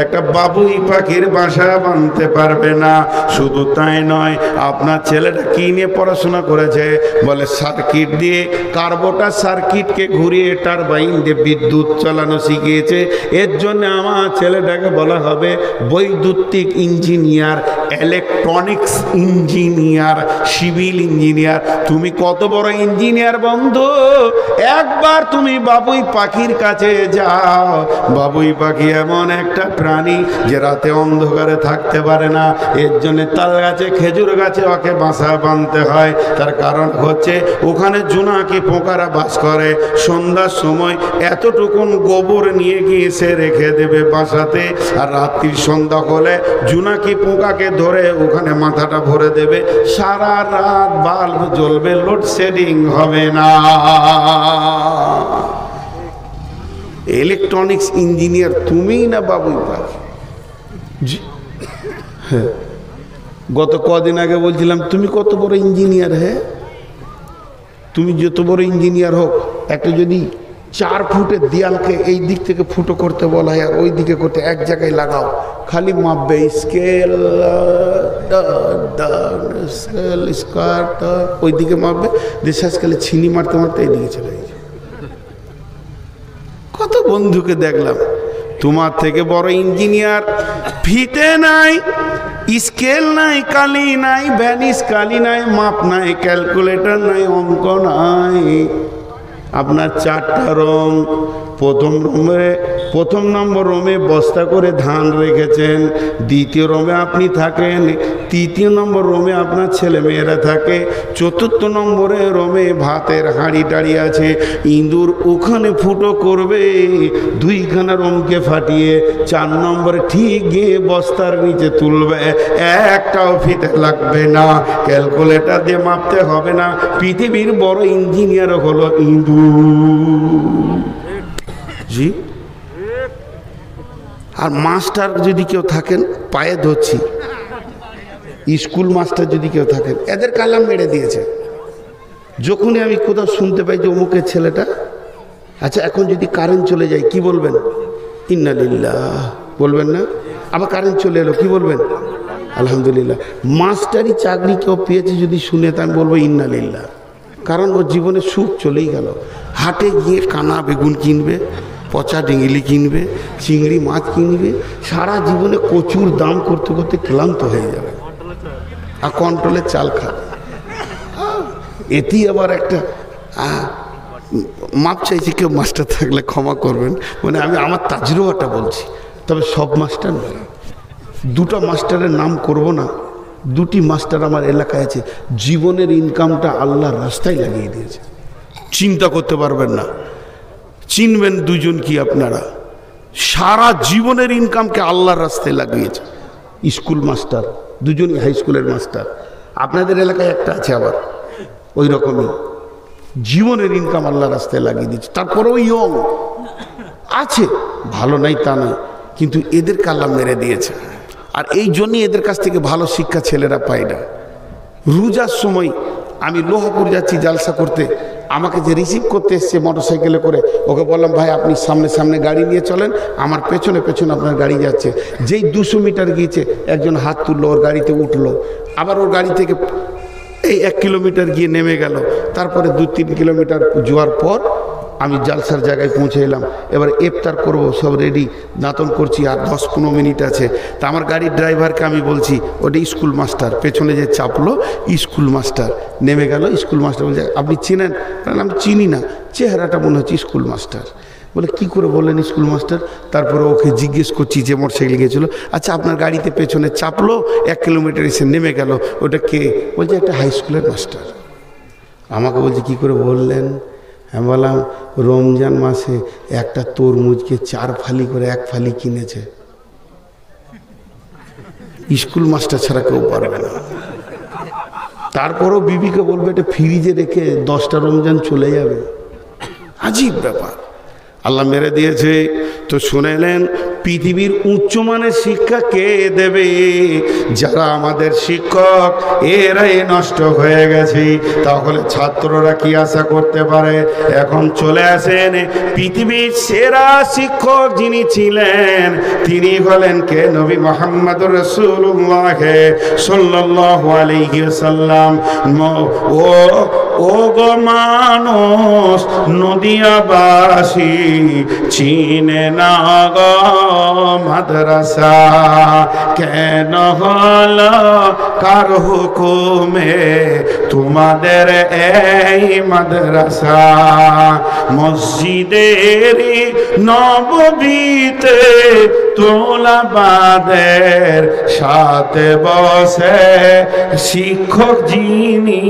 একটা বাবুই পাখির বাসা বানতে পারবে না। শুধু তাই নয়, আপনার ছেলেটা কি নিয়ে পড়াশোনা করেছে? বলে সার্কিট দিয়ে, কার্বোটার সার্কিটকে ঘুরিয়ে টারবাইন দিয়ে বিদ্যুৎ চালানো শিখিয়েছে। এর জন্য আমার ছেলেটাকে বলা হবে বৈদ্যুতিক engineer, electronics engineer, civil engineer. তুমি কত বড় ইঞ্জিনিয়ার বন্ধু! একবার তুমি বাবুই পাখির কাছে যাও। বাবুই পাখি এমন একটা প্রাণী যে রাতে অন্ধকারে থাকতে পারে না। এর জন্য তাল গাছে, খেজুর গাছে ওকে বাসা বাঁধতে হয়। তার কারণ হচ্ছে ওখানে জোনাকি পোকারা বাস করে। সন্ধ্যার সময় এতটুকুন গোবর নিয়ে গিয়ে সে রেখে দেবে বাসাতে, আর রাত্রির সন্ধ্যা হলে জোনাকি পোকাকে ধরে ওখানে মাথাটা ভরে দেবে। সারা রাত বাল্ব জ্বলবে, লোডশেডিং হবে না। ইলেকট্রনিক্স ইঞ্জিনিয়ার তুমি না বাবুই পাখি? হ্যাঁ, গত কদিন আগে বলছিলাম তুমি কত বড় ইঞ্জিনিয়ার। হ্যাঁ, তুমি যত বড় ইঞ্জিনিয়ার হোক, একটা যদি 4 ফুটের দেয়ালকে এই দিক থেকে ফুটো করতে বলা হয় আর ওই দিকে করতে, এক জায়গায় লাগাও, খালি মাপবে স্কেল স্কোয়ার, ওই দিকে মাপবে, শেষকালে ছিনি মারতে মারতে এইদিকে চলে গেছে। কত বন্ধুকে দেখলাম, তোমার থেকে বড় ইঞ্জিনিয়ার ফিতে নাই, স্কেল নাই, কালি নাই, ভ্যানিস কালি নাই, মাপ নাই, ক্যালকুলেটর নাই, অঙ্ক নাই। আপনার 4টা রুম, প্রথম নম্বর রুমে বস্তা করে ধান রেখেছেন, দ্বিতীয় রুমে আপনি থাকেন, তৃতীয় নম্বর রুমে আপনার ছেলে মেয়েরা থাকে, চতুর্থ নম্বরে রুমে ভাতের হাঁড়ি টাড়ি আছে। ইঁদুর ওখানে ফুটো করবে, 2খানা রুমকে ফাটিয়ে 4 নম্বরে ঠিক গিয়ে বস্তার নিচে তুলবে। একটাও ফিতে লাগবে না, ক্যালকুলেটর দিয়ে মাপতে হবে না। পৃথিবীর বড় ইঞ্জিনিয়ার হলো ইঁদুর। জি। আর মাস্টার যদি কেউ থাকেন, পায়ে ধরছি, স্কুল মাস্টার যদি কেউ থাকেন, এদের কালাম মেরে দিয়েছে। যখনই আমি কোথাও শুনতে পাই যে অমুকের ছেলেটা, আচ্ছা এখন যদি কারেন্ট চলে যায় কি বলবেন? ইন্না লিল্লাহ বলবেন না? আবার কারেন্ট চলে এলো কি বলবেন? আলহামদুলিল্লাহ। মাস্টারি চাকরি কেউ পেয়েছে যদি শুনে তা আমি বলবো ইন্না লিল্লাহ। কারণ ওর জীবনে সুখ চলেই গেল। হাটে গিয়ে কানা বেগুন কিনবে, পচা ডিঙিলি কিনবে, চিংড়ি মাছ কিনবে, সারা জীবনে কচুর দাম করতে করতে ক্লান্ত হয়ে যাবে, আর কন্ট্রোলের চাল খাবে। এটি আবার একটা মাপ চাইছি, কেউ মাস্টার থাকলে ক্ষমা করবেন, মানে আমি আমার তাজরুবাটা বলছি, তবে সব মাস্টার নয়। 2টা মাস্টারের নাম করব না, 2টি মাস্টার আমার এলাকায় আছে, জীবনের ইনকামটা আল্লাহর রাস্তায় লাগিয়ে দিয়েছে, চিন্তা করতে পারবেন না। চিনবেন 2জন কি আপনারা? সারা জীবনের ইনকামকে আল্লাহর রাস্তায় লাগিয়েছে। স্কুল মাস্টার, 2জনই হাই স্কুলের মাস্টার। আপনাদের এলাকায় একটা আছে আবার ওই রকমই, জীবনের ইনকাম আল্লাহর রাস্তায় লাগিয়ে দিয়েছে। তারপরেও ইয়ং আছে, ভালো নাই তা নয়, কিন্তু এদের কাল্লা মেরে দিয়েছে। আর এই জন্যই এদের কাছ থেকে ভালো শিক্ষা ছেলেরা পায় না। রোজার সময় আমি লোহাপুর যাচ্ছি জালসা করতে, আমাকে যে রিসিভ করতে এসছে মোটরসাইকেলে করে, ওকে বললাম ভাই আপনি সামনে সামনে গাড়ি নিয়ে চলেন, আমার পেছনে পেছনে আপনার গাড়ি যাচ্ছে। যেই 200 মিটার গিয়েছে একজন হাত তুললো, ওর গাড়িতে উঠলো, আবার ওর গাড়ি থেকে এই 1 কিলোমিটার গিয়ে নেমে গেল। তারপরে 2-3 কিলোমিটার যাওয়ার পর আমি জালসার জায়গায় পৌঁছে এলাম। এবার ইফতার করব, সব রেডি, দাঁতন করছি, আর 10-15 মিনিট আছে। তা আমার গাড়ির ড্রাইভারকে আমি বলছি ওটা স্কুল মাস্টার, পেছনে যে চাপলো স্কুল মাস্টার, নেমে গেল। স্কুল মাস্টার বলছে আপনি চিনেন? আমি চিনি না, চেহারাটা মনে হচ্ছে স্কুল মাস্টার। বলে কি করে বললেন স্কুল মাস্টার? তারপরে ওকে জিজ্ঞেস করছি যে মোটরসাইকেল গিয়েছিল, আচ্ছা আপনার গাড়িতে পেছনে চাপলো, 1 কিলোমিটার এসে নেমে গেল, ওটা কে? বলছে একটা হাই স্কুলের মাস্টার। আমাকে বলছে কি করে বললেন? আমি বললাম রমজান মাসে একটা তরমুজকে 4 ফালি করে 1 ফালি কিনেছে। স্কুল মাস্টার ছাড়া কেউ পারবে না। তারপরও বিবিকে বলবে এটা ফ্রিজে রেখে 10টা রমজান চলে যাবে। আজীব ব্যাপার, আল্লাহ মেরে দিয়েছে। তো শুনেলেন, পৃথিবীর উচ্চমানের শিক্ষা কে দেবে? যারা আমাদের শিক্ষক, এরাই নষ্ট হয়ে গেছে। তাহলে ছাত্ররা কি আশা করতে পারে? এখন চলে আসেন, পৃথিবীর সেরা শিক্ষক যিনি ছিলেন তিনি হলেন কে? নবী মুহাম্মদুর রাসূলুল্লাহ সাল্লাল্লাহু আলাইহি ওয়াসাল্লাম। ও গো মানুষ, নদিয়াবাসী চিনে না গো মাদ্রাসা, কেন হলো কার হুকুমে তোমাদের এই মাদ্রাসা? মসজিদের নববীতে তোলাবাদের সাথে বসে শিক্ষক যিনি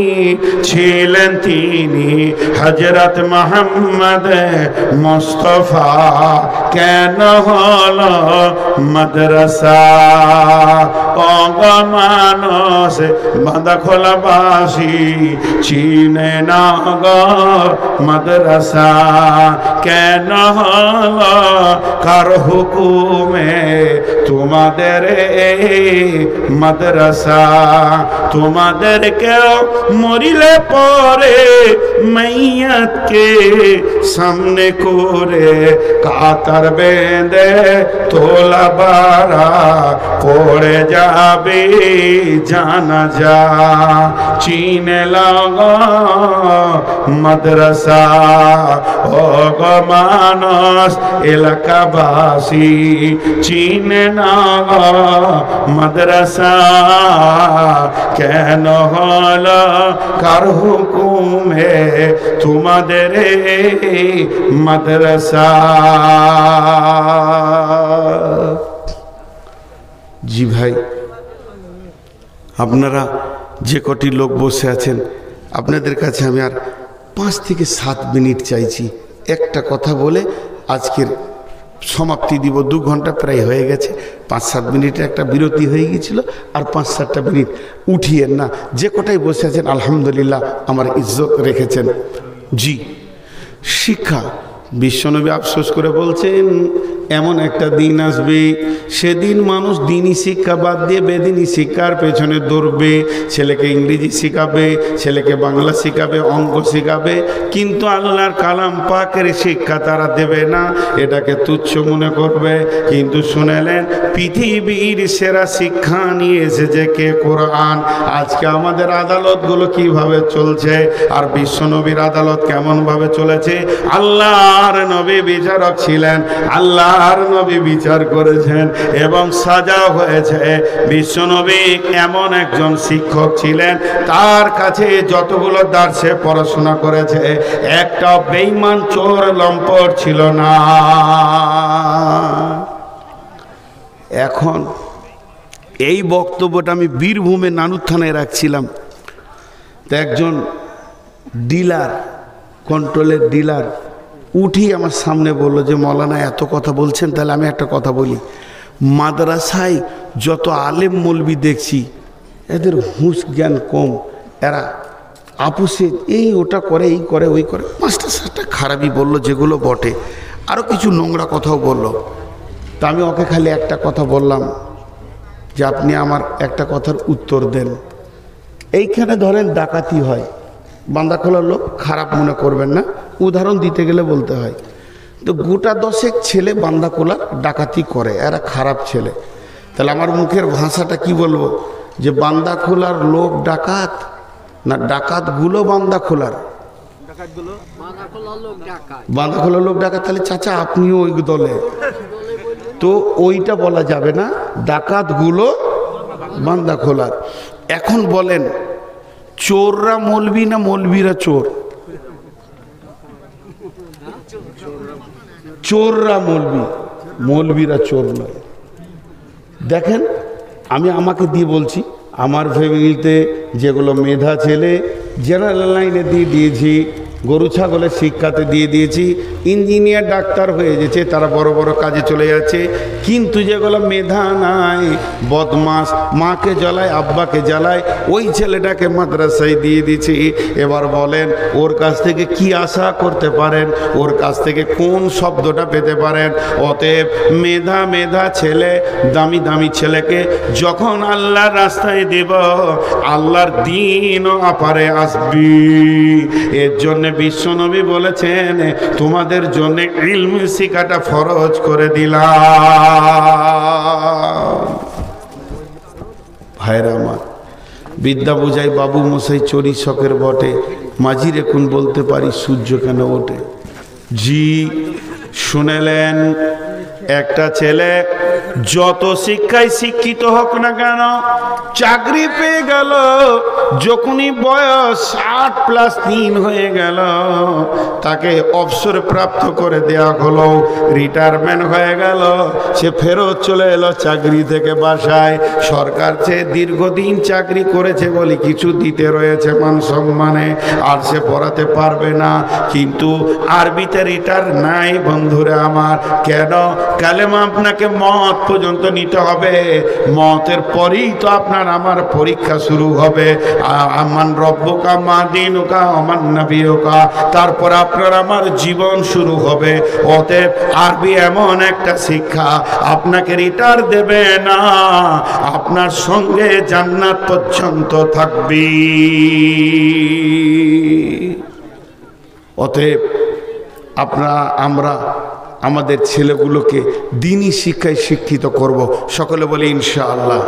ছিলেন তিনি হযরত মুহাম্মদ মুস্তাফা। কেন হলো মাদ্রাসা? মানুষ বাঁধা খোলাবাসী চিনে না গো মাদ্রাসা, কেন হলো কার হুকুমে তোমাদের এই মাদ্রাসা? তোমাদের কেউ মরিলে পরে মাইয়াতকে সামনে করে কাতার বেঁধে তোলা বাড়া পড়ে যাবে জানা যা চিনে লাগো মাদ্রাসা ও গো মানুষ এলাকাবাসী চিনে না গো মাদ্রাসা কেন হলো কার হুকুমে তোমাদের মাদ্রাসা। জি ভাই, আপনারা যে কটি লোক বসে আছেন আপনাদের কাছে আমি আর 5 থেকে 7 মিনিট চাইছি, একটা কথা বলে আজকের সমাপ্তি দিব। 2 ঘন্টা প্রায় হয়ে গেছে, 5-7 মিনিটের একটা বিরতি হয়ে গিয়েছিল, আর 5-7টা মিনিট উঠিয়েন না। যে কটাই বসে আছেন আলহামদুলিল্লাহ আমার ইজ্জত রেখেছেন। জি, শিক্ষা বিশ্বনবী আফসোস করে বলছেন এমন একটা দিন আসবে সেদিন মানুষ দিনই শিক্ষা বাদ দিয়ে বেদিনী শিক্ষার পেছনে দৌড়বে। ছেলেকে ইংরেজি শেখাবে, ছেলেকে বাংলা শেখাবে, অঙ্ক শেখাবে, কিন্তু আল্লাহর কালাম পাকের শিক্ষা তারা দেবে না, এটাকে তুচ্ছ মনে করবে। কিন্তু শুনেলেন পৃথিবীর সেরা শিক্ষা নিয়ে এসেছে কে? কোরআন। আজকে আমাদের আদালতগুলো কিভাবে চলছে আর বিশ্বনবীর আদালত কেমনভাবে চলেছে? আল্লাহর নবী বিচারক ছিলেন, আল্লাহর নবী বিচার করেছেন এবং সাজা হয়েছে। বিশ্বনবী এমন একজন শিক্ষক ছিলেন, তার কাছে যতগুলো দার্সে পড়াশোনা করেছে একটা বেঈমান চোর লম্পট ছিল না। এখন এই বক্তব্যটা আমি বীরভূমে নানুর থানায় রাখছিলাম, তো একজন ডিলার, কন্ট্রোলের ডিলার উঠি আমার সামনে বলল যে মৌলানা এত কথা বলছেন, তাহলে আমি একটা কথা বলি, মাদ্রাসায় যত আলেম মৌলবি দেখছি এদের হুঁশ জ্ঞান কম, এরা আপুসে এই ওটা করে, এই করে, ওই করে, 5টা-7টা খারাপই বললো, যেগুলো বটে, আরও কিছু নোংরা কথাও বলল। তা আমি ওকে খালি একটা কথা বললাম যে আপনি আমার একটা কথার উত্তর দেন। এইখানে ধরেন ডাকাতি হয়, বান্দা খোলার লোক খারাপ মনে করবেন না, উদাহরণ দিতে গেলে বলতে হয়, তো গোটা 10 ছেলে বান্দা খোলার ডাকাতি করে, এরা খারাপ ছেলে। তাহলে আমার মুখের ভাষাটা কি বলবো, যে বান্দা খোলার লোক ডাকাত না ডাকাতগুলো বান্দা খোলার? বান্দা খোলার লোক ডাকাত। তাহলে চাচা আপনিও ওই দলে, তো ওইটা বলা যাবে না, ডাকাতগুলো বান্দা খোলার। এখন বলেন চোররা মৌলবি না মৌলবিরা চোর? চোররা মৌলবি, মৌলবিরা চোর নয়। দেখেন আমি আমাকে দিয়ে বলছি, আমার ফ্যামিলিতে যেগুলো মেধা ছেলে জেনারেল লাইনে দিয়ে দিয়েছি, গরু ছাগলের শিক্ষাতে দিয়ে দিয়েছি, ইঞ্জিনিয়ার ডাক্তার হয়ে গেছে, তারা বড় বড় কাজে চলে যাচ্ছে। কিন্তু যেগুলো মেধা নাই, বদমাস, মাকে জ্বালায় আব্বাকে জ্বালায়, ওই ছেলেটাকে মাদ্রাসায় দিয়ে দিয়েছি। এবার বলেন ওর কাছ থেকে কি আশা করতে পারেন, ওর কাছ থেকে কোন শব্দটা পেতে পারেন? অতএব মেধা মেধা ছেলে, দামি দামি ছেলেকে যখন আল্লাহর রাস্তায় দেব, আল্লাহর দিনও আপারে আসবি। এর জন্য বিশ্বনবী বলেছেন তোমাদের জন্য ইলম শিখাটা ফরজ করে দিলাম। ভাইরা আমার, বিদ্যা বুঝাই বাবু মশাই চরি শখের বটে, মাঝি রেখুন বলতে পারি সূর্য কেন ওঠে। জি শুনেলেন, একটা ছেলে যত শিক্ষায় শিক্ষিত হোক না কেন, চাকরি পেয়ে গেল, যখনই বয়স 60+3 হয়ে গেল, তাকে অবসর প্রাপ্ত করে দেওয়া হলো, রিটায়ারমেন্ট হয়ে গেল, সে ফেরত চলে এলো চাকরি থেকে বাসায়। সরকার সে দীর্ঘদিন চাকরি করেছে বলে কিছু দিতে রয়েছে মান সম্মানে, আর সে পড়াতে পারবে না। কিন্তু আরবিতে রিটায়ার নাই বন্ধুরা আমার। কেন? কালেমা আপনাকে মত পর্যন্ত নিতে হবে, মতের পরেই তো আপনার আমার পরীক্ষা শুরু হবে। আমান রব্বুকা মা দীনুকা আমান নবিয়ুকা, তারপর আপনার আমার জীবন শুরু হবে। অতএব আরবি এমন একটা শিক্ষা আপনাকে রিটায়ার দেবে না, আপনার সঙ্গে জান্নাত পর্যন্ত থাকবে। অতএব আমরা আমাদের ছেলেগুলোকে দ্বীনি শিক্ষায় শিক্ষিত করব। সকলে বলি ইনশাআল্লাহ।